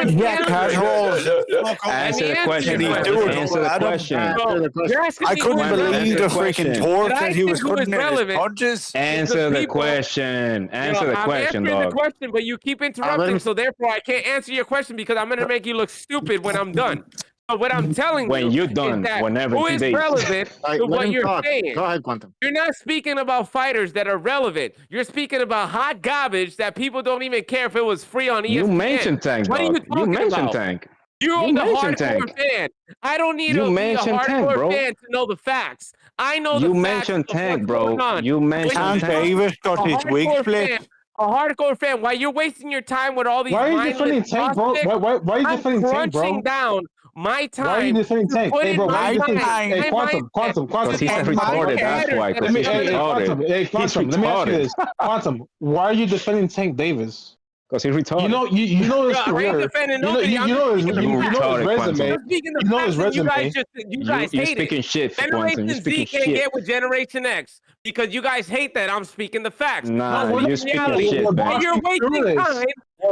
answer the question. Answer the question. I couldn't believe the freaking torque that he was putting in his punches. Answer the question. Answer the question, dog. I'm answering the question, but you keep interrupting, so therefore I can't answer your question because I'm gonna make you look stupid when I'm done. But what I'm telling when you you're done, is that whenever who is relevant to what you're saying. Go ahead, Quantum. You're not speaking about fighters that are relevant. You're speaking about hot garbage that people don't even care if it was free on ESPN. You mentioned Tank, what dog. Are you talking you mentioned about? Tank. You're the hardcore fan. I don't need to be a hardcore fan to know the facts. I know the facts. You mentioned Tank, bro. You mentioned Tank. Davis got his wig split. A hardcore fan. Why you're wasting your time with all these? Why are you defending Tank, bro? Why are you defending Tank, bro? Crunching down my time. Why are you defending Tank? Hey, bro, why are you defending Tank? Hey, Quantum. Because he's retarded, that's why. Because he's retarded. Quantum, let me ask you this. Quantum, why are you defending Tank Davis? Because he's retarded. You know his Yo, I ain't career. defending You know, nobody. you I'm know his, just speaking you the know facts. his resume. I'm speaking the You know facts, his and you resume. guys You're hate it. speaking shit, Quantum. You're Generation speaking Z can't shit. get with Generation X because you guys hate that. I'm speaking the facts. Nah, How's the you're speaking reality? shit, And man. you're wasting time.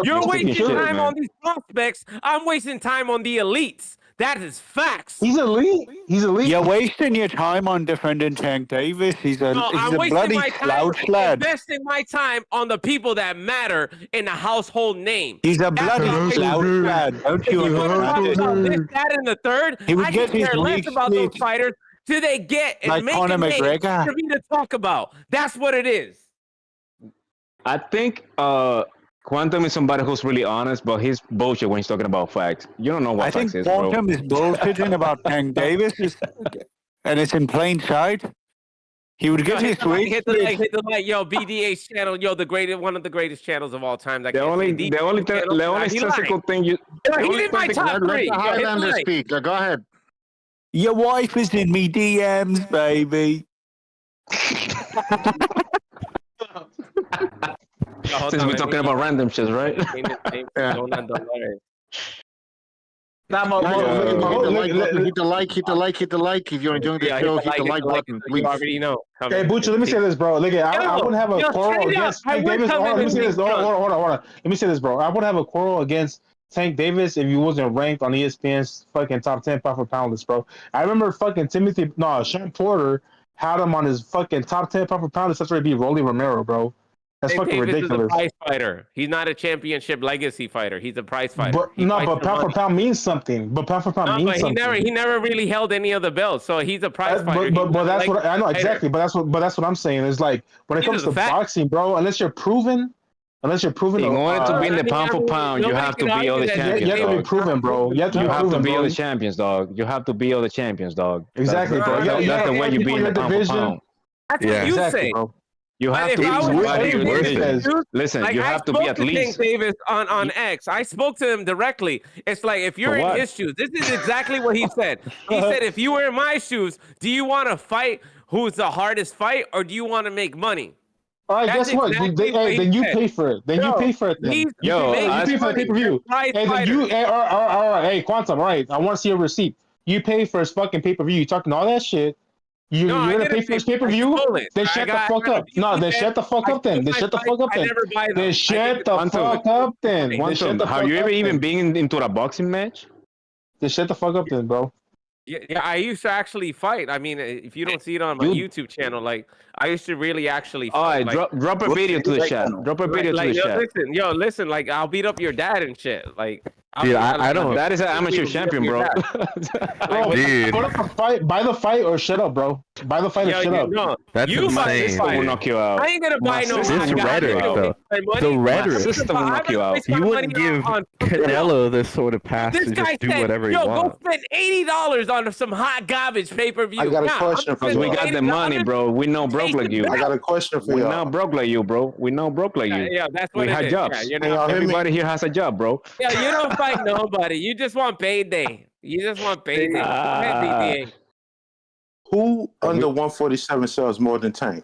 You're speaking wasting shit, time man. on these prospects. I'm wasting time on the elites. That is facts. He's elite. He's elite. You're wasting your time on defending Tank Davis. He's a I'm wasting bloody my time slouch lad. investing my time on the people that matter in the household name. He's a That's bloody what I'm slouch doing. lad. Don't If you you want to talk understand? about this, that, and the third, He would I get could his care less weak about those split fighters till they get and like make Conor a name McGregor. for me to talk about. That's what it is. I think Quantum is somebody who's really honest, but he's bullshit when he's talking about facts. You don't know what I facts think is, bro. Quantum is bullshitting about Tank Davis, and it's in plain sight. He would get his weight hit the like, yo, BDH channel, yo, one of the greatest channels of all time. The only sensical thing you. He did my top three. Let the Highlander speak. Go ahead. Your wife is in me DMs, baby. Since we're talking about random shit, right? Hit the like if you're enjoying the show. Hit the like button, please. You already know. Hey, Bucci, let me say this, bro. Look, I wouldn't have a quarrel against Tank Davis. Let me say this. Hold on. Let me say this, bro. I wouldn't have a quarrel against Tank Davis if he wasn't ranked on ESPN's fucking top 10 pound for pound list, bro. I remember fucking Sean Porter had him on his fucking top 10 pound for pound list. That's where he beat Rolly Romero, bro. That's Tank fucking Davis ridiculous. Is a prize fighter. He's not a championship legocy fighter. He's a prize fighter. But pound for pound means something. But pound for pound means something. He never really held any of the belts, so he's a prize fighter. But that's what I know exactly. But that's what I'm saying. Is like when it comes to boxing, bro. Unless you're proven. In order to be in the pound for pound, you have to be all the champions. You have to be proven, bro. You have to be all the champions, dog. You have to be all the champions, dog. Exactly, bro. That's the way you be in the pound for pound. That's what you say. Bro. You have to be somebody in your division. Listen, you have to be at least. Tank Davis on X. I spoke to him directly. It's like if you're in his shoes, this is exactly what he said. He said, if you were in my shoes, do you want to fight who's the hardest fight, or do you want to make money? All right, guess what? Then you pay for it. Then you pay for it. Then you pay for the pay-per-view. All right. Hey, Quantum. All right, I want to see a receipt. You pay for his fucking pay-per-view. You talking all that shit. You're gonna pay for his pay-per-view? Then shut the fuck up. No, then shut the fuck up then. Then shut the fuck up then. Then shut the fuck up then. Have you ever even been into a boxing match? Then shut the fuck up then, bro. Yeah, I used to actually fight. I mean, if you don't see it on my YouTube channel, like I used to really actually fight. All right, like, drop a video to the chat. Drop a video to the chat. Listen, like I'll beat up your dad and shit. Like, dude, I don't. That is an amateur champion, bro. Dude, put up a fight, buy the fight or shut up, bro. Buy the fight or shut up. No, that's you insane. Will knock you out. I ain't gonna buy no. This rhetoric, though. The rhetoric. System will knock you out. You wouldn't give Canelo this sort of pass to just do whatever he wants. Go spend $80 on some hot garbage pay-per-view. I got a question for you. We got the money, bro. We know broke like you. I got a question for you. We not broke like you, bro. We know broke like you. Yeah, that's what we had jobs. Everybody here has a job, bro. Yeah, you don't fight nobody. You just want payday. You just want payday. Who under 147 sells more than Tank?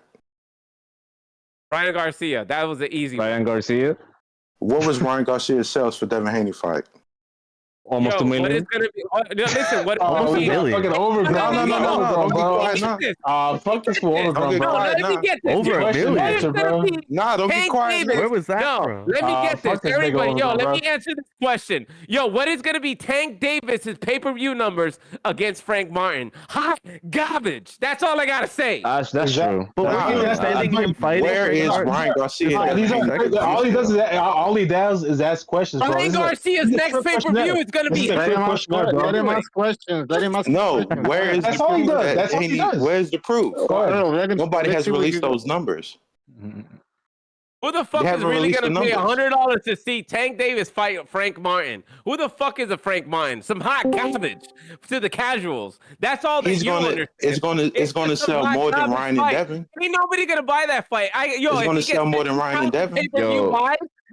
Ryan Garcia. That was the easy Ryan Garcia. What was Ryan Garcia's sales for Devin Haney fight? Almost $1 million. What is gonna be? Listen, what? Almost $1 million. Fucking overgrown. No, fuck this for overgrown, bro. Let me get this. Over $1 million, bro. Nah, don't be quiet. Where was that from? Let me get this. Everybody, let bro. me answer this question. Yo, what is gonna be Tank Davis's pay-per-view numbers against Frank Martin? Hot garbage. That's all I gotta say. That's true. But where is Ryan Garcia? All he does is ask questions, bro. Ryan Garcia's next pay-per-view is gonna be. Let him ask questions. No, where is that's the all proof? he does. That's all he does. Where's the proof? Nobody has released those. those numbers. Who the fuck is really gonna pay $100 to see Tank Davis fight Frank Martin? Who the fuck is a Frank Martin? Some hot garbage to the casuals. That's all that you understand. It's gonna sell more than Ryan and Devin. Ain't nobody gonna buy that fight. It's gonna sell more than Ryan and Devin.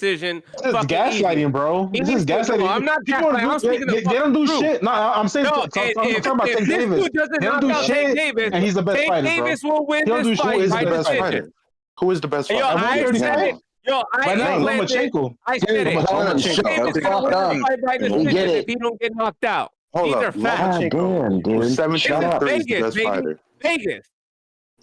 decision. This is fucking gaslighting, easy. bro. He This needs is to- gaslighting. no, I'm not People gaslighting. I'm speaking the they don't do fucking truth. shit. No, I'm saying, No, I'm talking about Tank if this Davis. dude doesn't They don't knock do out Tank shit, Davis, and he's the best Tank fighter, bro. Davis will win He don't do this shit. fight Who is by the best decision. fighter? Who is the best Yo, fighter? At I 135? said it. Yo, I Right now, said it. Lomachenko. I said it. Lomachenko. Davis Okay, gonna win fuck this fight by We decision get if it. he don't get knocked out. Hold These up. are facts. Lomachenko, who's 17 and 3 is the Vegas, best baby. fighter. Vegas.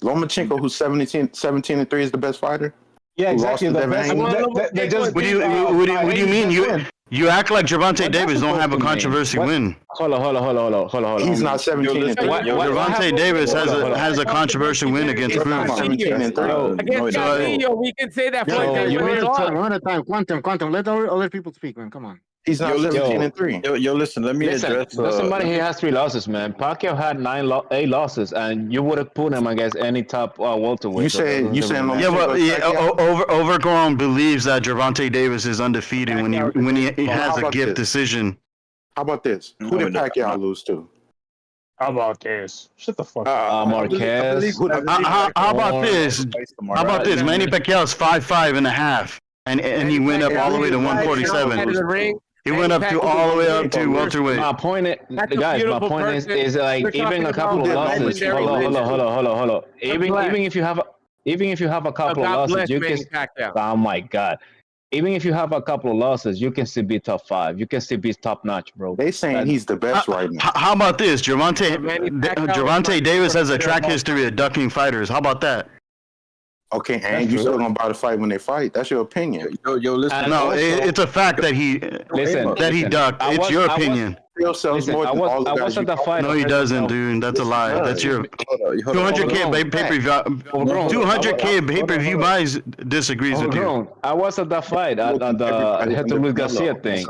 Lomachenko, who's 17 and 3 is the best fighter. Yeah, Who lost exactly. to The Devin best. Haney? They just What do you mean? You act like Gervonta Davis don't have a controversy win. Hold on. He's not 17-3. Gervonta Davis has a controversy win against He's not Cruz. 17-3. Against Garcia, we can say that for One at a time. Quantum. Let other people speak, man. Come on. He's not 17-3. Yo, listen. Let me address. Doesn't matter. He has 3 losses, man. Pacquiao had 8 losses, and you would have put him against any top welterweight. You saying Overgrown believes that Gervonta Davis is undefeated when he has a gift decision. How about this? Who did Pacquiao lose to? How about this? Shut the fuck up. Marquez. How about this? How about this? Manny Pacquiao's 5'5.5", and he went up all the way to 147. He went up to all the way up to welterweight. My point is like even a couple of losses. Hold on. Even if you have a couple of losses, you can. Oh my God. Even if you have a couple of losses, you can still be top 5. You can still be top notch, bro. They saying he's the best right now. How about this? Gervonta Davis has a track history of ducking fighters. How about that? Okay, and you still gonna buy the fight when they fight? That's your opinion. Yo, listen. No, it's a fact that he ducked. It's your opinion. I wasn't the fight. No, he doesn't, dude. That's a lie. That's your 200K pay-per-view. 200K pay-per-view buys disagrees with you. I was at that fight at the Garcia thing.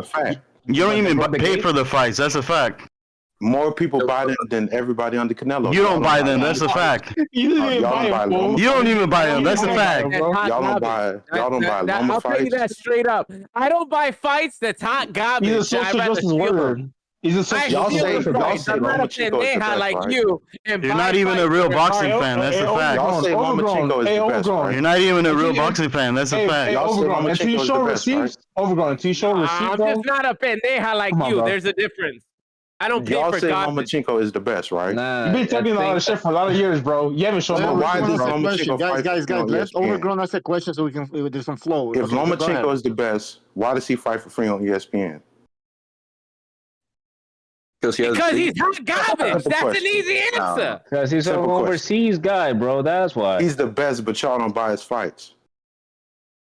You don't even pay for the fights. That's a fact. More people buy them than everybody under Canelo. You don't buy them. That's a fact. You don't even buy them. That's a fact. Y'all don't buy I'll tell you that straight up. I don't buy fights that's hot garbage. He's a social justice warrior. He's a social justice warrior. I'm not a pendeja like you. You're not even a real boxing fan. That's a fact. Y'all say Lomachenko is the best, right? You're not even a real boxing fan. That's a fact. Overgrown. Until you show receipts. Overgrown. Until you show receipts. I'm just not a pendeja like you. There's a difference. I don't pay Y'all for say garbage. Lomachenko is the best, right? You've been telling me a lot of shit for a lot of years, bro. You haven't shown me. Why does Lomachenko fight? Guys, let's Overgrown ask a question so we can there's some flow. If Lomachenko is the best, why does he fight for free on ESPN? Because he's hot garbage. That's an easy answer. Because he's an overseas guy, bro. That's why. He's the best, but y'all don't buy his fights.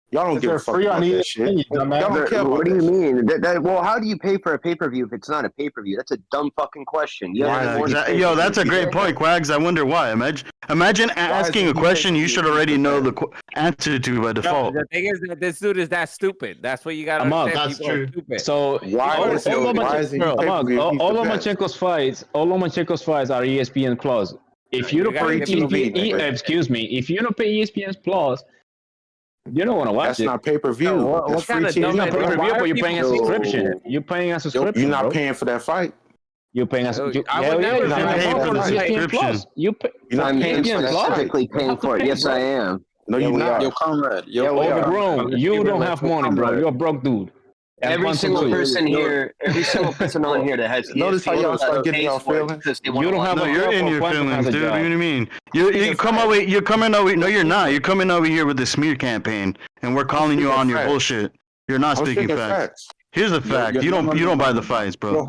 Y'all don't give a fuck about that shit. Y'all don't care about what do you mean? Well, how do you pay for a pay-per-view if it's not a pay-per-view? That's a dumb fucking question. Yo, that's a great point, Quags. I wonder why. Imagine asking a question you should already know the answer to by default. The thing is that this dude is that stupid. That's what you got to understand. That's true. So all Lomachenko's fights are ESPN Plus. If you don't pay ESPN Plus, you don't want to watch That's it. That's not pay-per-view. What kind of dumb pay-per-view, but you're paying a subscription. You're paying a subscription. You're not paying for that fight. You're paying a subscription. You're not paying for the subscription. I'm specifically paying for it. Yes, I am. No, you're not. Yo, comrade. Overgrown. You don't have money, bro. You're a broke dude. Every single person here, every single person on here that has notice how y'all start getting y'all feelings. You don't have. No, you're in your feelings, dude. What do you mean? You come over. You're coming over. No, you're not. You're coming over here with the smear campaign, and we're calling you on your bullshit. You're not speaking facts. Here's a fact. You don't buy the fights, bro.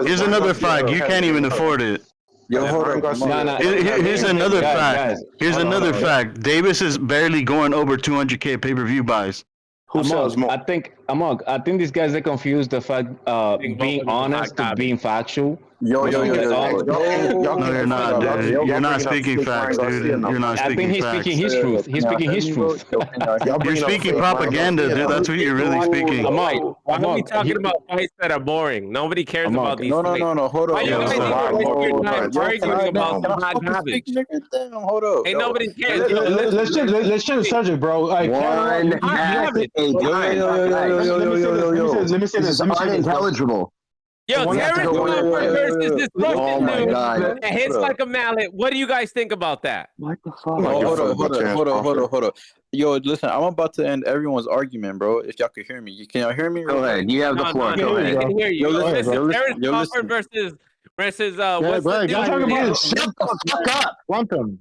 Here's another fact. You can't even afford it. Here's another fact. Here's another fact. Davis is barely going over 200K pay-per-view buys. Who sells more? I think these guys they confuse the fact being honest to being factual. Yo. No, you're not, dude. You're not speaking facts, dude. You're not speaking facts. I think he's speaking his truth. He's speaking his truth. You're speaking propaganda, dude. That's what you're really speaking. Why are we talking about fights that are boring? Nobody cares about these fights. No. Hold on. Why are you guys arguing about the hot garbage? Hold up. Ain't nobody cares. Let's change the subject, bro. Like, Let me say this. Unintelligible. Yo, Terrence Crawford versus this Russian dude God. that hits like a mallet. What do you guys think about that? What the fuck? Hold up. Yo, listen, I'm about to end everyone's argument, bro. If y'all could hear me. Can y'all hear me? Go ahead. You have the floor. Go ahead. I can hear you. Listen, Terrence Crawford versus what's the dude? Shut the fuck up. Quantum.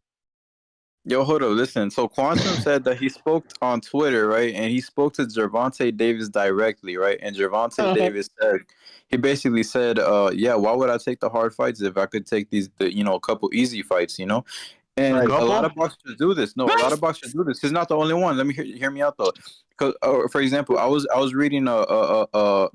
Yo, hold up, listen. So Quantum said that he spoke on Twitter, right? And he spoke to Gervonta Davis directly, right? And Gervonta Davis said, he basically said, yeah, why would I take the hard fights if I could take a couple easy fights, And a lot of boxers do this. No, a lot of boxers do this. He's not the only one. Let me hear me out though. Cause, for example, I was reading Carl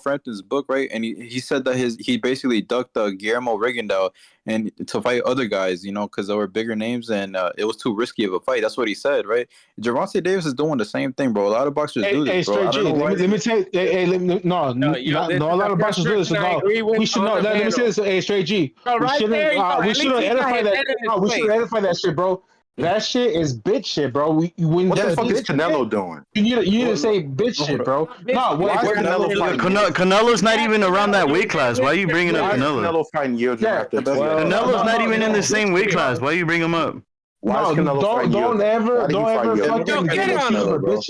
Frampton's book, right, and he said that he basically ducked Guillermo Rigondeaux and to fight other guys, you know, because there were bigger names and it was too risky of a fight. That's what he said, right? Gervonta Davis is doing the same thing, bro. A lot of boxers do this, bro. I don't know why. Let me tell you, no, a lot of boxers do this. So no, we should not. Let me say this, hey, Straight G. We shouldn't edify that. No, we shouldn't edify that shit, bro. That shit is bitch shit, bro. What the fuck is Canelo doing? You need to say bitch shit, bro. No, why is Canelo fighting? Canelo's not even around that weight class. Why are you bringing up Canelo? Canelo fighting Yildirim after Canelo's not even in the same weight class. Why are you bring him up? Why is Canelo fighting don't ever fucking get on him, bro.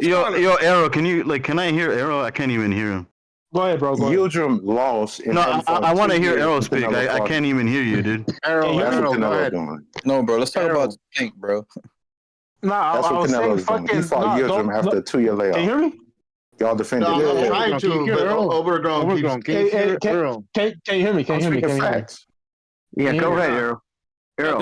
Yo, Arrow, can I hear Arrow? I can't even hear him. Go ahead, bro. Yildirim lost. No, I want to hear Arrow speak. I can't even hear you, dude. Arrow, that's what Canelo's doing. No, bro. Let's talk about Tank, bro. Nah, that's what Canelo's doing. He fought Yildirim after a 2-year layoff. Can you hear me? Y'all defended it. I'm trying to, but overgrown. Can you hear me? Can you hear me? Facts. Yeah, go ahead, Arrow.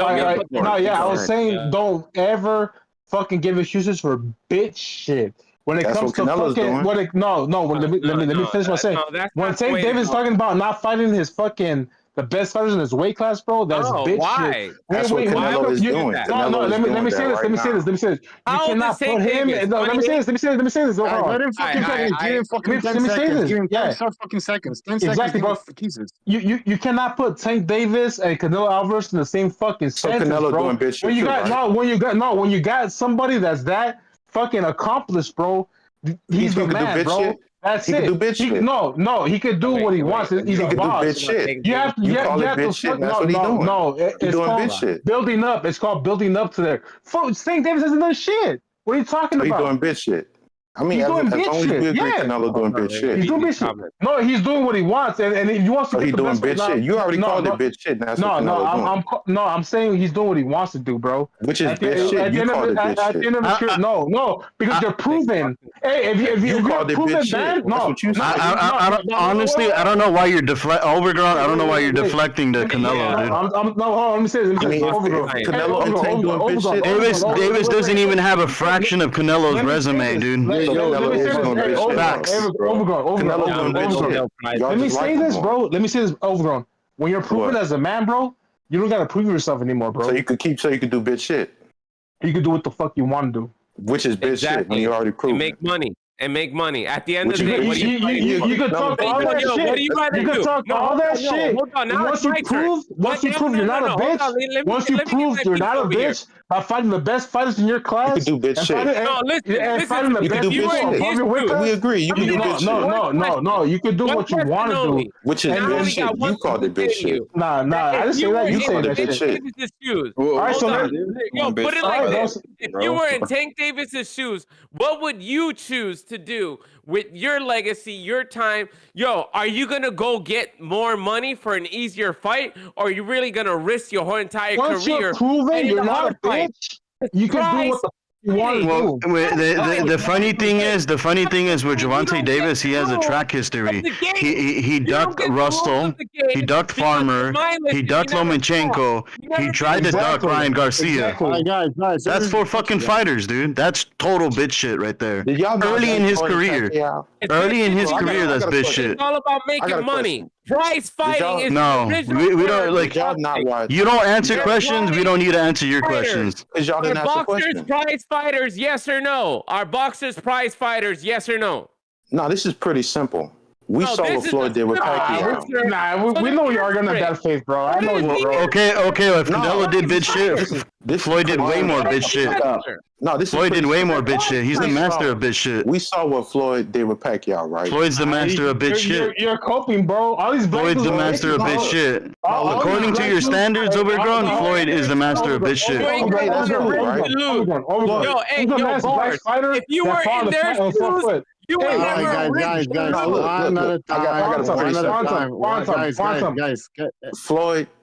I was saying, don't ever fucking give excuses for bitch shit. When it comes to fucking, let me finish my saying. When Tank Davis talking about not fighting his fucking the best fighters in his weight class, bro, that's bitch shit. That's what Canelo is doing. No, let me say this. You cannot put him. No, let me say this. Let me say this. Let him fucking give him fucking 10 seconds. Give him 10 fucking seconds. 10 seconds. Exactly, bro. You cannot put Tank Davis and Canelo Alvarez in the same fucking sentence, Canelo bro. doing bitch shit When you too, got when you got somebody that's that fucking accomplished, bro. He's the man, bro. Shit? That's he it. Can do bitch shit. No, he could do what he wants. He's a boss. He can do bitch shit. You have to, you call it bitch shit. That's what he's doing. No, it's called bitch shit. building up. It's called building up to there. Tank Davis hasn't done shit. What are you talking about? He's doing bitch shit. I mean, he's doing as bitch long as shit. we agree Canelo doing bitch shit. He's doing bitch shit. No, he's doing what he wants, and if he wants to. He's doing bitch shit. You already called it bitch shit. That's what Canelo's doing. I'm saying he's doing what he wants to do, bro. Which is bitch shit. You called it bitch shit. At the end of the trip, no, because you're proven. Hey, if you called it bitch shit. No, honestly, I don't know why you're overgrown. I don't know why you're deflecting to Canelo, dude. No, hold on, let me say this. Canelo and Tank doing bitch shit. Davis doesn't even have a fraction of Canelo's resume, dude. Let me say this, bro. Overgrown. When you're proven as a man, bro, you don't gotta prove yourself anymore, bro. So you could do bitch shit. You could do what the fuck you want to do. Which is bitch shit when you already proved. Make money. At the end of the day, you could talk all that shit. You could talk all that shit. Once you prove you're not a bitch. Once you prove you're not a bitch by fighting the best fighters in your class. You can do bitch shit. No, listen. You can do bitch shit. We agree. You can do bitch shit. No. You can do what you want to do. Which is bitch shit. You called it bitch shit. Nah. I didn't say that. You called it bitch shit. All right, so put it like this: if you were in Tank Davis's shoes, what would you choose to do with your legacy, your time? Are you gonna go get more money for an easier fight, or are you really gonna risk your whole entire career? Once you're proven you're not a bitch, you can do what the you want to do. The funny thing is with Gervonta Davis, he has a track history. He ducked Russell, he ducked Farmer, he ducked Lomachenko, he tried to duck Ryan Garcia. Guys, that's 4 fucking fighters, dude. That's total bitch shit right there. Early in his career, that's bitch shit. It's all about making money. Prize fighting is no. We don't like. You don't answer questions. We don't need to answer your questions. Y'all didn't answer boxers prize fighters, yes or no? Are boxers prize fighters, yes or no? No, this is pretty simple. We saw what Floyd did with Pacquiao. We know you're arguing at that faith, bro. I know you, bro. Okay. If Canelo did bitch shit, Floyd did way more bitch shit. Floyd did way more bitch shit. He's the master of bitch shit. We saw what Floyd did with Pacquiao, right? Floyd's the master of bitch shit. You're coping, bro. All these Floyd's the master of bitch shit. According to your standards, overgrown, Floyd is the master of bitch shit. If you were in their shoes, you were guys.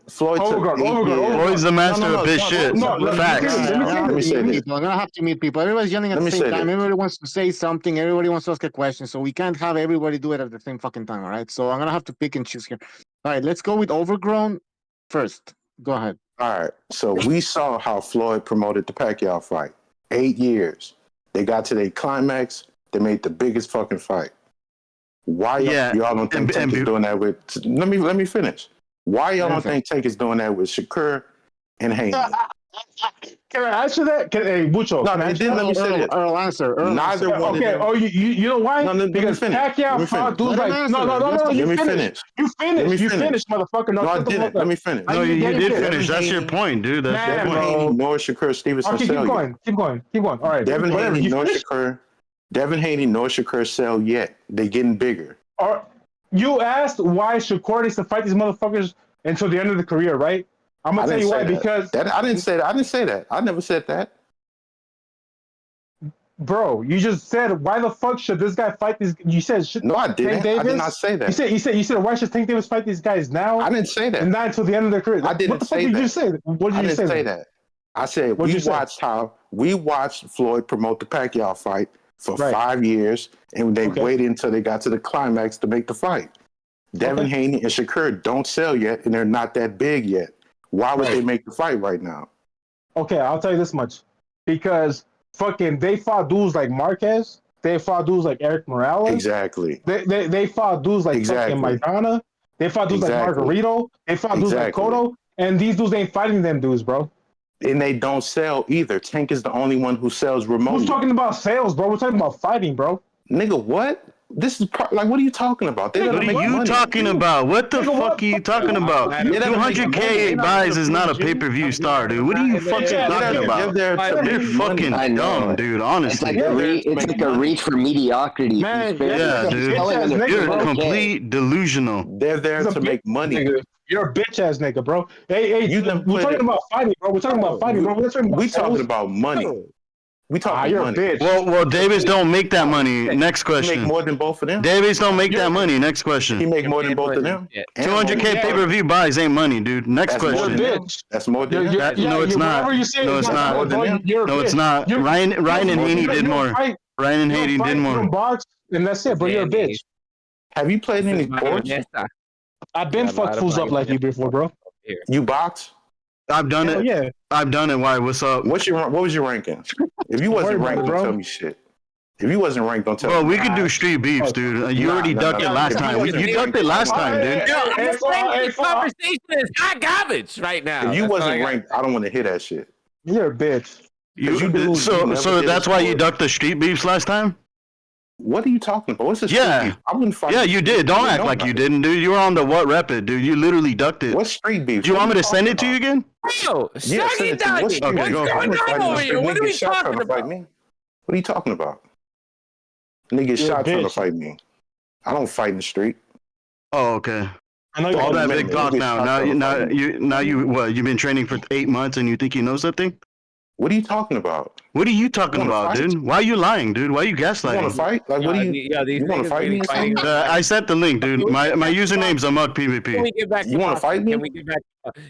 Floyd's the master of bitch shit. Facts. I'm gonna have to meet people. Everybody's yelling at the same time. Everybody wants to say something. Everybody wants to ask a question. So we can't have everybody do it at the same fucking time. All right. So I'm gonna have to pick and choose here. All right. Let's go with Overgrown first. Go ahead. All right. So we saw how Floyd promoted the Pacquiao fight. 8 years. They got to their climax. They made the biggest fucking fight. Why y'all don't think Tank is doing that with? Let me finish. Why y'all don't think Tank is doing that with Shakur and Haney? Can I answer that? Hey, Bucho. No, let me say it. Earl answer. Neither one of them. Oh, you know why? No, because Pacquiao fought dudes like no. Let me finish. You finish, motherfucker. No, I didn't. Let me finish. No, you did finish. That's your point, dude. That's your point. Haney nor Shakur Stevenson sell yet. Keep going. All right. Devin Haney nor Shakur sell yet. They getting bigger. You asked why Shakur needs to fight these motherfuckers until the end of the career, right? I'm gonna tell you why. Because I didn't say that. I didn't say that. I never said that. Bro, you just said why the fuck should this guy fight these? You said no, I didn't. I did not say that. You said why should Tank Davis fight these guys now? I didn't say that. And not until the end of their career. I didn't say that. What did you say? What did you say? I didn't say that. I said we watched Floyd promote the Pacquiao fight for 5 years, and they waited until they got to the climax to make the fight. Devin Haney and Shakur don't sell yet, and they're not that big yet. Why would they make the fight right now? Okay, I'll tell you this much. Because fucking they fought dudes like Marquez. They fought dudes like Eric Morales. Exactly. They fought dudes like fucking Maidana. They fought dudes like Margarito. They fought dudes like Cotto. And these dudes ain't fighting them dudes, bro. And they don't sell either. Tank is the only one who sells remotely. Who's talking about sales, bro? We're talking about fighting, bro. Nigga, what? This is what are you talking about? What are you talking about? What the fuck are you talking about? 200K buys is not a pay-per-view star, dude. What are you fucking talking about? You're fucking dumb, dude. Honestly, it's like a reach for mediocrity. Man, yeah, dude. You're complete delusional. They're there to make money. You're a bitch ass nigga, bro. Hey, we're talking about fighting, bro. We're talking about fighting, bro. We talking about money. We talking you're money. A bitch. Well, Davis don't make that money. Next question. He make more than both of them. Davis don't make that money. Next question. He make more than both of them. 200K pay-per-view buys ain't money, dude. Next question. That's more than them. No, it's not. No, it's not. No, it's not. Ryan and Haney did more. Ryan and Haney did more. Box, and that's it, bro. You're a bitch. Have you played any sports? I've been fucked fools up like you before, bro. You box? I've done it. Yeah. I've done it. Why? What's up? What was your ranking? If you wasn't ranked, don't tell me shit. If you wasn't ranked, don't tell me. Well, we could do street beefs, dude. You already ducked it last time. You ducked it last time, dude. Yo, this conversation is hot garbage right now. If you wasn't ranked, I don't want to hear that shit. You're a bitch. So that's why you ducked the street beefs last time? What are you talking about? What's the street beef? I wouldn't fight. Yeah, you did. Don't act like you didn't, dude. You were on the what rep it, dude. You literally ducked it. What street beef? Do you want me to send it to you again? Yo, Shaggy Doggy. What's going on over here? What are we talking about? What are you talking about? Nigga get shot trying to fight me. I don't fight in the street. Oh, okay. All that big talk now. Now you what? You've been training for 8 months and you think you know something? What are you talking about? What are you talking about, dude? Why are you lying, dude? Why are you gaslighting? You want to fight? Like, what do you? You want to fight me? I sent the link, dude. My username's Amok PvP. Can we get back? You want to fight me?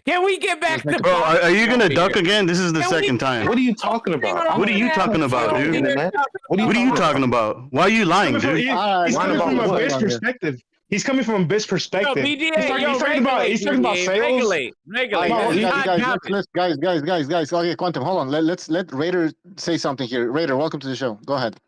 Can we get back to? Bro, are you gonna duck again? This is the second time. What are you talking about? What are you talking about, dude? What are you talking about? Why are you lying, dude? He's coming from a bitch perspective. He's coming from a bitch perspective. Yo, BDA, he's talking about sales. Regulate. Guys. Okay, Quantum, hold on. Let's let Raider say something here. Raider, welcome to the show. Go ahead.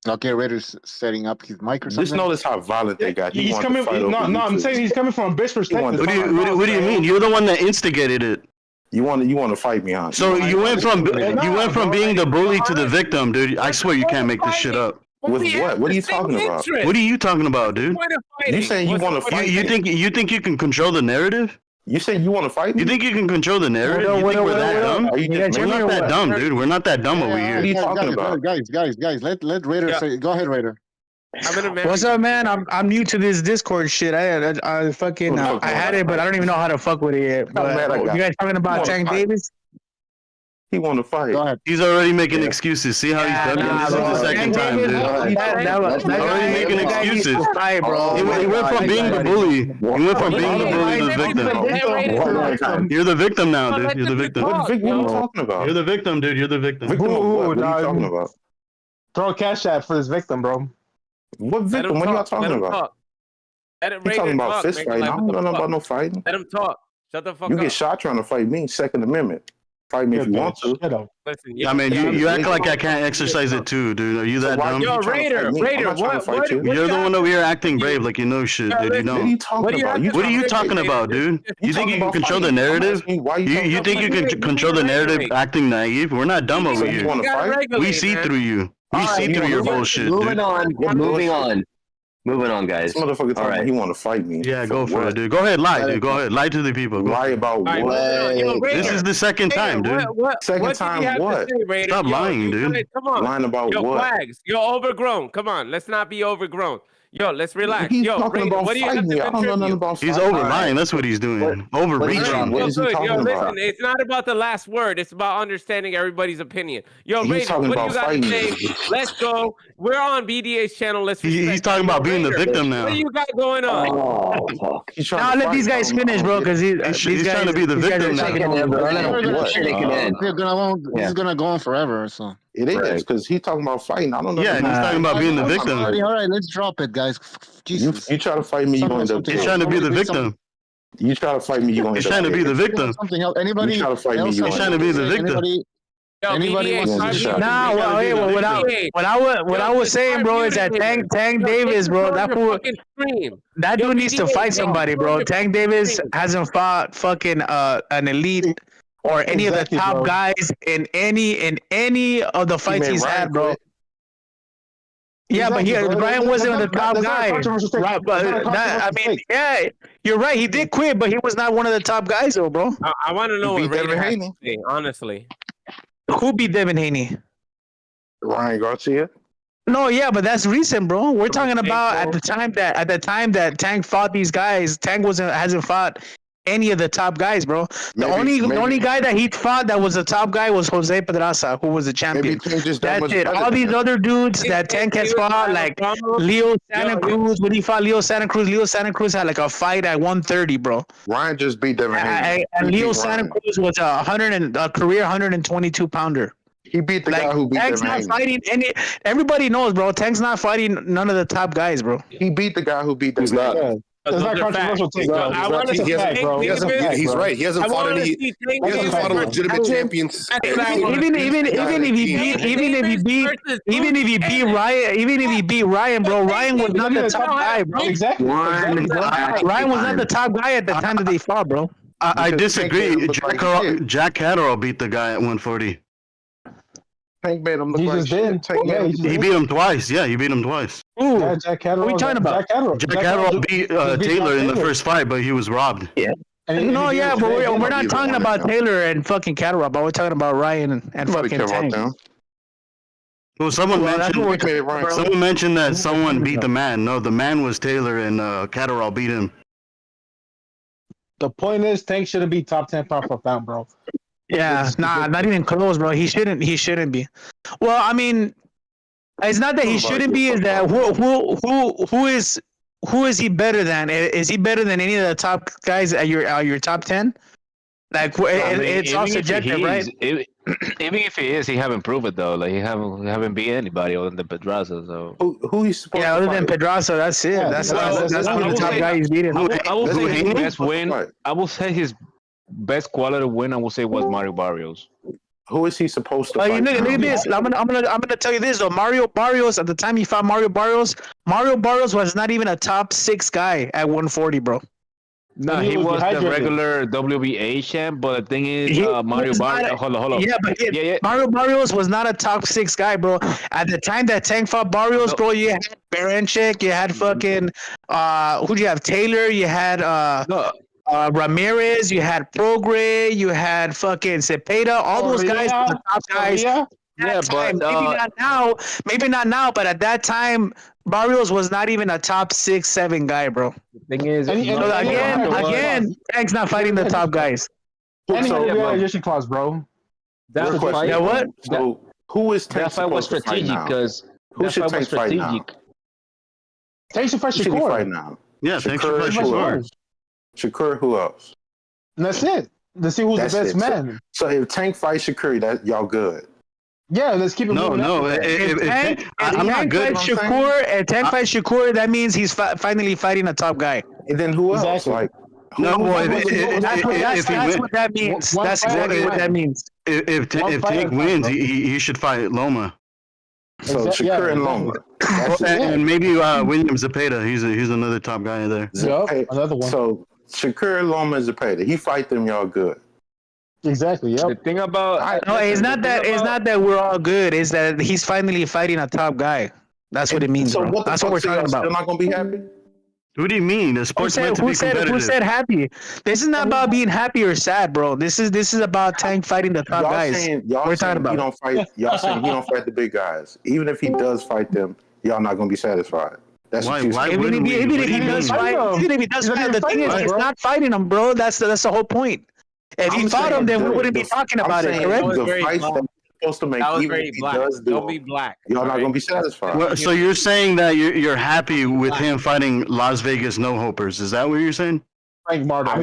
Okay, Raider's setting up his mic or something. Just notice how violent they got. He's coming. I'm saying he's coming from a bitch perspective. What do you mean? You're the one that instigated it. You want to fight me on? So you went from being the bully to the victim, dude. I swear you can't make this shit up. With what? What are you talking about? What are you talking about, dude? You saying you want to fight? You think you can control the narrative? You saying you want to fight me? You think you can control the narrative? You think we're that dumb? We're not that dumb, dude. We're not that dumb over here. What are you talking about? Guys, let Raider say. Go ahead, Raider. What's up, man? I'm new to this Discord shit. I fucking I had it, but I don't even know how to fuck with it yet. But you guys talking about Tank Davis? He want to fight. Go ahead. He's already making excuses. See how he's ducking? This is the second time, dude. Already making excuses. He went from being the bully. He went from being the bully to the victim. You're the victim now, dude. You're the victim. What victim are you talking about? You're the victim, dude. You're the victim. Victim of what? What are you talking about? Throw a cash app for this victim, bro. What victim? What are y'all talking about? You talking about fist fighting? I don't know about no fighting. Let him talk. Shut the fuck up. You get shot trying to fight me. Second Amendment. Fight me if you want to. Listen, I mean, you act like I can't exercise it too, dude. Are you that dumb? Yo, Raider, what You're the one over here acting brave like you know shit, dude. You What are don't. you talking about? What are you talking about, dude? You think you can control the narrative? You think you can control the narrative acting naive? We're not dumb over here. We see through you. We see through your bullshit, Moving dude. on. Moving on, guys. This motherfucker All right. he want to fight me. Yeah, go for it, dude. Go ahead, lie, dude. Go ahead, lie to the people. Lie about what? This is the second time, dude. Second time what? Stop lying, dude. Come on. Lying about Yo, what? Flags, you're overgrown. Come on, let's not be overgrown. Yo, let's relax. He's Yo, talking Raider, about what do you have fighting to me. I don't know nothing contribute? about He's fighting. over lying. That's what he's doing. Overreaching. What is he talking Yo, about? listen, it's not about the last word. It's about understanding everybody's opinion. Yo, He's Raider, talking what do about you got to fighting say? me. Let's go. We're on BDA's channel. Let's He's respect talking it. about Yo, being the Raider, victim now. What do you got going on? Oh, fuck. Now let these guys finish, bro, because He's trying to be the victim now. He's gonna go on forever. So It is because he's talking about fighting. I don't know. Yeah, and he's talking about being the victim. all right, let's drop it, guys. Jesus. You try to fight me, you gonna end up He's dead. trying to be the victim. You try to fight me, you gonna He's end up trying to be dead. the victim. Something else. Anybody You try to fight me, else you have He's trying to be the something to say? victim. Anybody BDA, wants to try say? to- Nah, well, hey, well, what I was saying, bro, is that Tank Davis, bro, that dude needs to fight somebody, bro. Tank Davis hasn't fought fucking an elite or any of the Exactly, top bro. guys in any of the fights made he's Ryan had, bro. quit. Yeah, but Exactly, bro. Brian wasn't the top That's not a guy. controversial statement. Right, but That's not a that, I controversial mean, yeah, you're right. He did quit, but he was not one of the top guys, though, bro. I want to know You what beat Raider Devin has Haney. to say, honestly. Who beat Devin Haney? Ryan Garcia. No, yeah, but that's recent, bro. We're talking about at the time that Tank fought these guys. Tank hasn't fought any of the top guys, bro. The only guy that he fought that was the top guy was Jose Pedraza, who was the champion. That's it. All these other dudes that Tank has fought, like Leo Santa Cruz. When he fought Leo Santa Cruz had like a fight at 130, bro. Ryan just beat Devin Haney. And He Leo beat Santa Ryan. Cruz was a career 122 pounder. He beat the guy who beat Tank's Devin not Haney. fighting any. Everybody knows, bro. Tank's not fighting none of the top guys, bro. He beat the guy who beat Devin Haney. It's not controversial take, bro. He's right. He hasn't fought any. He hasn't fought a legitimate champions. Even if he beat Ryan, bro, Ryan was not the top guy, bro. Exactly. Ryan was not the top guy at the time that they fought, bro. I disagree. Jack Catterall beat the guy at 140. Tank made him look He like just shit. did. Tank Yeah, made he him- He beat him twice. Yeah, he beat him twice. Ooh, Yeah, Jack Catterall. what are you talking about? Jack Catterall beat Taylor in the first fight, but he was robbed. Yeah. No, yeah, but we're not talking about Taylor and fucking Catterall, but we're talking about Ryan and fucking Tank. Well, someone that's what mentioned that someone beat the man. No, the man was Taylor, and Catterall beat him. The point is, Tank shouldn't be top 10 pound for pound, bro. Yeah, not even close, bro. He shouldn't be. Well, I mean, it's not that he shouldn't be. Is that who is he better than? Is he better than any of the top guys at your top 10? Like it's all subjective, right? Even if he is, he haven't proved it though. Like he haven't beat anybody other than Pedraza. So who he's supposed yeah, other than Pedraza, that's it. Yeah, that's that's the top guy he's beating. I will say his best win. I will say his best quality win. I will say was Mario Barrios. Who is he supposed to You fight? look at this. I'm gonna tell you this though. Mario Barrios, at the time he fought Mario Barrios was not even a top 6 guy at 140, bro. No, he was the regular WBA champ, but the thing is, Mario Barrios. Hold on. Yeah, but Mario Barrios was not a top 6 guy, bro. At the time that Tank fought Barrios, bro, you had Baranchik, you had fucking who'd you have? Taylor, you had Ramirez, you had Progre, you had fucking Cepeda, all those guys were the top guys. Yeah, but maybe not now, but at that time, Barrios was not even a top 6, 7 guy, bro. The thing is, again, Tank's not fighting the top guys. Any realization clause, bro. That fight, yeah, what? So who is Tank that fight was supposed to fight strategic now? because Who should Tank fight now? Tank should fight Who should he fight Shakur. now? Yeah, Tank should fight Shakur. Shakur. Shakur, who else? And that's it. Let's see who's That's the best it. man. So if Tank fights Shakur, that y'all good. Yeah, let's keep it moving. I'm not good. Tank fights Shakur, that means he's finally fighting a top guy. And then who else? Exactly. Like No, boy. That's what that means. That's exactly what that means. If Tank wins, he should fight Loma. So Shakur and Loma. And maybe William Zepeda. He's another top guy there. Another one. So Shakur and Loma and Zepeda. He fight them, y'all good. Exactly. Yep. The thing about No, it's not that. It's not that we're all good. It's that he's finally fighting a top guy. That's what it means. So bro. That's what we're talking about. Still not gonna be happy. What do you mean? The sport's meant to be competitive. Who said happy? This is not about being happy or sad, bro. This is about Tank fighting the top guys. We're talking about. He don't fight. Y'all saying he don't fight the big guys. Even if he does fight them, y'all not gonna be satisfied. That's why. Even if he does fight, the thing is, he's not fighting them, bro. That's the whole point. If he fought him, then we wouldn't be talking about it, correct? The fights that he's supposed to make, even if he does do Don't be black. y'all not gonna be satisfied. Well, so you're saying that you're happy with him fighting Las Vegas no-hopers? Is that what you're saying? Frank Martin.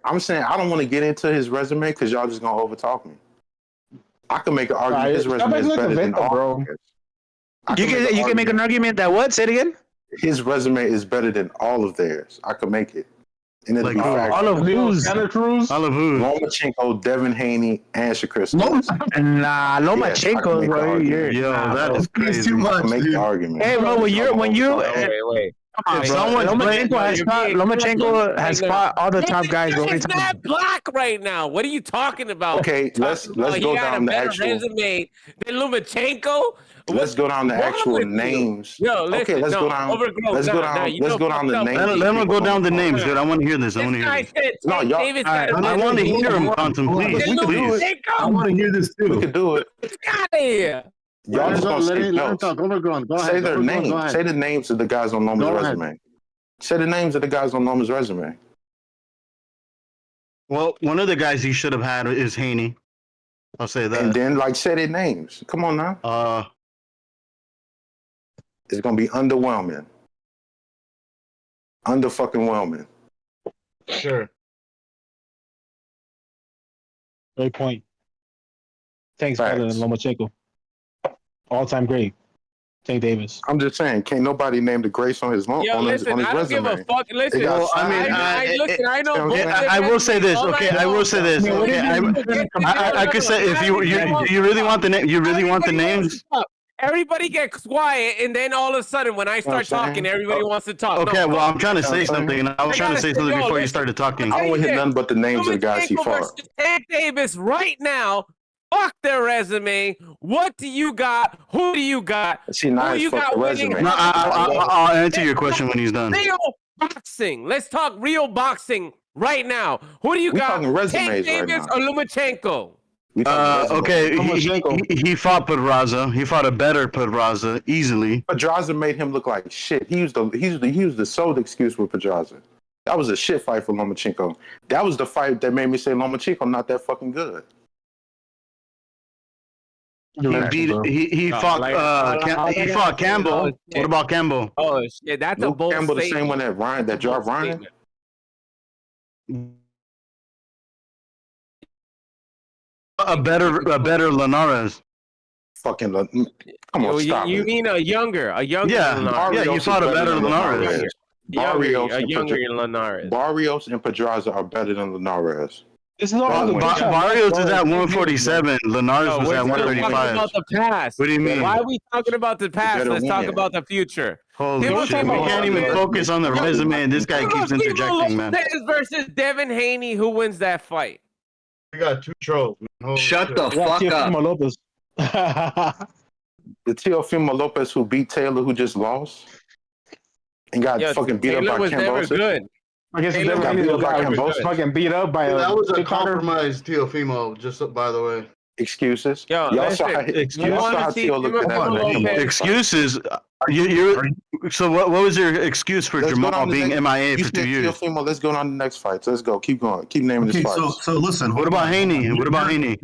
I'm saying I don't want to get into his resume because y'all just gonna overtalk me. I can make an argument his resume is better than all of theirs. You can make an argument that what? Say it again. His resume is better than all of theirs. I can make it. And it'll be all of who's? Santa Cruz. All of who? Lomachenko, Devin Haney, and Shakur Stevenson. Nah, Lomachenko is right here. Yo, that is crazy. Too much. Make the argument. Hey, bro, when you Wait. Lomachenko has fought all the top guys. He's not black right now. What are you talking about? Okay, let's go down the actual resume than Lomachenko. Let's go down the actual names. Yo, listen, okay, let's go down. Let's go down the names. Let me go down the names, dude. I want to hear this. I want to hear this. No, y'all. I want to hear him, Quantum, please. I want to hear this too. We could do it. Get out of here. Y'all just gonna say let talk. Overgrown. Go ahead. Say their names. Say the names of the guys on Loma's resume. Say the names of the guys on Loma's resume. Well, one of the guys he should have had is Haney. I'll say that. And then, say their names. Come on now. It's gonna be underwhelming. Under-fucking-whelming. Sure. Great point. Thanks, better than Lomachenko. All-time great. Tank Davis. I'm just saying, can't nobody name the grace on his resume. I don't give a fuck. Listen, I know. I will say this. Okay, I will say this. Okay, I could say if you really want the name, you really want the names. Everybody gets quiet, and then all of a sudden, when I start talking, everybody wants to talk. Okay, well, I'm trying to say something, and I was trying to say something before you started talking. I don't want to hear nothing but the names of the guys he fought. Tank Davis right now. Fuck their resume. What do you got? Who do you got? See, now who you got winning? No, I'll answer your question when he's done. Real boxing. Let's talk real boxing right now. Who do you got? Tank Davis or Lomachenko? Okay, he fought Pedraza. He fought a better Pedraza easily. Pedraza made him look like shit. He used the sole excuse with Pedraza. That was a shit fight for Lomachenko. That was the fight that made me say Lomachenko not that fucking good. He fought Campbell. What about Campbell? Oh shit, that's a bold Campbell, statement. the same one that dropped Ryan. A better Linares. Fucking come on, stop. You mean a younger Yeah, Linares? Yeah, you fought a better Linares. Younger Linares. Barrios and Pedraza are better than Linares. Barrios is at 147. Linares was at 135. About the past. What do you mean? Why are we talking about the past? Let's talk about the future. Holy shit! We can't even focus on the resume, and this guy keeps interjecting, man. Versus Devin Haney, who wins that fight? We got two trolls. Shut the fuck up. The Teofimo Lopez who beat Taylor, who just lost, and got fucking beat Taylor up by was never Cambosa. good. I guess Taylor got beat up by Cambosa. Fucking beat up by that was a compromised Teofimo, just by the way. Excuses. Yo, y'all saw how Teo looked at that. Excuses. So what was your excuse for Jamal being MIA for 2 years? Teofimo, let's go on the next fight. Let's go. Keep going. Keep naming this fight. So listen. What about Haney? We already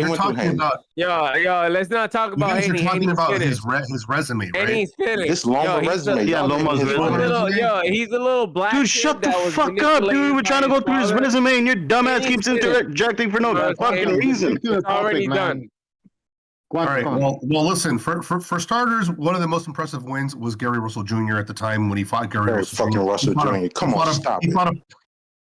went through Haney. Yo, let's not talk about Haney. You're talking about his resume, right? Haney's finished. This Loma resume. Yeah, Loma's resume. He's a little black. Dude, shut the fuck up, dude. We're trying to go through his resume, and your dumbass keeps interjecting for no fucking reason. It's already done. All right. Well, listen. For starters, one of the most impressive wins was Gary Russell Jr. at the time when he fought Gary Russell Jr. Come on, stop it.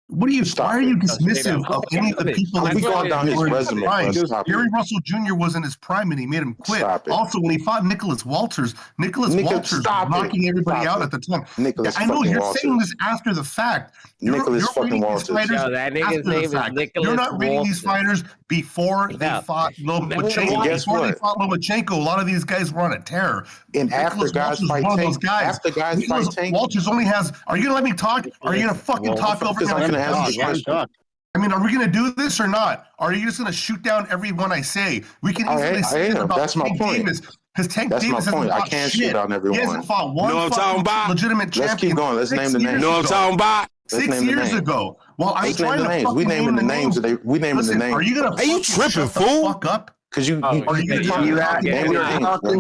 What are you? Stop why are you it. dismissive of any of the people We that going down his resume, bro. Stop Gary it. Russell Jr. was in his prime and he made him quit. Stop it. Also, when he fought Nicholas Walters was knocking everybody out at the time. Nicholas I know fucking you're Walters. saying this after the fact. Nicholas you're fucking rating these Walters. fighters Yo, that nigga's after the name is fact. Nicholas You're not rating these fighters before they No. fought Lomachenko. And guess Before they what? fought Lomachenko, a lot of these guys were on a tear. And after Nicholas guys Walters fight is one of those Tank, guys. after guys Nicholas fight Tank, Walters only has. Are you gonna let me talk? Are you gonna fucking talk over because I'm him? gonna ask you a question. I mean, are we going to do this or not? Are you just going to shoot down everyone I say? We can easily say that about That's my Tank point. Davis. Because Tank That's Davis my point. hasn't I fought can't shit. shoot down everyone. He hasn't fought one Know what I'm talking about? legitimate champion. Let's keep going. Let's name the names. Know what I'm talking about? 6 years ago. Well, I'm Let's trying name the to names. fucking We naming the names. We naming the Listen, names. are you going to tripping, fool? Fuck up? Because you are you going to talk name the names, Honestly,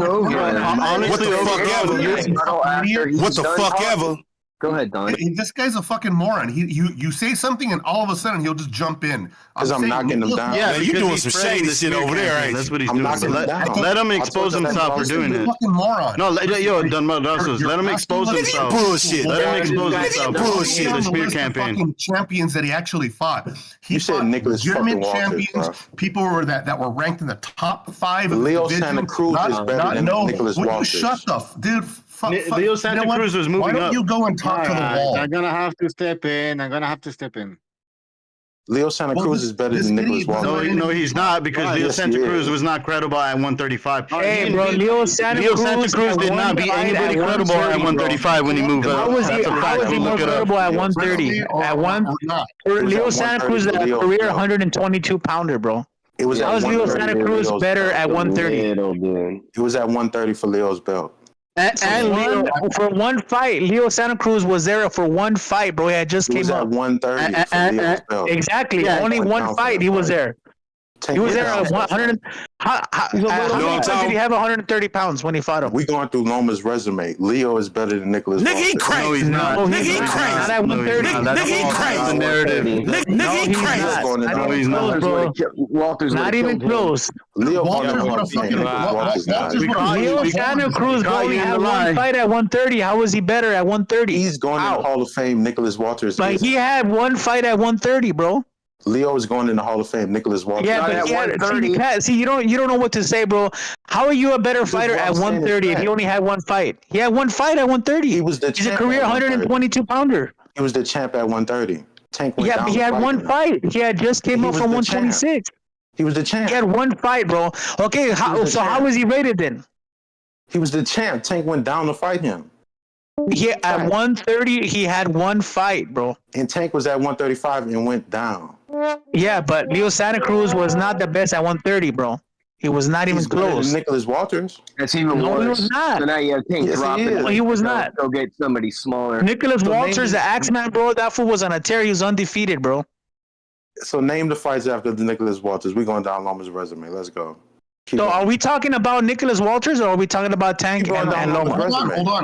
what the fuck ever? Go ahead, Don. This guy's a fucking moron. You say something and all of a sudden he'll just jump in. Because I'm knocking them down. Yeah, you're doing he's some shady shit over there, ain't That's you? what he's I'm doing. knocking them down. Let him expose himself for doing it. Fucking moron. No, let him expose himself. Bullshit. Let him expose himself. Bullshit. The smear campaign. Champions that he actually fought. You said Nicholas fucking Walters, champions. bro. People that were ranked in the top 5. Leo Santa Cruz is better than Nicholas Walters. Shut the dude. Leo Santa Cruz was moving up. Why don't you go and talk to the wall? I'm gonna have to step in. Leo Santa Cruz is better than Nicholas Walters. No, he's not, because Leo Santa Cruz was not credible at 135. Hey, bro, Leo Santa Cruz did not beat anybody credible at 135 when he moved up. How was he more credible at 130? Leo Santa Cruz is a career 122 pounder, bro. It was How was Leo Santa Cruz better at 130? It was at 130 for Leo's belt. And Leo, for one fight, Leo Santa Cruz was there for one fight, bro. He had just came up. 130 for Leo's belt. Exactly. Yeah, only one fight. He was there. He was there at 100. How did he have 130 pounds when he fought him? We going through Loma's resume. Leo is better than Nicholas Walters. He crazy. No, he's not. No, he's not. Not at 130. He crazy. The narrative. No, he's not, bro. Walters not even close. Leo Santa Cruz only had one fight at 130. How was he better at 130? He's going in the Hall of Fame. Nicholas Walters. But he had one fight at 130, bro. Leo is going in the Hall of Fame. Nicholas Walters. Yeah, but you don't know what to say, bro. How are you a better fighter at 130 if he only had one fight? He had one fight at 130. He was the He's a career 122 pounder. He was the champ at 130. Tank went down. But he had one fight. He had just came up from 126. He was the champ. He had one fight, bro. Okay, how was he rated then? He was the champ. Tank went down to fight him. At 130, he had one fight, bro. And Tank was at 135 and went down. Yeah, but Leo Santa Cruz was not the best at 130, bro. He was not even close. Nicholas Walters. That's even worse. He was not. So now you have Tank dropping. No, he was not. Go get somebody smaller. Nicholas Walters, the Axeman, bro. That fool was on a tear. He was undefeated, bro. So name the fights after the Nicholas Walters. We're going down Loma's resume. Let's go. So are we talking about Nicholas Walters or are we talking about Tank and Loma?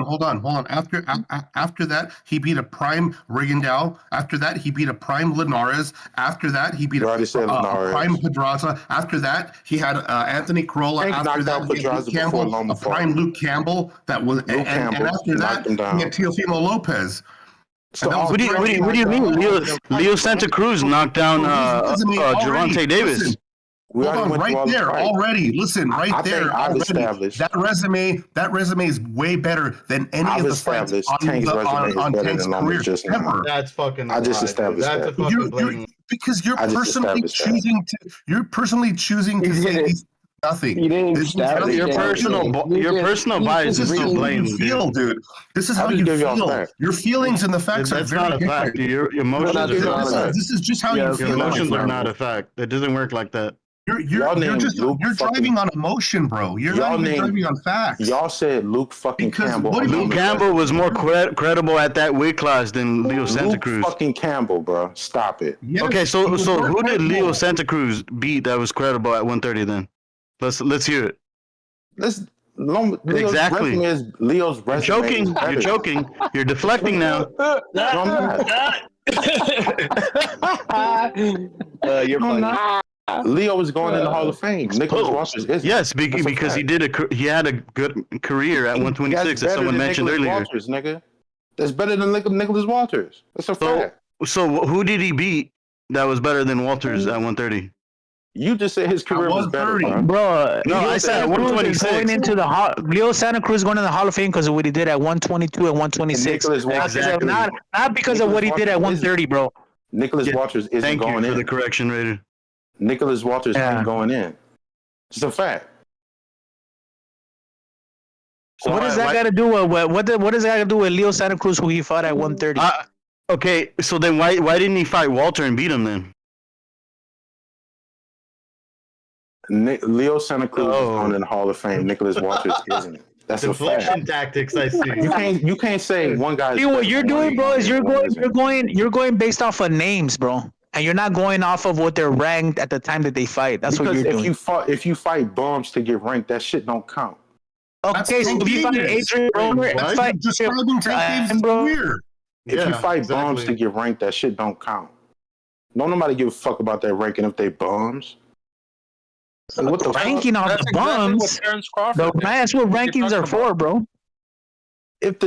Hold on. After that, he beat a prime Rigondeaux. After that, he beat a prime Linares. After that, he beat a prime Pedraza. After that, he had Anthony Corolla. After that, he had Luke Campbell, a prime Luke Campbell. That was, and after that, he had Teofimo Lopez. So what do you mean? Leo Santa Cruz knocked down Gervonta Davis. Hold on, right there already. Listen, right there. That resume is way better than any of the fights on Tank's career ever. That's fucking. I just established that. Because you're personally choosing to say he's nothing. Your personal bias is still blatant, dude. This is how you feel. Your feelings and the facts are not a fact. Your emotions are not a fact. This is just how you feel. Your emotions are not a fact. It doesn't work like that. You're driving on emotion, bro. You're not even driving on facts. Y'all said Luke fucking Campbell. Luke Campbell was more credible at that weight class than Leo Santa Cruz. Fucking Campbell, bro. Stop it. Yes, okay, so who did Leo Santa Cruz beat that was credible at 130 then? Let's hear it. Exactly. Leo's resume. You're choking. You're deflecting now. You're funny. Leo is going in the Hall of Fame. Nicholas Walters is. Yes, because he had a good career at 126, as someone mentioned earlier. Walters, nigga. That's better than Nicholas Walters. That's a fact. So who did he beat that was better than Walters at 130? You just said his career was better, bro. Bro, No, Leo I said Santa Cruz is 126. going into the Leo Santa Cruz going to the Hall of Fame because of what he did at 122 and 126. Exactly. Not because of what he did at 130, bro. Nicholas Walters isn't Thank going you for in. the correction, Raider. Nicholas Walters ain't going in. It's a fact. So what does that got to do with what does that got to do with Leo Santa Cruz, who he fought at 130? Okay, so then why didn't he fight Walter and beat him then? Leo Santa Cruz is going in the Hall of Fame. Nicholas Walters isn't. That's a fact. Deflection tactics, I see. You can't say one guy. See, what you're doing, bro, is you're going based off of names, bro, and you're not going off of what they're ranked at the time that they fight. That's what you're doing. If you fight bums to get ranked, that shit don't count. Okay, so if you fight Adrian Broner, That's like describing Tank Davis is weird. If you fight bums to get ranked, that shit don't count. Don't nobody give a fuck about that ranking if they bums. What the ranking on the bums? That's what rankings are for, bro. If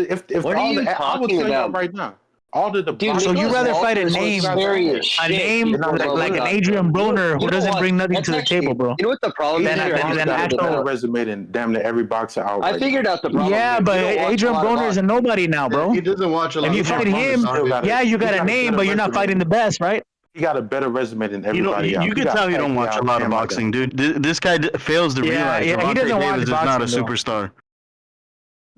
What are you talking about right now? All the Dude, so you rather fight a name like an Adrian Broner who doesn't bring nothing to the table, bro. You know what the problem is? Than actual resume than damn near every boxer out. I figured out the problem. Yeah, but Adrian Broner is a nobody now, bro. He doesn't watch a lot. If you fight him, yeah, you got a name, but you're not fighting the best, right? He got a better resume than everybody else. You can tell you don't watch a lot of boxing, dude. This guy fails to realize he doesn't watch Davis is not a superstar.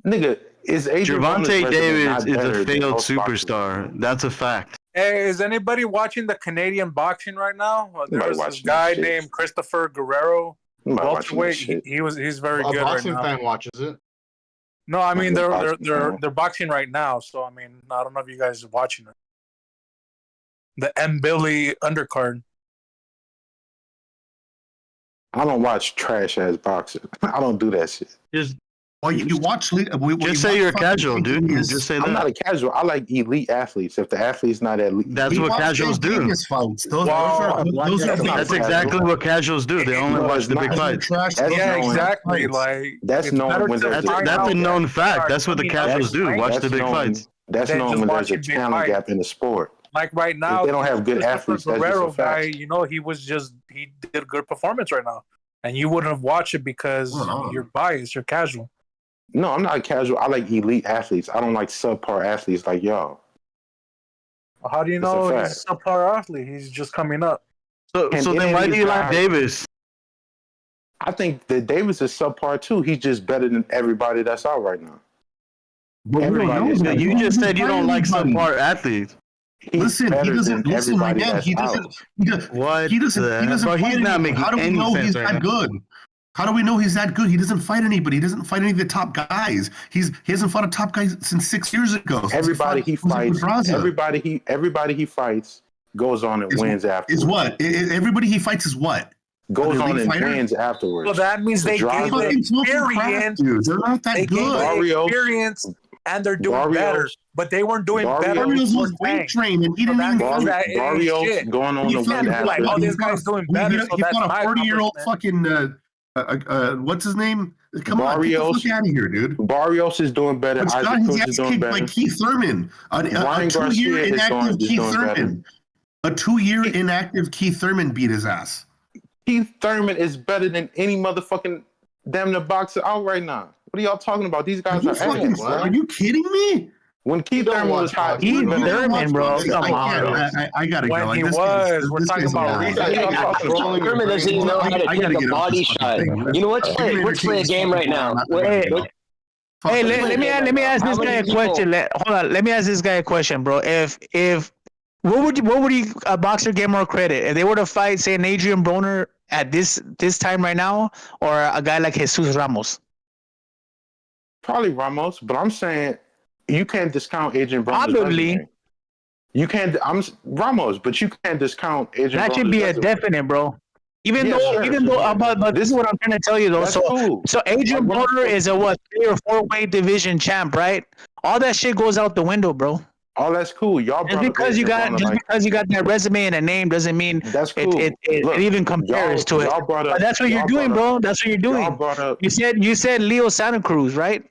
Nigga, is Adrian Gervonta Davis is a failed superstar. That's a fact. Hey, is anybody watching the Canadian boxing right now? There's this guy named Christopher Guerrero. Welterweight. He's very good right now. A boxing fan watches it. No, I mean they're boxing right now, so I mean I don't know if you guys are watching it. The M. Billy undercard. I don't watch trash ass boxing. I don't do that shit. You watch. Just say you're a casual, dude. Just say that. I'm not a casual. I like elite athletes. If the athlete's not elite, that's what casuals do. That's exactly what casuals do. They only watch the big fights. Yeah, exactly. Like that's known when that's a known fact. That's what the casuals do. Watch the big fights. That's known when there's a talent gap in the sport. Like right now, they don't have good athletes. That's Guerrero guy, you know, he did a good performance right now, and you wouldn't have watched it because you're biased, you're casual. No, I'm not casual. I like elite athletes. I don't like subpar athletes like y'all. How do you know he's a subpar athlete? He's just coming up. So then why do you like Davis? I think that Davis is subpar too. He's just better than everybody that's out right now. You just said you don't like subpar athletes. Listen, he doesn't. Listen, my man, he doesn't. He doesn't. He's not making any sense. How do we know he's that good? How do we know he's that good? He doesn't fight anybody. He doesn't fight any of the top guys. He hasn't fought a top guy since 6 years ago. Everybody he fights goes on and wins afterwards. Is what? Everybody he fights is what? Goes on and wins afterwards. Well, that means they gave experience. They're not that good. Experience, and they're doing better. But they weren't doing better. Barrios was weight trained, and he didn't even Barrios going on the win after. Like, oh, this guy's doing better. He fought a 40-year-old fucking what's his name? Come Barrios, on, get the fuck out of here, dude. Barrios is doing better. But Scott, his ass kicked by Keith Thurman. A 2-year inactive Keith Thurman. A 2-year inactive Keith Thurman beat his ass. Keith Thurman is better than any motherfucking damn near boxer out right now. What are y'all talking about? These guys are you kidding me? When Keith Thurman was hot, Keith Thurman, bro. Come on. I gotta go. When he was, we're talking about Thurman doesn't even know how to take a body shot. You know what? Let's play a game right now. Hey, let me ask this guy a question. Hold on, let me ask this guy a question, bro. If what would you a boxer get more credit if they were to fight, say, an Adrian Broner at this time right now, or a guy like Jesus Ramos? Probably Ramos, but I'm saying you can't discount Adrian Broner's Probably. resume. You can't. I'm Ramos, but you can't discount Adrian. That should be a definite, bro. Even though, but this is what I'm trying to tell you though. So Adrian Broner is a 3 or 4 weight division champ, right? All that shit goes out the window, bro. Oh, that's cool. Y'all just because you got that resume and a name doesn't mean that's cool. it even compares to it. But that's what you're doing, bro. That's what you're doing. You said Leo Santa Cruz, right?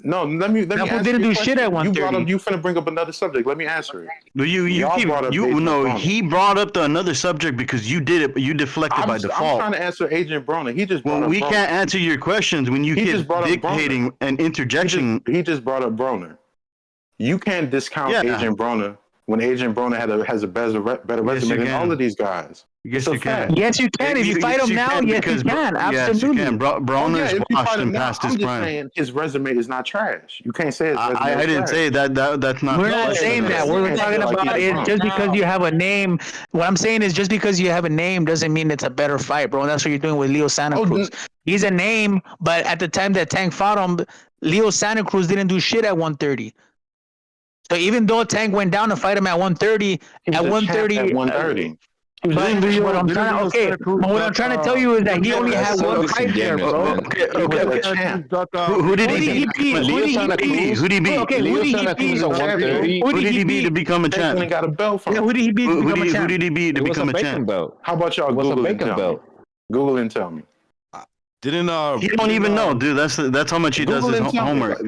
No, let me That fool answer didn't your do shit question. at You brought 130. up. You finna bring up another subject. Let me answer it. No, Y'all brought up Adrian Broner. he brought up another subject because you did it. You deflected by I'm default. trying to answer Adrian Broner. He just brought Well, up we Broner. can't answer your questions when you He keep just brought up dictating and interjection. He just brought up Broner. You can't discount Yeah. Adrian Broner when Adrian Broner has a better resume than all of these guys. Yes, It's a you can. fact. Yes, you can. If you fight him now, yes, you can. Absolutely. Broner is if you washed fight him and now, past I'm his just prime. saying his resume is not trash. You can't say his resume I is didn't trash. say that. That's not. We're not saying that. What we're talking about is just because you have a name. What I'm saying is just because you have a name doesn't mean it's a better fight, bro. And that's what you're doing with Leo Santa Cruz. He's a name, but at the time that Tank fought him, Leo Santa Cruz didn't do shit at 130. So even though Tank went down to fight him at 130, at 130, at 130. But what I'm trying to tell you is that he only had one fight there, bro. Who did he beat? Who did he beat? Okay, who did he beat? Who did he beat to become a champ? Got a belt from. Who did he beat to become a champ? Who did he beat to become a champ? How about y'all Google and tell me? Google and tell me. Didn't he don't even know, dude. That's how much he does his homework.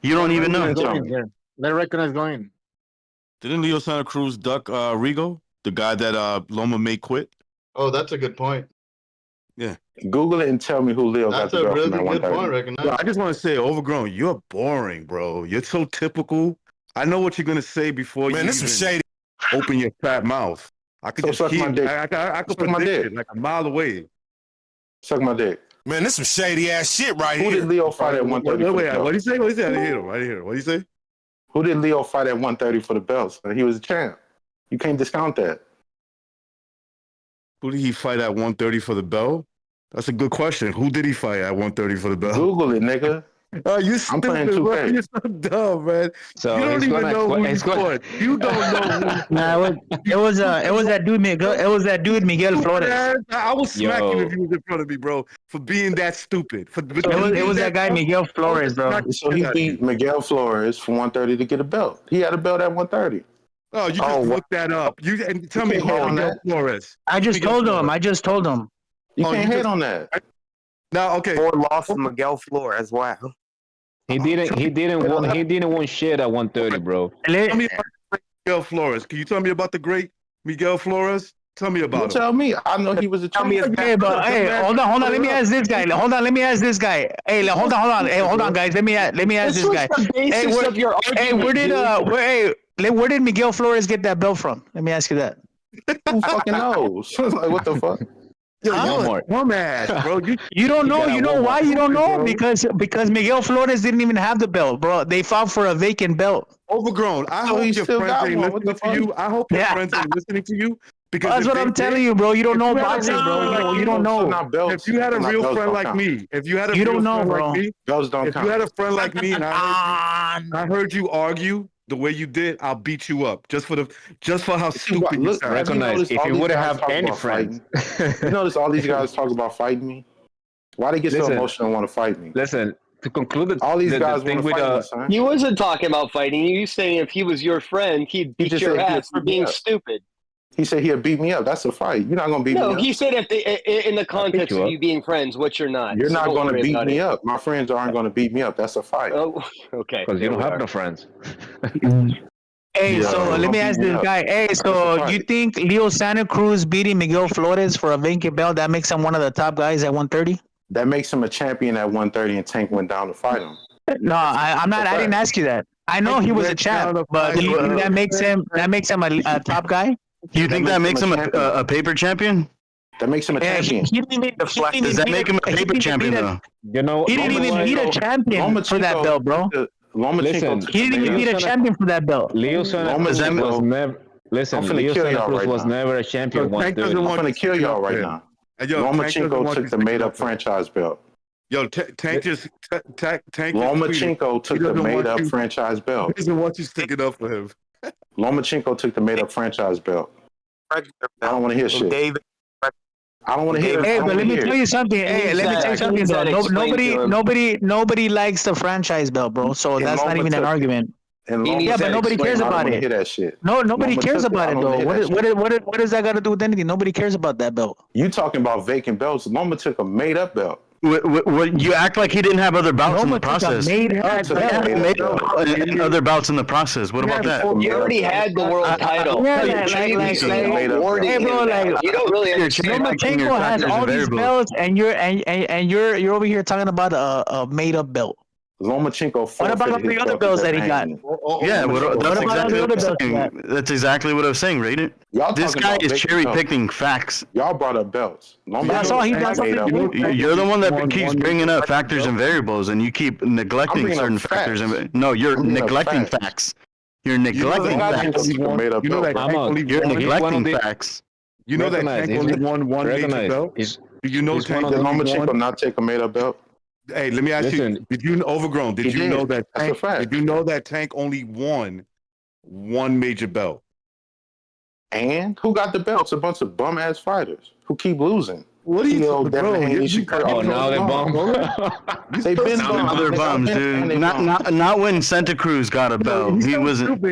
You don't even know. Let recognize going. Didn't Leo Santa Cruz duck Rigo, the guy that Loma made quit? Oh, that's a good point. Yeah. Google it and tell me who Leo That's got the belt really from at good 130. point. Well, I just want to say, Overgrown, you're boring, bro. You're so typical. I know what you're gonna say before you this is shady. open your fat mouth. I could So just suck my hear. dick. I could Suck my predict dick. it like a mile away. Suck my dick. Man, this some shady ass shit right Who here. did Leo fight at 130? Wait, what did he say? What did he say? I didn't hear him. I didn't hear him. What did he say? Who did Leo fight at 130 for the belts? He was a champ. You can't discount that. Who did he fight at 130 for the belt? That's a good question. Who did he fight at 130 for the belt? Google it, nigga. Oh, you I'm stupid, playing bro. 2K. You're so dumb, man. So you don't he's even gonna know qu- who you he's gonna- fought. You don't know who. Nah, it was that dude Miguel. It was that dude Miguel Flores. I will smack you Yo. if you was in front of me, bro, for being that stupid. It was that guy Miguel Flores, bro. So he beat Miguel Flores from 130 to get a belt. He had a belt at 130. Oh, you just looked that up. You and tell me can't hate who on Miguel that. Flores. I just told him. You Oh, can't you hate just- on that. No, okay. Or lost to Miguel Flores. Wow. He didn't win shit at 130, bro. Tell me about Miguel Flores. Can you tell me about the great Miguel Flores? Tell me about him. Tell me. I know he was a champ. Hey, but hey, hold on. Let me ask this guy. Hey, hold on. Hey, hold on, guys. Let me ask this guy. Hey, where did Miguel Flores get that belt from? Let me ask you that. Who fucking knows? Like, what the fuck? Yo, you're a dumbass, bro. You don't know. You know why you don't know? Because Miguel Flores didn't even have the belt, bro. They fought for a vacant belt. Overgrown. I So hope he your still friends got ain't one. What listening the to you. I hope your friends ain't listening to you. Because That's if what they I'm telling did- you, bro. You don't if know you had a boxing, real bro. friend like You me, don't know. Not belts. If you had a Not real belts friend don't like count. me, if you had a You real don't know, friend bro. like me, Belts don't if count. you had a friend like me and I heard you argue the way you did, I'll beat you up just for how stupid you sound. Recognize if you wouldn't have any friends. You notice all these guys talk about fighting me? Why they get so Listen. emotional and want to fight me? Listen, to conclude All these the guys thing want to with fight me, son. He wasn't talking about fighting. He was saying if he was your friend, he'd beat just your said he'd ass for beat me being up. stupid. He said he'll beat me up. That's a fight. You're not going to beat me No, up. he said if in the context you of up. you being friends, which you're not. You're so not don't going to worry beat about me it. up. My friends aren't going to beat me up. That's a fight. Oh, okay. Because you Here don't we have are. no friends. Hey, Yeah, so don't let me beat ask me this up. guy. Hey, so That's a you fight. think Leo Santa Cruz beating Miguel Flores for a vacant belt that makes him one of the top guys at 130? That makes him a champion at 130 and Tank went down to fight him. No, I'm not. I didn't ask you that. I know he was a champ, but do you think that makes him a top guy? Do you think that makes him a paper champion? That makes him a Yeah, champion. he didn't even Does that make him a paper champion though? You know, He didn't even beat a champion for that belt, bro. Listen, He didn't even beat a champion for that belt. Leo Santa Cruz was never. Listen, I'm finna Leo kill Santa y'all Cruz right was now. never a champion. Yo, Tank doesn't 130. I'm want going to kill y'all right now. And yo, Tank doesn't Lomachenko want took you the to made get up franchise belt. Yo, Tank just Tank. Lomachenko took the made up franchise belt. He doesn't want you sticking up for him. Lomachenko took the made up franchise belt. I don't want to hear shit. David. I don't want to hear it. Hey, but let me tell you something. Hey, let me tell you something. Though. Nobody likes the franchise belt, bro. So that's not even an argument. Yeah, but nobody cares about it. Hear that shit. No, nobody Loma cares took it. about I it don't though. hear that What does that got to do with anything? Nobody cares about that belt. You talking about vacant belts? Loma took a made up belt. What you act like he didn't have other bouts in the Lomachenko process. made He up made belt. other bouts in the process. What about that? You already had the world title. Yeah, You're like, previously hey, awarding bro, him that. like You don't really understand. Lomachenko has all these belts, and you're over here talking about a made up belt. Lomachenko. What about all the other belts that he got? Yeah, that's exactly what I'm saying. That's exactly what I was saying, Raiden. This guy is cherry picking facts. Y'all brought up belts. That's all he does. You're the one that keeps bringing up factors and variables, and you keep neglecting certain factors. No, you're neglecting facts. You're neglecting facts. You know that Tank only You're won neglecting facts. You know that Tank only won one major belt? Do you know Tank Did only Lomachenko won? not take a made up belt? Hey, let me ask you, did you overgrown? Did you know that That's a Tank, fact. did you know that Tank only won one major belt? And who got the belts? A bunch of bum ass fighters who keep losing. What are you talking bro? Oh, now they're bum. They've been Now they're bums, dude. Not when Santa Cruz got a belt. He wasn't.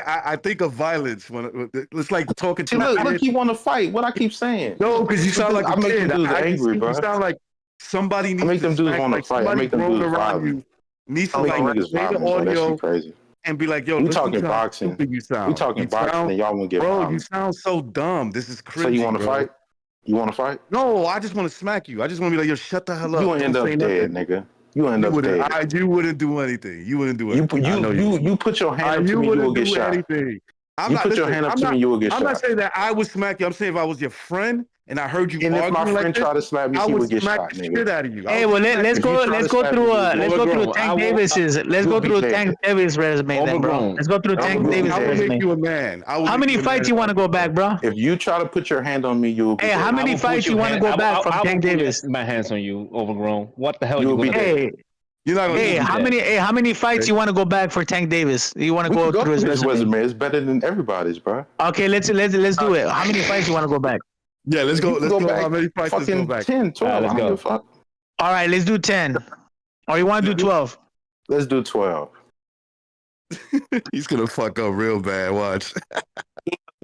I think of violence when it's like talking to. Look, you want to fight? What I keep saying? No, because you sound like I a make kid. them dudes angry, bro. You sound like somebody needs I make them to dudes smack, want to like fight. I somebody make them rolling dudes around violent. you. Needs to I make like niggas play the violent, bro. That audio shit crazy. and be like, yo, We listen talking to how boxing. stupid you sound. We talking You boxing, sound- and y'all want to get bro, violent. you sound so dumb. This is cringy. So you want to bro. fight? You want to fight? No, I just want to smack you. I just want to be like, yo, shut the hell up. You Don't end up say dead, nothing. nigga. You end up dead. You wouldn't do anything. You wouldn't do anything. You put your hand up to me, you will get shot. Anything. You put your hand up to me, you will get I'm not shot. saying that I would smack you. I'm saying if I was your friend and I heard you And if arguing my like friend this, tried to slap me, I he would would get smack shot, the nigga. shit out of you. Hey, well let's go through Tank Davis's. Let's go through Tank Davis' resume then, bro. Let's go through Tank Davis' I would resume. make you a man. How many fights you want to go back, bro? If you try to put your hand on me, you will be Hey, dead. how many fights you want to go back from Tank Davis? My hands on you, overgrown. What the hell You'll you be gonna dead. do? You're not gonna Hey, do that. how many fights you want to go back for Tank Davis? You want to We go can through his resume? It's better than everybody's, bro. Okay, let's do it. How many fights you want to go back? Yeah, let's go. You can Let's go. back How many fights? Let's go fucking back. 10, 12. let's I don't go. give a fuck. All right, let's do 10. Or you want to do 12? Let's do 12. He's gonna fuck up real bad. Watch.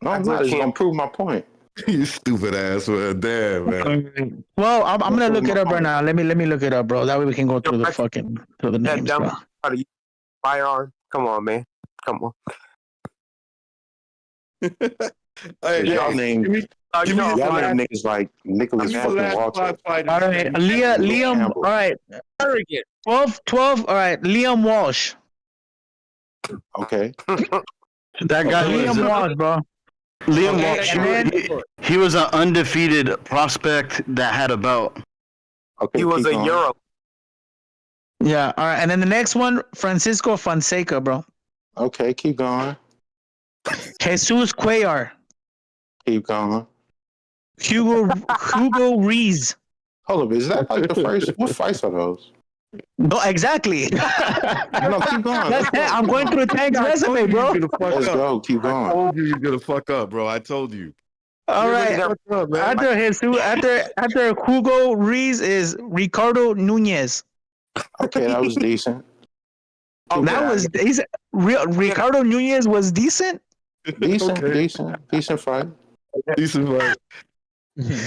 No, I'm not. It's gonna prove my point. You stupid ass. Damn, man. Well, I'm gonna look it up right now. Let me look it up, bro. That way we can go through the names, bro. Firearm. Come on, man. Come on. Hey, Y'all name niggas like Nicholas fucking Walter. All right, Liam. All right, 12. All right, Liam Walsh. Okay. That guy was Liam Walsh, bro. Liam Okay, Walsh. He was an undefeated prospect that had a belt. Okay. He was a Euro. Yeah. All right, and then the next one, Francisco Fonseca, bro. Okay, keep going. Jesus Cuellar. Keep going. Hugo Rees. Hold up, is that like the first? What fights are those? No, exactly. No, keep going. I'm going through Tank's resume, bro. Let's go. Keep I going. told you you're gonna fuck up, bro. I told you. All right. After Hugo Rees is Ricardo Nunez. Okay, that was decent. Ricardo Nunez was decent. Decent fight. Decent fight.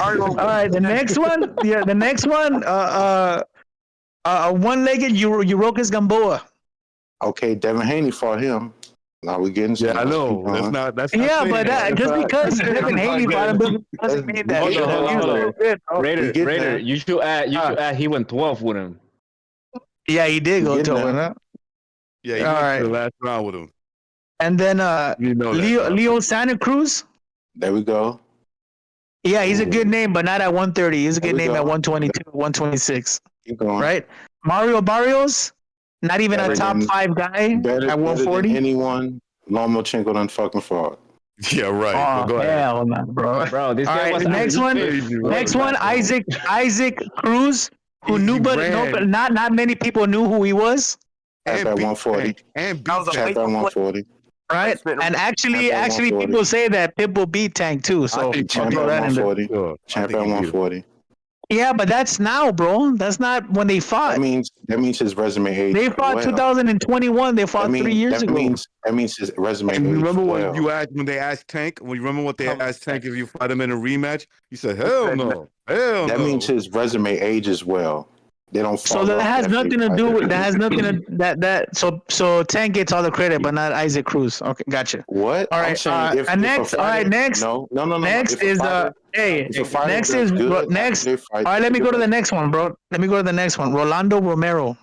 All right, the next one. Yeah, the next one. One-legged Urocas Gamboa. Okay, Devin Haney fought him. Now we're getting. Yeah, I know. That's not. Yeah, but just because Devin Haney fought him doesn't mean that. Raider, you should add. He went 12 with him. Yeah, he did go 12, huh? Yeah, he All went right. to the last round with him. And then You know that, Leo Santa Cruz. There we go. Yeah, he's a good name, but not at 130. He's a good name at 122, 126. Keep going. Right? Mario Barrios, not even Better a top than- 5 guy Better, at 140. than anyone Lomachenko done fucking fought. Yeah, right. Oh, Go ahead. hell no, bro. Bro, this All guy right, was the next one, Isaac Cruz, who knew, but not many people knew who he was. At 140. And Champ at 140. Right, and actually, people say that Pitbull beat Tank too. So Champ at 140. Champ at 140. Yeah, but that's now, bro. That's not when they fought. That means his resume age. They fought 2021. They fought 3 years ago. That means his resume And age. remember well. when they asked Tank? When you remember what they asked Tank if you fight him in a rematch? You said, "Hell no, hell That no." means his resume age as well. They don't. So that has nothing to do with that. Has nothing to that. So Tank gets all the credit, but not Isaac Cruz. Okay, gotcha. What? All right. And next, all right. Next. No. Next is next is next. All right. Let me go to the next one, bro. Let me go to the next one. Rolando Romero.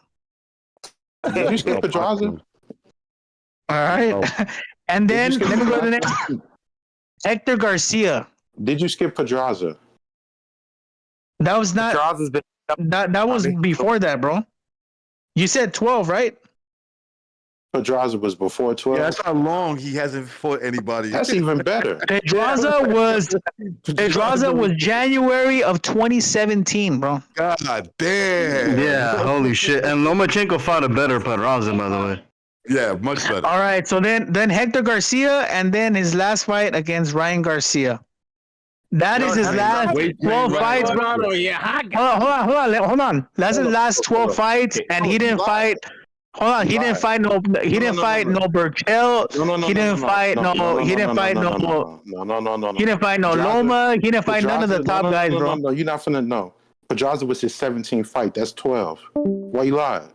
Did you skip Pedraza? All right. And then let me go to the next. Hector Garcia. Did you skip Pedraza? That was not. Pedraza's been that was before that, bro. You said 12, right? Pedraza was before 12. Yeah, that's how long he hasn't fought anybody. That's even better. Pedraza was January of 2017, bro. God damn. Yeah, holy shit. And Lomachenko fought a better Pedraza, by the way. Yeah, much better. All right, so then Hector Garcia, and then his last fight against Ryan Garcia. That is his last 12 fights, bro. Hold on. That's his last 12 fights, and he didn't fight. Hold on, he didn't fight no Burkell. He didn't fight no. He didn't fight no. He didn't fight no Loma. He didn't fight none of the top guys, bro. No, you're not finna know. Pedraza was his 17th fight. That's 12. Why you lied?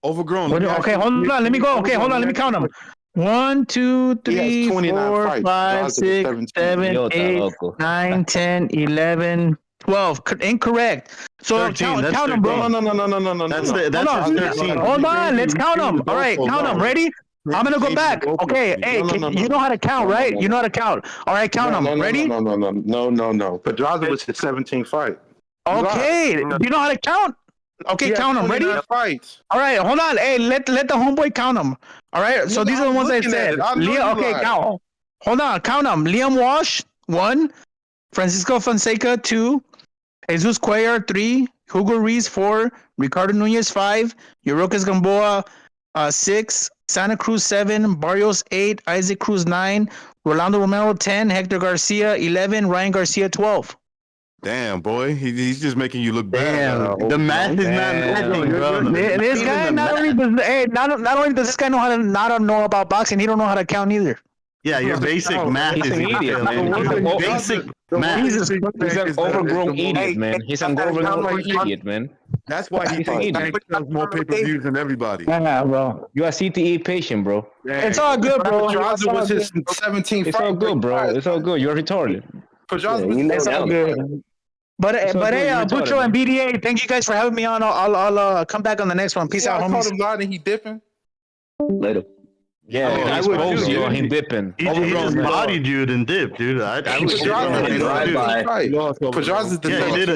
Overgrown. Okay, hold on. Let me go. Okay, hold on. Let me count them. 1, 2, 3, 4, 5, 6, 7, 8, 9, 10, 11, 12. Incorrect. So 13, count them, bro. No. That's 13. Hold on. Let's count them. All right, count them. Ready? I'm gonna go back. Okay. Hey, you know how to count, right? You know how to count. All right, count them. Ready? No. Pedraza was his 17th fight. Okay. You know how to count? Okay, count them. Ready? Fights. All right, hold on. Hey, let the homeboy count them. All right, so these are the ones I said. Okay, count. Hold on, count them. Liam Walsh, 1. Francisco Fonseca, 2. Jesus Cuellar, 3. Hugo Ruiz, 4. Ricardo Nunez, 5. Yorocas Gamboa, 6. Santa Cruz, 7. Barrios, 8. Isaac Cruz, 9. Rolando Romero, 10. Hector Garcia, 11. Ryan Garcia, 12. Damn, boy. He's just making you look bad. Damn. The math is not matching, bro. This guy not only does this guy know how to not know about boxing, he don't know how to count either. Yeah, your basic math is an idiot, man. Basic math. He's an overgrown idiot, man. He's an overgrown idiot, man. That's why he sells more pay-per-views than everybody. Yeah, bro. You are CTE patient, bro. It's all good, bro. Pedraza was his 17th It's all good, bro. It's all good. You're retarded. Pedraza was It's all good. But hey, Bucho and BDA, thank you guys for having me on. I'll come back on the next one. Peace out, I homies. told him lying and he dipping. Later. Yeah, I would too. Him dipping. He just bodied you and dipped, dude. I would Pedraza's the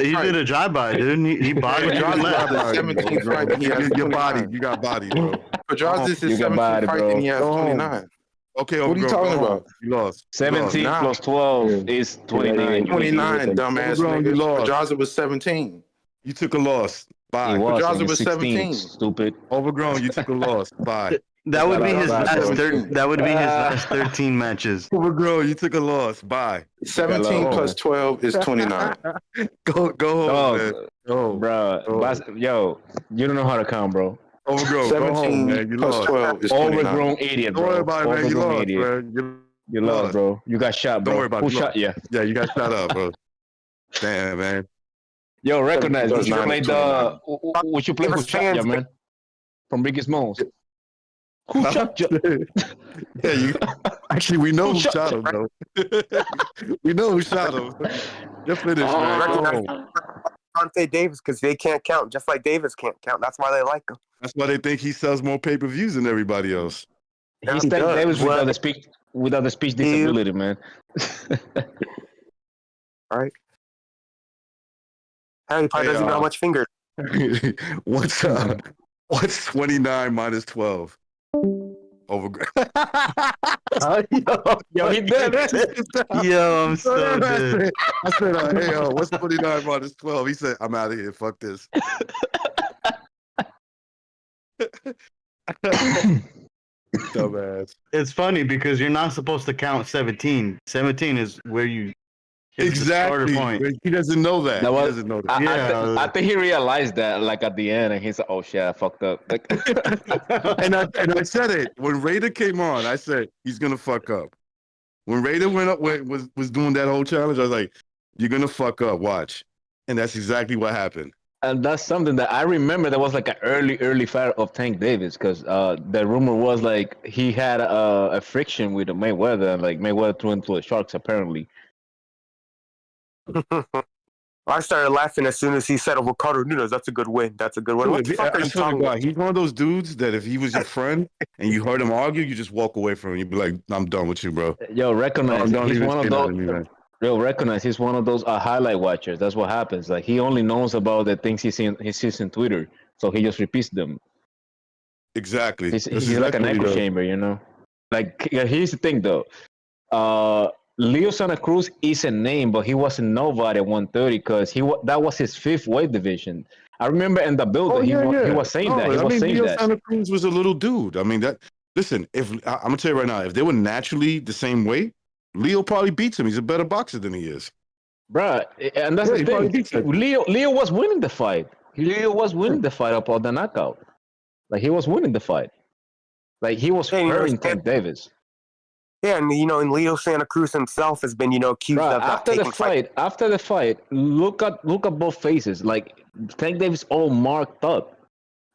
he did a drive-by, dude. He bodied you and left. 17th fight and he has Your body. You got body, bro. Pedraza's his 17th fight and he has 29. Okay, what are you talking about? You lost. 17 plus 12 is 29. 29, dumbass nigga. Pedraza was 17. You took a loss. Bye. Pedraza was 17. Stupid. Overgrown. You took a loss. Bye. That would be his last 13 matches. Overgrown. You took a loss. Bye. 17 plus 12 is 29. Go home, man. Oh, bro. Yo, you don't know how to count, bro. Overgrown. 17 go home, man. You plus lost. 12 is 29. Overgrown idiot, bro. Don't worry about it, man. You lost, bro. You lost, bro. You got shot, bro. Don't worry about it. Who shot you? Yeah, you got shot up, bro. Damn, man. Yo, recognize. Would you play who shot you, man? From Biggie Smalls. Who shot you? Yeah, actually, we know who shot him, though. We know who shot him. You're finished, man. Dante Davis, because they can't count, just like Davis can't count. That's why they like him. That's why they think he sells more pay-per-views than everybody else. He's Davis without the speech disability, man. All right. He probably doesn't know how much finger. What's 29 minus 12? Overgrown. Yo, he did it. Yo, I'm so good. I said, hey, what's 29 minus 12? He said, I'm out of here. Fuck this. Dumbass. It's funny because you're not supposed to count 17. 17 is where you exactly. Point. He doesn't know that. He doesn't know that. I think he realized that, like at the end, and he's like, "Oh shit, I fucked up." Like, and I said it when Raider came on. I said he's gonna fuck up. When Raider went up, was doing that whole challenge, I was like, "You're gonna fuck up. Watch." And that's exactly what happened. And that's something that I remember. That was like an early fight of Tank Davis, because the rumor was like he had a friction with Mayweather, and like Mayweather threw into the sharks apparently. I started laughing as soon as he said, Ricardo Nunes, that's a good win. That's a good win. What the fuck are you talking about? He's one of those dudes that if he was your friend and you heard him argue, you just walk away from him. You'd be like, I'm done with you, bro. Yo, recognize Don't he's even one of say nothing to me, those. man. Yo, recognize he's one of those highlight watchers. That's what happens. Like he only knows about the things he sees in Twitter, so he just repeats them. Exactly. He's like an echo chamber, you know. Like here's the thing though. Leo Santa Cruz is a name, but he wasn't nobody at 130 because that was his 5th weight division. I remember in the building he was saying that. He was saying Leo that. Santa Cruz was a little dude. I mean, that. Listen, if I'm gonna tell you right now, if they were naturally the same weight, Leo probably beats him. He's a better boxer than he is. Bruh, and that's the thing. Leo was winning the fight. Leo was winning the fight up on the knockout. Like he was winning the fight. Like he was hurting Tank Davis. Yeah, and and Leo Santa Cruz himself has been, accused of after the fight, look at both faces. Like Tank Davis all marked up.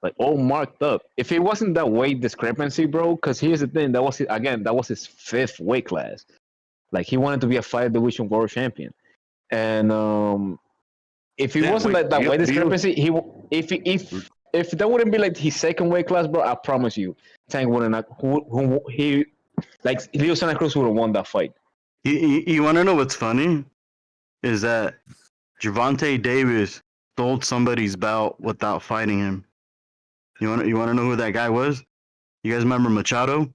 Like all marked up. If it wasn't that weight discrepancy, bro, because here's the thing, that was his 5th weight class. Like he wanted to be a 5 division world champion. And if it wasn't like that weight discrepancy, if that wouldn't be like his 2nd weight class, bro, I promise you, Tank wouldn't like Leo Santa Cruz would have won that fight. You want to know what's funny? Is that Gervonta Davis stole somebody's belt without fighting him. You want to know who that guy was? You guys remember Machado?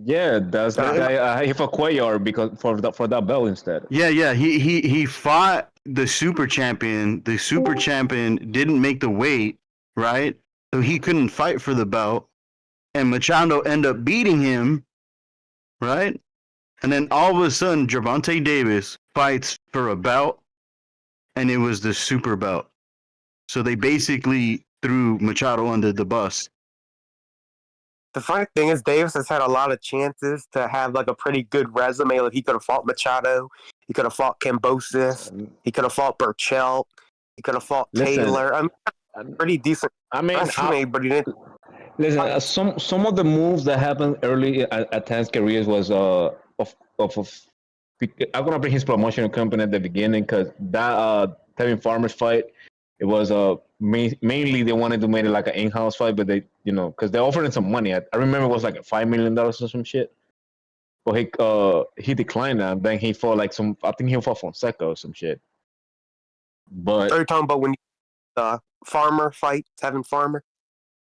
Yeah, that's the guy. He fought Cuellar because for that belt instead. Yeah. He fought the super champion. The super champion didn't make the weight, right? So he couldn't fight for the belt. And Machado ended up beating him, right? And then all of a sudden, Gervonta Davis fights for a belt, and it was the super belt. So they basically threw Machado under the bus. The funny thing is, Davis has had a lot of chances to have like a pretty good resume. Like he could have fought Machado, he could have fought Cambosis, he could have fought Burchell, he could have fought Taylor. I mean, pretty decent. Resume, but he didn't. Listen, some of the moves that happened early at Tank's career was I'm gonna bring his promotional company at the beginning because that Tevin Farmer's fight, it was mainly they wanted to make it like an in-house fight, but they because they offered him some money. I remember it was like $5 million or some shit, but he declined that. And then he fought like I think he fought Fonseca or some shit. But are you talking about when Farmer fight Tevin Farmer?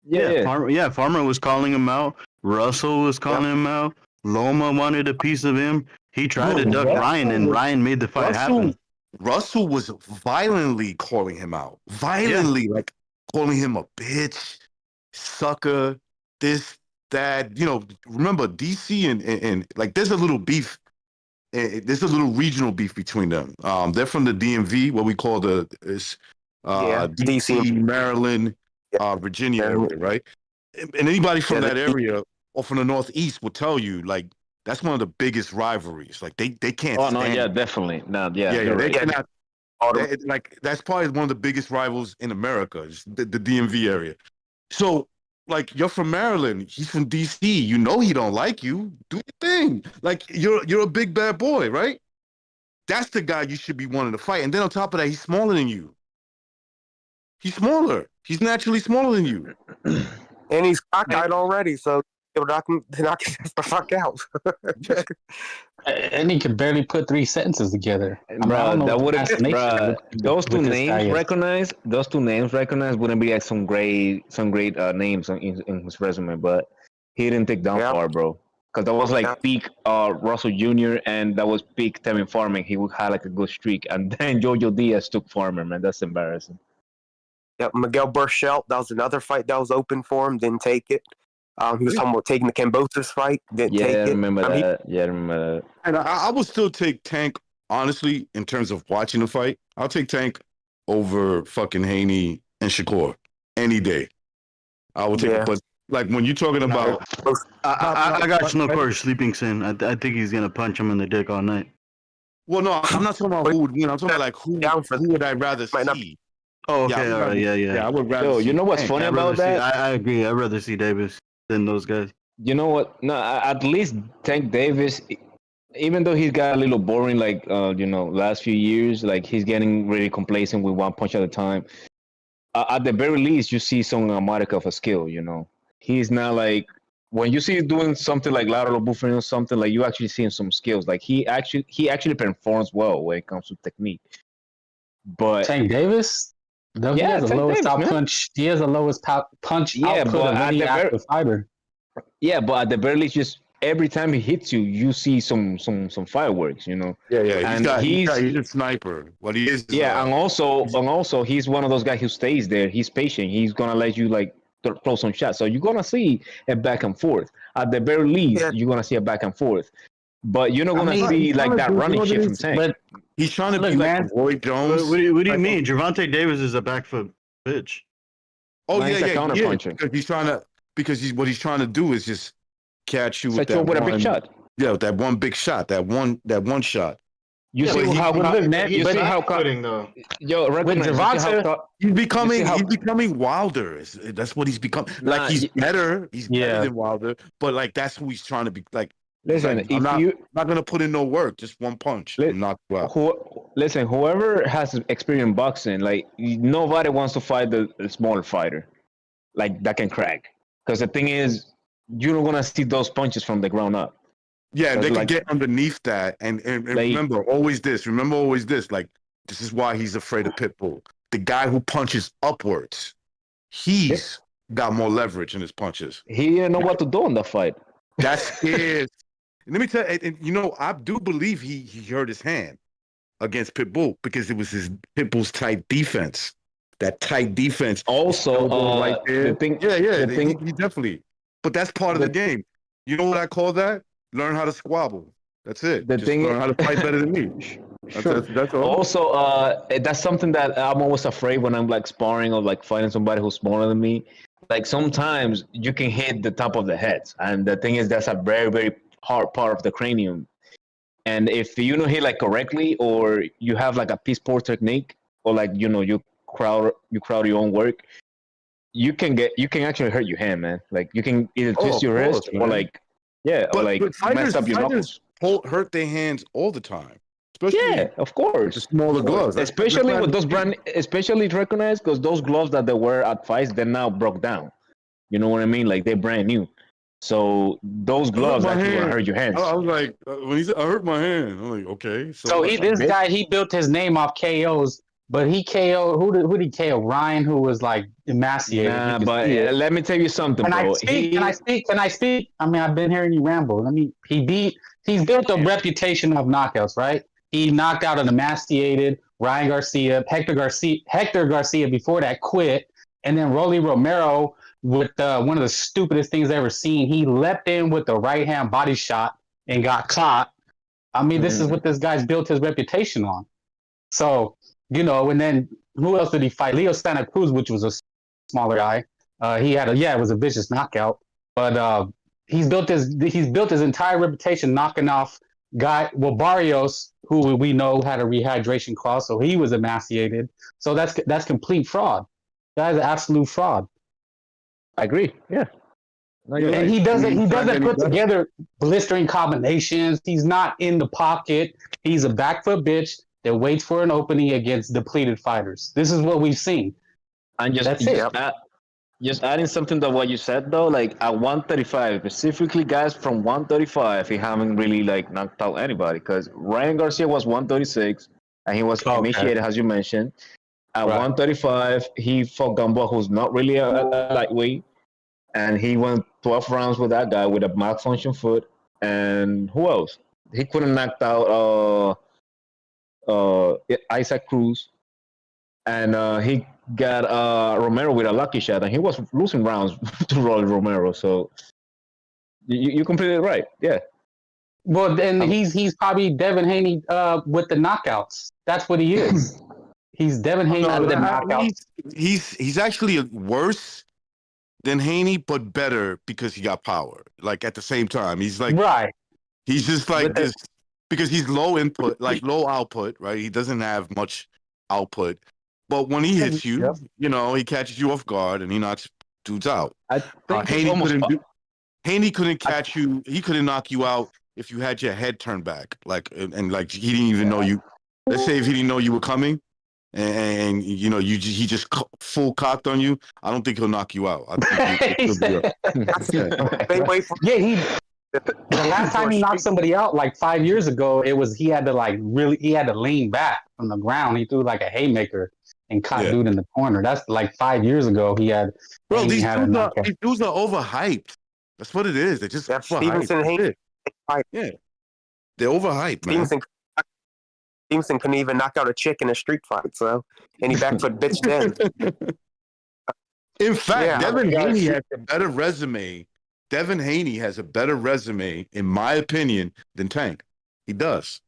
Yeah, Farmer was calling him out. Russell was calling him out. Loma wanted a piece of him. He tried to duck Ryan, and Ryan made the fight happen. Russell was violently calling him out. Violently, like calling him a bitch, sucker, this, that. Remember, DC and like there's a little beef. There's a little regional beef between them. They're from the DMV, what we call DC, Maryland, Virginia area, right? And anybody from that area or from the Northeast will tell you, like, that's one of the biggest rivalries. Like, they can't. Oh no, yeah, definitely. No, yeah, they cannot. Like, that's probably one of the biggest rivals in America, is the DMV area. So, like, you're from Maryland, he's from DC. You know he don't like you. Do your thing. Like, you're a big bad boy, right? That's the guy you should be wanting to fight. And then on top of that, he's smaller than you. He's smaller. He's naturally smaller than you. And he's cockeyed already, so they're not going to the fuck out. And he could barely put 3 sentences togetger. Bro, that would have those two names recognized. Those two names recognized wouldn't be like some great names in his resume, but he didn't take down far, bro. Because that was like peak Russell Jr. and that was peak Tevin Farmer. He would have like a good streak, and then Jojo Diaz took Farmer. Man, that's embarrassing. Yeah, Miguel Burchell, that was another fight that was open for him, didn't take it. He was talking about taking the Cambosis fight, didn't take it. I remember that. And I would still take Tank, honestly, in terms of watching the fight. I'll take Tank over fucking Haney and Shakur any day. I will take it. But, like, when you're talking about... I got Shakur sleeping sin. I think he's going to punch him in the dick all night. Well, no, I'm not talking about who would win. I'm talking about, like, who would I rather see? Oh, okay, all right, yeah. Yeah, I would rather. Yo, you know what's Tank. funny I'd about rather see. that? I agree. I'd rather see Davis than those guys. You know what? No, at least Tank Davis, even though he's got a little boring, like last few years, like he's getting really complacent with one punch at a time. At the very least, you see some modicum of a skill. He's not like when you see doing something like lateral buffering or something, like you actually seeing some skills. Like he actually performs well when it comes to technique. But Tank Davis, though, he has the Tank lowest Davis, out man. punch. He has the lowest punch Yeah, output but of at any the active fighter. Yeah, but at the very least, just every time he hits you, you see some fireworks. Yeah. And He's a sniper. What he is. Yeah, and also he's one of those guys who stays there. He's patient. He's gonna let you like throw some shots. So you're gonna see a back and forth. At the very least, you're gonna see a back and forth. But you're not gonna see like that running shit from Tank. But he's trying to look, be man, like Roy Jones. What do you mean? Gervonta Davis is a back foot bitch. Oh he's a yeah, counter puncher. Because what he's trying to do is just catch you Set you up with a big shot. Yeah, with that one big shot, that one shot. You see how cutting though. Yo, recognize he's becoming Wilder. That's what he's become. Like he's better. He's better than Wilder. But like that's who he's trying to be. Like listen, I'm not gonna put in no work. Just one punch. Knock you out. Listen, whoever has experience in boxing, like nobody wants to fight the smaller fighter, like that can crack. Because the thing is, you're not gonna see those punches from the ground up. Yeah, they can get underneath that, and remember always this. Like this is why he's afraid of Pitbull. The guy who punches upwards, he's got more leverage in his punches. He didn't know what to do in that fight. That's it. Let me tell you, I do believe he hurt his hand against Pitbull because it was Pitbull's tight defense. That tight defense. Also, right there. He definitely. But that's part of the game. You know what I call that? Learn how to squabble. That's it. Learn how to fight better than me. That's all. Also, that's something that I'm always afraid when I'm like sparring or like fighting somebody who's smaller than me. Like sometimes you can hit the top of the head, and the thing is that's a very very hard part of the cranium. And if you don't hit like correctly, or you have like a piece poor technique, or like you crowd your own work, you can actually hurt your hand, man. Like you can either twist your wrist or like. Yeah, or like mess up your knuckles. Hurt their hands all the time. Especially of course. The smaller gloves. Especially with those especially recognized because those gloves that they wear at fights, they're now broke down. You know what I mean? Like they're brand new. So those gloves actually gonna hurt your hands. I was like, when he said I hurt my hand, I'm like, okay. So this guy built his name off KOs, but he KO'd who did he KO? Ryan, who was like emaciated. Nah, but let me tell you something, Can bro. Can I speak? I mean, I've been hearing you ramble. He's built a reputation of knockouts, right? He knocked out an emaciated Ryan Garcia, Hector Garcia before that quit, and then Rolly Romero with one of the stupidest things I've ever seen. He leapt in with the right hand body shot and got caught. I mean, this is what this guy's built his reputation on. So, and then who else did he fight? Leo Santa Cruz, which was a smaller guy. It was a vicious knockout. But he's built his entire reputation knocking off Barrios, who we know had a rehydration clause, so he was emaciated. So that's complete fraud. That is an absolute fraud. I agree. Yeah. And he doesn't put together blistering combinations. He's not in the pocket. He's a back foot bitch that waits for an opening against depleted fighters. This is what we've seen. And just adding something to what you said though, like at 135, specifically guys from 135, he haven't really like knocked out anybody because Ryan Garcia was 136 and he was initiated, as you mentioned. At 135, he fought Gamboa, who's not really a lightweight, and he went 12 rounds with that guy with a malfunction foot. And who else? He couldn't knock out Isaac Cruz, and he got Romero with a lucky shot, and he was losing rounds to Rolly Romero. So you completely right. Yeah. Well, then he's probably Devin Haney with the knockouts. That's what he is. He's Devin Haney with the knockouts. He's actually worse than Haney, but better because he got power. Like at the same time, he's like He's just like this because he's low input, like low output, right? He doesn't have much output, But when he hits you, you know, he catches you off guard and he knocks dudes out. I think Haney couldn't catch you. He couldn't knock you out if you had your head turned back, like and like he didn't even know you. Let's say if he didn't know you were coming, and you know he just full cocked on you. I don't think he'll knock you out. I think he'll be The last time he knocked somebody out, like 5 years ago, it was he had to lean back from the ground. He threw like a haymaker and caught dude in the corner. That's like 5 years ago. He had. Bro, these dudes are overhyped. That's what it is. They're just Stevenson, yeah, they're overhyped, man. Stevenson couldn't even knock out a chick in a street fight, so and he backfoot bitched in. In fact, Devin Haney has a better resume. Devin Haney has a better resume, in my opinion, than Tank. He does.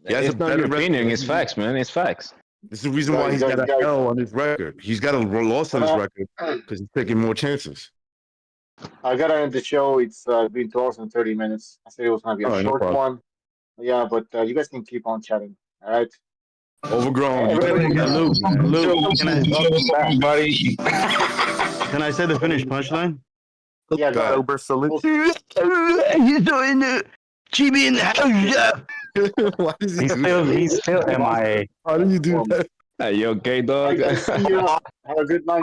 He has it's a not better your opinion. resume. It's facts, man. It's facts. This is the reason why he's got a L on his record. He's got a loss on his record because he's taking more chances. I gotta end the show. It's been 2 hours and 30 minutes. I said it was gonna be a short one. Yeah, but you guys can keep on chatting. All right. Overgrown. Luke, buddy. Can I say the finished punchline? Yeah, go Sober salute. He's doing it. GB in the house. Why is he He's still MIA. Why do you do that? Hey, you okay, dog? See you. Have a good night.